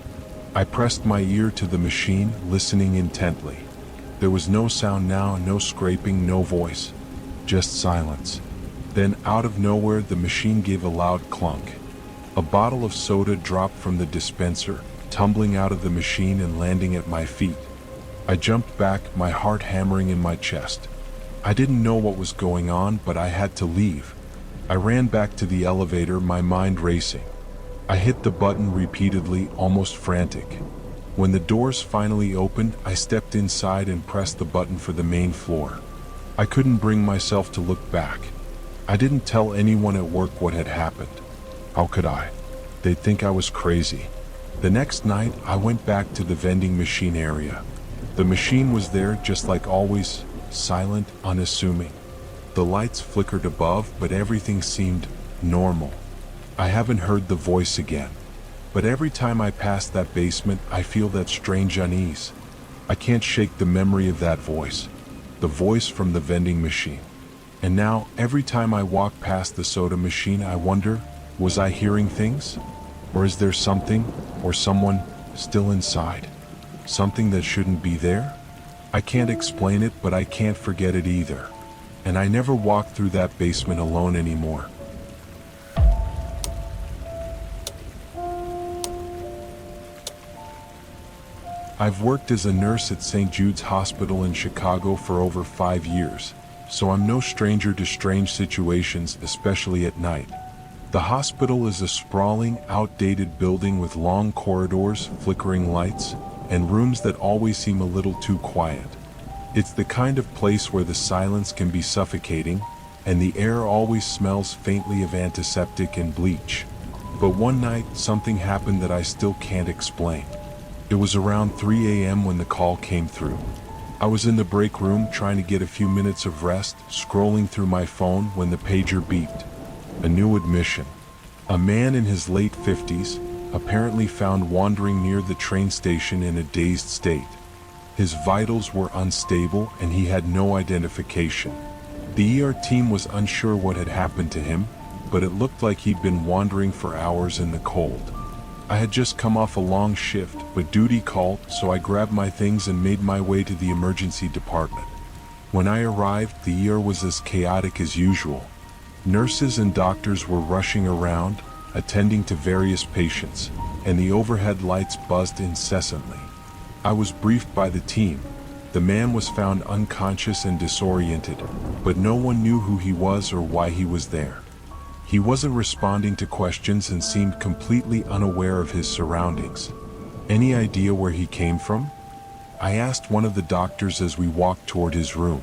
Speaker 1: I pressed my ear to the machine, listening intently. There was no sound now, no scraping, no voice. Just silence. Then, out of nowhere, the machine gave a loud clunk. A bottle of soda dropped from the dispenser, tumbling out of the machine and landing at my feet. I jumped back, my heart hammering in my chest. I didn't know what was going on, but I had to leave. I ran back to the elevator, my mind racing. I hit the button repeatedly, almost frantic. When the doors finally opened, I stepped inside and pressed the button for the main floor. I couldn't bring myself to look back. I didn't tell anyone at work what had happened. How could I? They'd think I was crazy. The next night, I went back to the vending machine area. The machine was there just like always, silent, unassuming. The lights flickered above, but everything seemed normal. I haven't heard the voice again. But every time I pass that basement, I feel that strange unease. I can't shake the memory of that voice. The voice from the vending machine. And now, every time I walk past the soda machine, I wonder, was I hearing things? Or is there something, or someone, still inside? Something that shouldn't be there? I can't explain it, but I can't forget it either. And I never walk through that basement alone anymore. I've worked as a nurse at St. Jude's Hospital in Chicago for over 5 years, so I'm no stranger to strange situations, especially at night. The hospital is a sprawling, outdated building with long corridors, flickering lights, and rooms that always seem a little too quiet. It's the kind of place where the silence can be suffocating, and the air always smells faintly of antiseptic and bleach. But one night, something happened that I still can't explain. It was around 3 a.m. when the call came through. I was in the break room trying to get a few minutes of rest, scrolling through my phone when the pager beeped. A new admission. A man in his late 50s, apparently found wandering near the train station in a dazed state. His vitals were unstable and he had no identification. The ER team was unsure what had happened to him, but it looked like he'd been wandering for hours in the cold. I had just come off a long shift, but duty called, so I grabbed my things and made my way to the emergency department. When I arrived, the ER was as chaotic as usual. Nurses and doctors were rushing around, attending to various patients, and the overhead lights buzzed incessantly. I was briefed by the team. The man was found unconscious and disoriented, but no one knew who he was or why he was there. He wasn't responding to questions and seemed completely unaware of his surroundings. Any idea where he came from? I asked one of the doctors as we walked toward his room.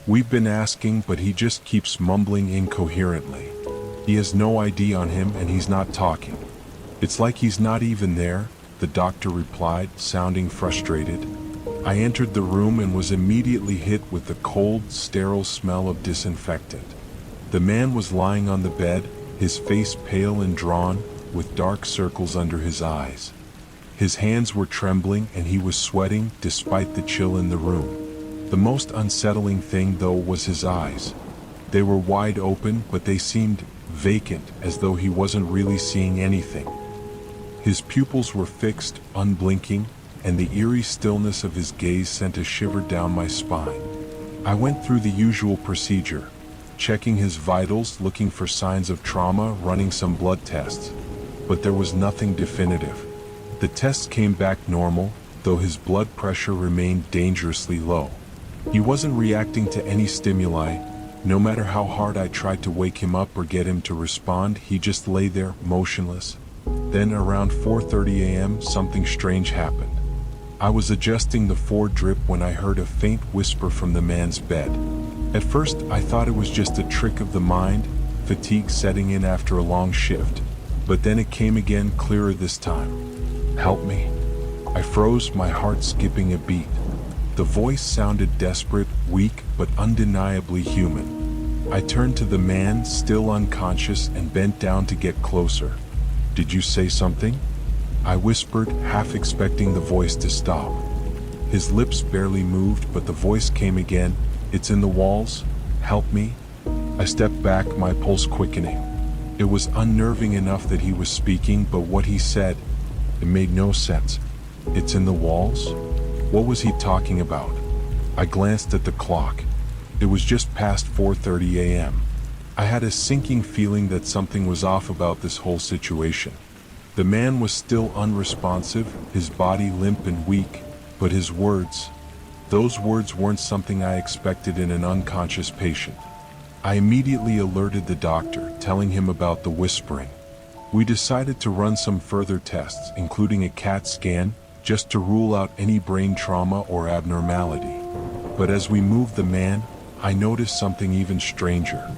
Speaker 1: We've been asking, but he just keeps mumbling incoherently. He has no ID on him and he's not talking. It's like he's not even there, the doctor replied, sounding frustrated. I entered the room and was immediately hit with the cold, sterile smell of disinfectant. The man was lying on the bed, his face pale and drawn, with dark circles under his eyes. His hands were trembling and he was sweating despite the chill in the room. The most unsettling thing, though, was his eyes. They were wide open, but they seemed vacant, as though he wasn't really seeing anything. His pupils were fixed, unblinking, and the eerie stillness of his gaze sent a shiver down my spine. I went through the usual procedure, checking his vitals, looking for signs of trauma, running some blood tests. But there was nothing definitive. The tests came back normal, though his blood pressure remained dangerously low. He wasn't reacting to any stimuli. No matter how hard I tried to wake him up or get him to respond, he just lay there, motionless. Then around 4:30 a.m., something strange happened. I was adjusting the 4 drip when I heard a faint whisper from the man's bed. At first, I thought it was just a trick of the mind, fatigue setting in after a long shift. But then it came again, clearer this time. "Help me." I froze, my heart skipping a beat. The voice sounded desperate, weak, but undeniably human. I turned to the man, still unconscious, and bent down to get closer. "Did you say something?" I whispered, half expecting the voice to stop. His lips barely moved, but the voice came again. "It's in the walls. Help me." I stepped back, my pulse quickening. It was unnerving enough that he was speaking, but what he said, it made no sense. "It's in the walls?" What was he talking about? I glanced at the clock. It was just past 4:30 a.m. I had a sinking feeling that something was off about this whole situation. The man was still unresponsive, his body limp and weak, but his words, those words weren't something I expected in an unconscious patient. I immediately alerted the doctor, telling him about the whispering. We decided to run some further tests, including a CAT scan, just to rule out any brain trauma or abnormality. But as we moved the man, I noticed something even stranger.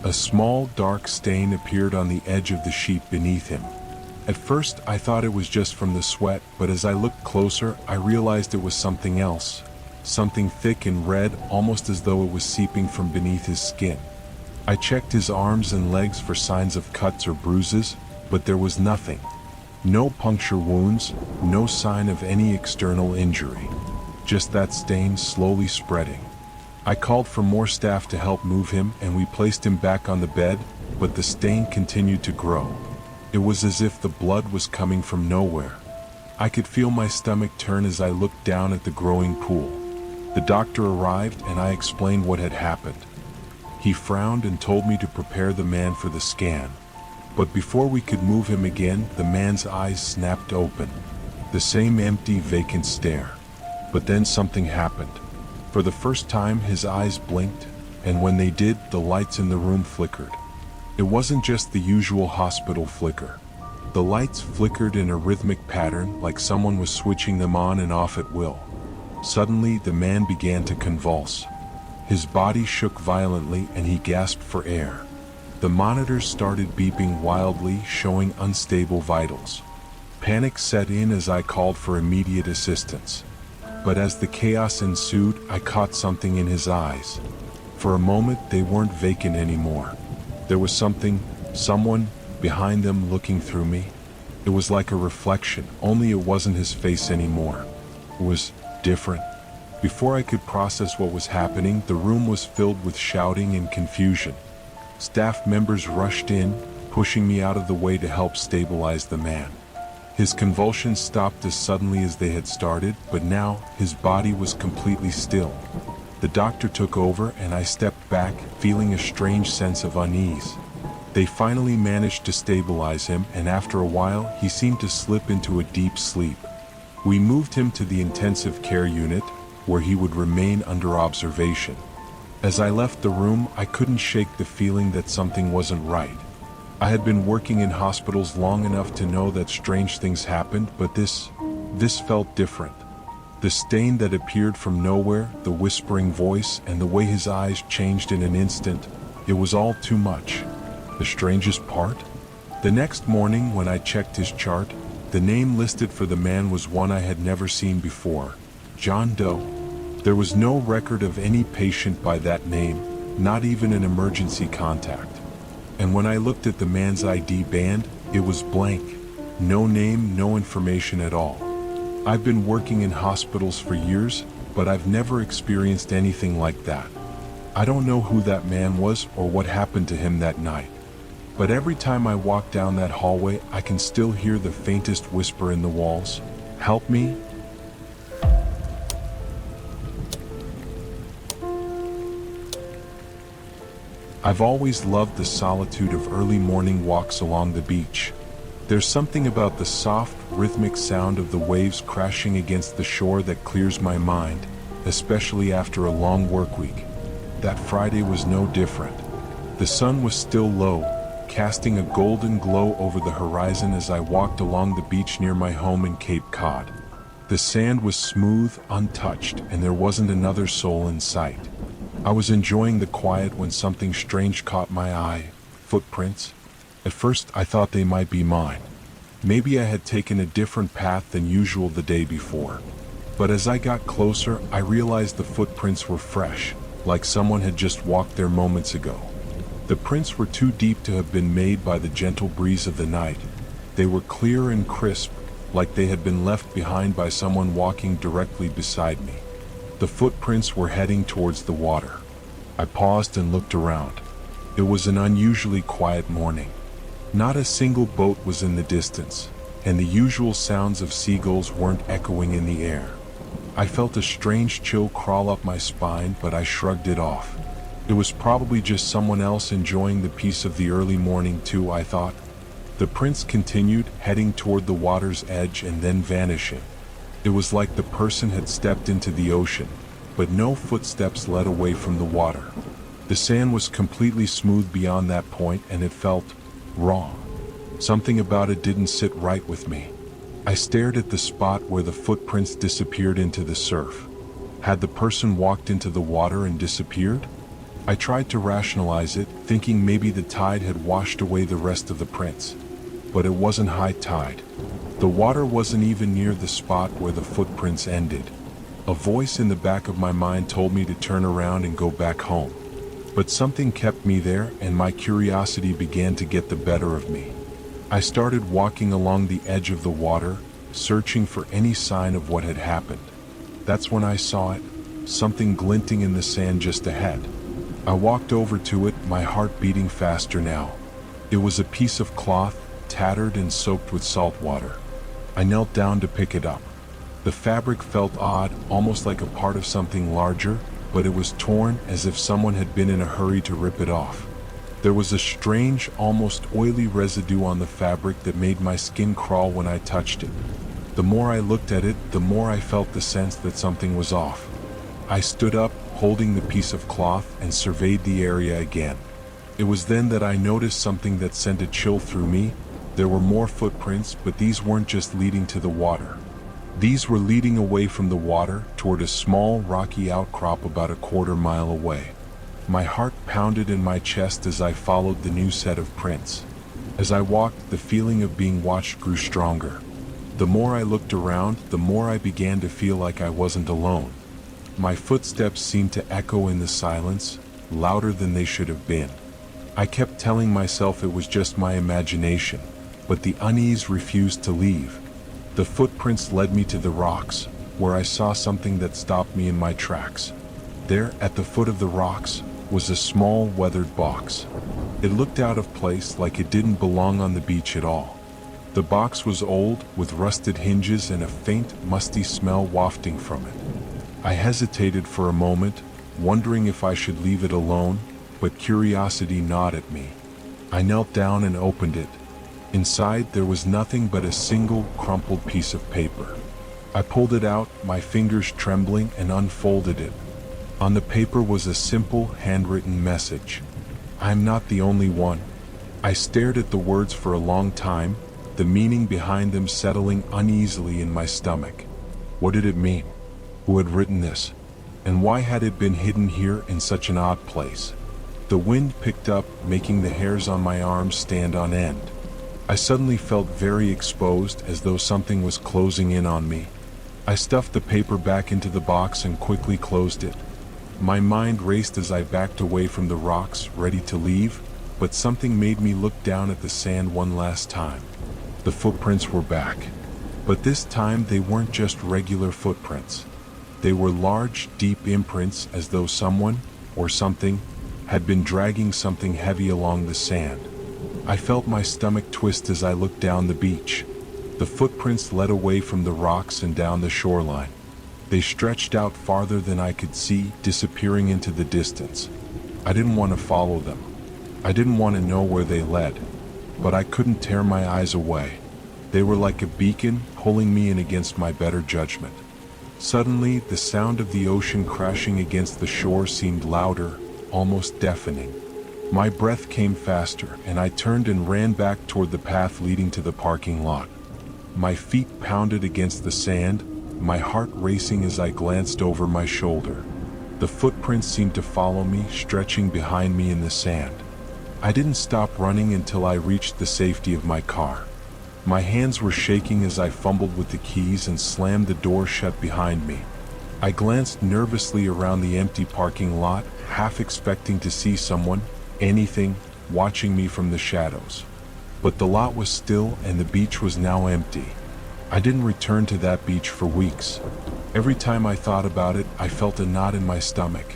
Speaker 1: A small, dark stain appeared on the edge of the sheet beneath him. At first, I thought it was just from the sweat, but as I looked closer, I realized it was something else. Something thick and red, almost as though it was seeping from beneath his skin. I checked his arms and legs for signs of cuts or bruises, but there was nothing. No puncture wounds, no sign of any external injury. Just that stain slowly spreading. I called for more staff to help move him, and we placed him back on the bed, but the stain continued to grow. It was as if the blood was coming from nowhere. I could feel my stomach turn as I looked down at the growing pool. The doctor arrived and I explained what had happened. He frowned and told me to prepare the man for the scan. But before we could move him again, the man's eyes snapped open. The same empty, vacant stare. But then something happened. For the first time, his eyes blinked, and when they did, the lights in the room flickered. It wasn't just the usual hospital flicker. The lights flickered in a rhythmic pattern, like someone was switching them on and off at will. Suddenly, the man began to convulse. His body shook violently and he gasped for air. The monitors started beeping wildly, showing unstable vitals. Panic set in as I called for immediate assistance. But as the chaos ensued, I caught something in his eyes. For a moment, they weren't vacant anymore. There was someone behind them looking through me. It was like a reflection, only it wasn't his face anymore. It was different. Before I could process what was happening, the room was filled with shouting and confusion. Staff members rushed in, pushing me out of the way to help stabilize the man. His convulsions stopped as suddenly as they had started, but now his body was completely still. The doctor took over and I stepped back, feeling a strange sense of unease. They finally managed to stabilize him, and after a while, he seemed to slip into a deep sleep. We moved him to the intensive care unit, where he would remain under observation. As I left the room, I couldn't shake the feeling that something wasn't right. I had been working in hospitals long enough to know that strange things happened, but this felt different. The stain that appeared from nowhere, the whispering voice, and the way his eyes changed in an instant, it was all too much. The strangest part? The next morning, when I checked his chart, the name listed for the man was one I had never seen before: John Doe. There was no record of any patient by that name, not even an emergency contact. And when I looked at the man's ID band, it was blank. No name, no information at all. I've been working in hospitals for years, but I've never experienced anything like that. I don't know who that man was or what happened to him that night. But every time I walk down that hallway, I can still hear the faintest whisper in the walls. Help me? I've always loved the solitude of early morning walks along the beach. There's something about the soft, rhythmic sound of the waves crashing against the shore that clears my mind, especially after a long work week. That Friday was no different. The sun was still low, casting a golden glow over the horizon as I walked along the beach near my home in Cape Cod. The sand was smooth, untouched, and there wasn't another soul in sight. I was enjoying the quiet when something strange caught my eye. Footprints. At first I thought they might be mine. Maybe I had taken a different path than usual the day before. But as I got closer, I realized the footprints were fresh, like someone had just walked there moments ago. The prints were too deep to have been made by the gentle breeze of the night. They were clear and crisp, like they had been left behind by someone walking directly beside me. The footprints were heading towards the water. I paused and looked around. It was an unusually quiet morning. Not a single boat was in the distance, and the usual sounds of seagulls weren't echoing in the air. I felt a strange chill crawl up my spine, but I shrugged it off. It was probably just someone else enjoying the peace of the early morning too, I thought. The prince continued, heading toward the water's edge and then vanishing. It was like the person had stepped into the ocean, but no footsteps led away from the water. The sand was completely smooth beyond that point, and it felt wrong. Something about it didn't sit right with me. I stared at the spot where the footprints disappeared into the surf. Had the person walked into the water and disappeared? I tried to rationalize it, thinking maybe the tide had washed away the rest of the prints. But it wasn't high tide. The water wasn't even near the spot where the footprints ended. A voice in the back of my mind told me to turn around and go back home. But something kept me there, and my curiosity began to get the better of me. I started walking along the edge of the water, searching for any sign of what had happened. That's when I saw it, something glinting in the sand just ahead. I walked over to it, my heart beating faster now. It was a piece of cloth, tattered and soaked with salt water. I knelt down to pick it up. The fabric felt odd, almost like a part of something larger, but it was torn as if someone had been in a hurry to rip it off. There was a strange, almost oily residue on the fabric that made my skin crawl when I touched it. The more I looked at it, the more I felt the sense that something was off. I stood up, holding the piece of cloth, and surveyed the area again. It was then that I noticed something that sent a chill through me. There were more footprints, but these weren't just leading to the water. These were leading away from the water toward a small, rocky outcrop about a quarter-mile away. My heart pounded in my chest as I followed the new set of prints. As I walked, the feeling of being watched grew stronger. The more I looked around, the more I began to feel like I wasn't alone. My footsteps seemed to echo in the silence, louder than they should have been. I kept telling myself it was just my imagination, but the unease refused to leave. The footprints led me to the rocks, where I saw something that stopped me in my tracks. There, at the foot of the rocks, was a small, weathered box. It looked out of place, like it didn't belong on the beach at all. The box was old, with rusted hinges and a faint, musty smell wafting from it. I hesitated for a moment, wondering if I should leave it alone, but curiosity gnawed at me. I knelt down and opened it. Inside, there was nothing but a single, crumpled piece of paper. I pulled it out, my fingers trembling, and unfolded it. On the paper was a simple, handwritten message. "I'm not the only one." I stared at the words for a long time, the meaning behind them settling uneasily in my stomach. What did it mean? Who had written this? And why had it been hidden here in such an odd place? The wind picked up, making the hairs on my arms stand on end. I suddenly felt very exposed, as though something was closing in on me. I stuffed the paper back into the box and quickly closed it. My mind raced as I backed away from the rocks, ready to leave, but something made me look down at the sand one last time. The footprints were back. But this time they weren't just regular footprints. They were large, deep imprints, as though someone, or something, had been dragging something heavy along the sand. I felt my stomach twist as I looked down the beach. The footprints led away from the rocks and down the shoreline. They stretched out farther than I could see, disappearing into the distance. I didn't want to follow them. I didn't want to know where they led, but I couldn't tear my eyes away. They were like a beacon, pulling me in against my better judgment. Suddenly, the sound of the ocean crashing against the shore seemed louder, almost deafening. My breath came faster, and I turned and ran back toward the path leading to the parking lot. My feet pounded against the sand, my heart racing as I glanced over my shoulder. The footprints seemed to follow me, stretching behind me in the sand. I didn't stop running until I reached the safety of my car. My hands were shaking as I fumbled with the keys and slammed the door shut behind me. I glanced nervously around the empty parking lot, half expecting to see someone, anything, watching me from the shadows. But the lot was still, and the beach was now empty. I didn't return to that beach for weeks. Every time I thought about it, I felt a knot in my stomach.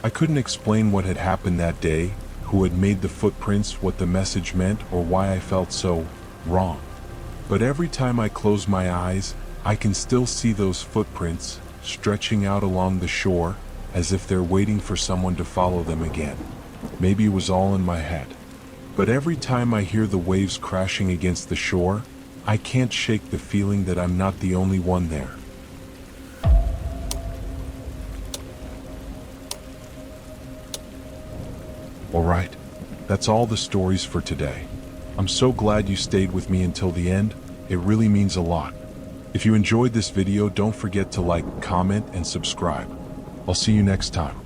Speaker 1: I couldn't explain what had happened that day, who had made the footprints, what the message meant, or why I felt so wrong. But every time I close my eyes, I can still see those footprints, stretching out along the shore, as if they're waiting for someone to follow them again. Maybe it was all in my head. But every time I hear the waves crashing against the shore, I can't shake the feeling that I'm not the only one there. Alright, that's all the stories for today. I'm so glad you stayed with me until the end. It really means a lot. If you enjoyed this video, don't forget to like, comment, and subscribe. I'll see you next time.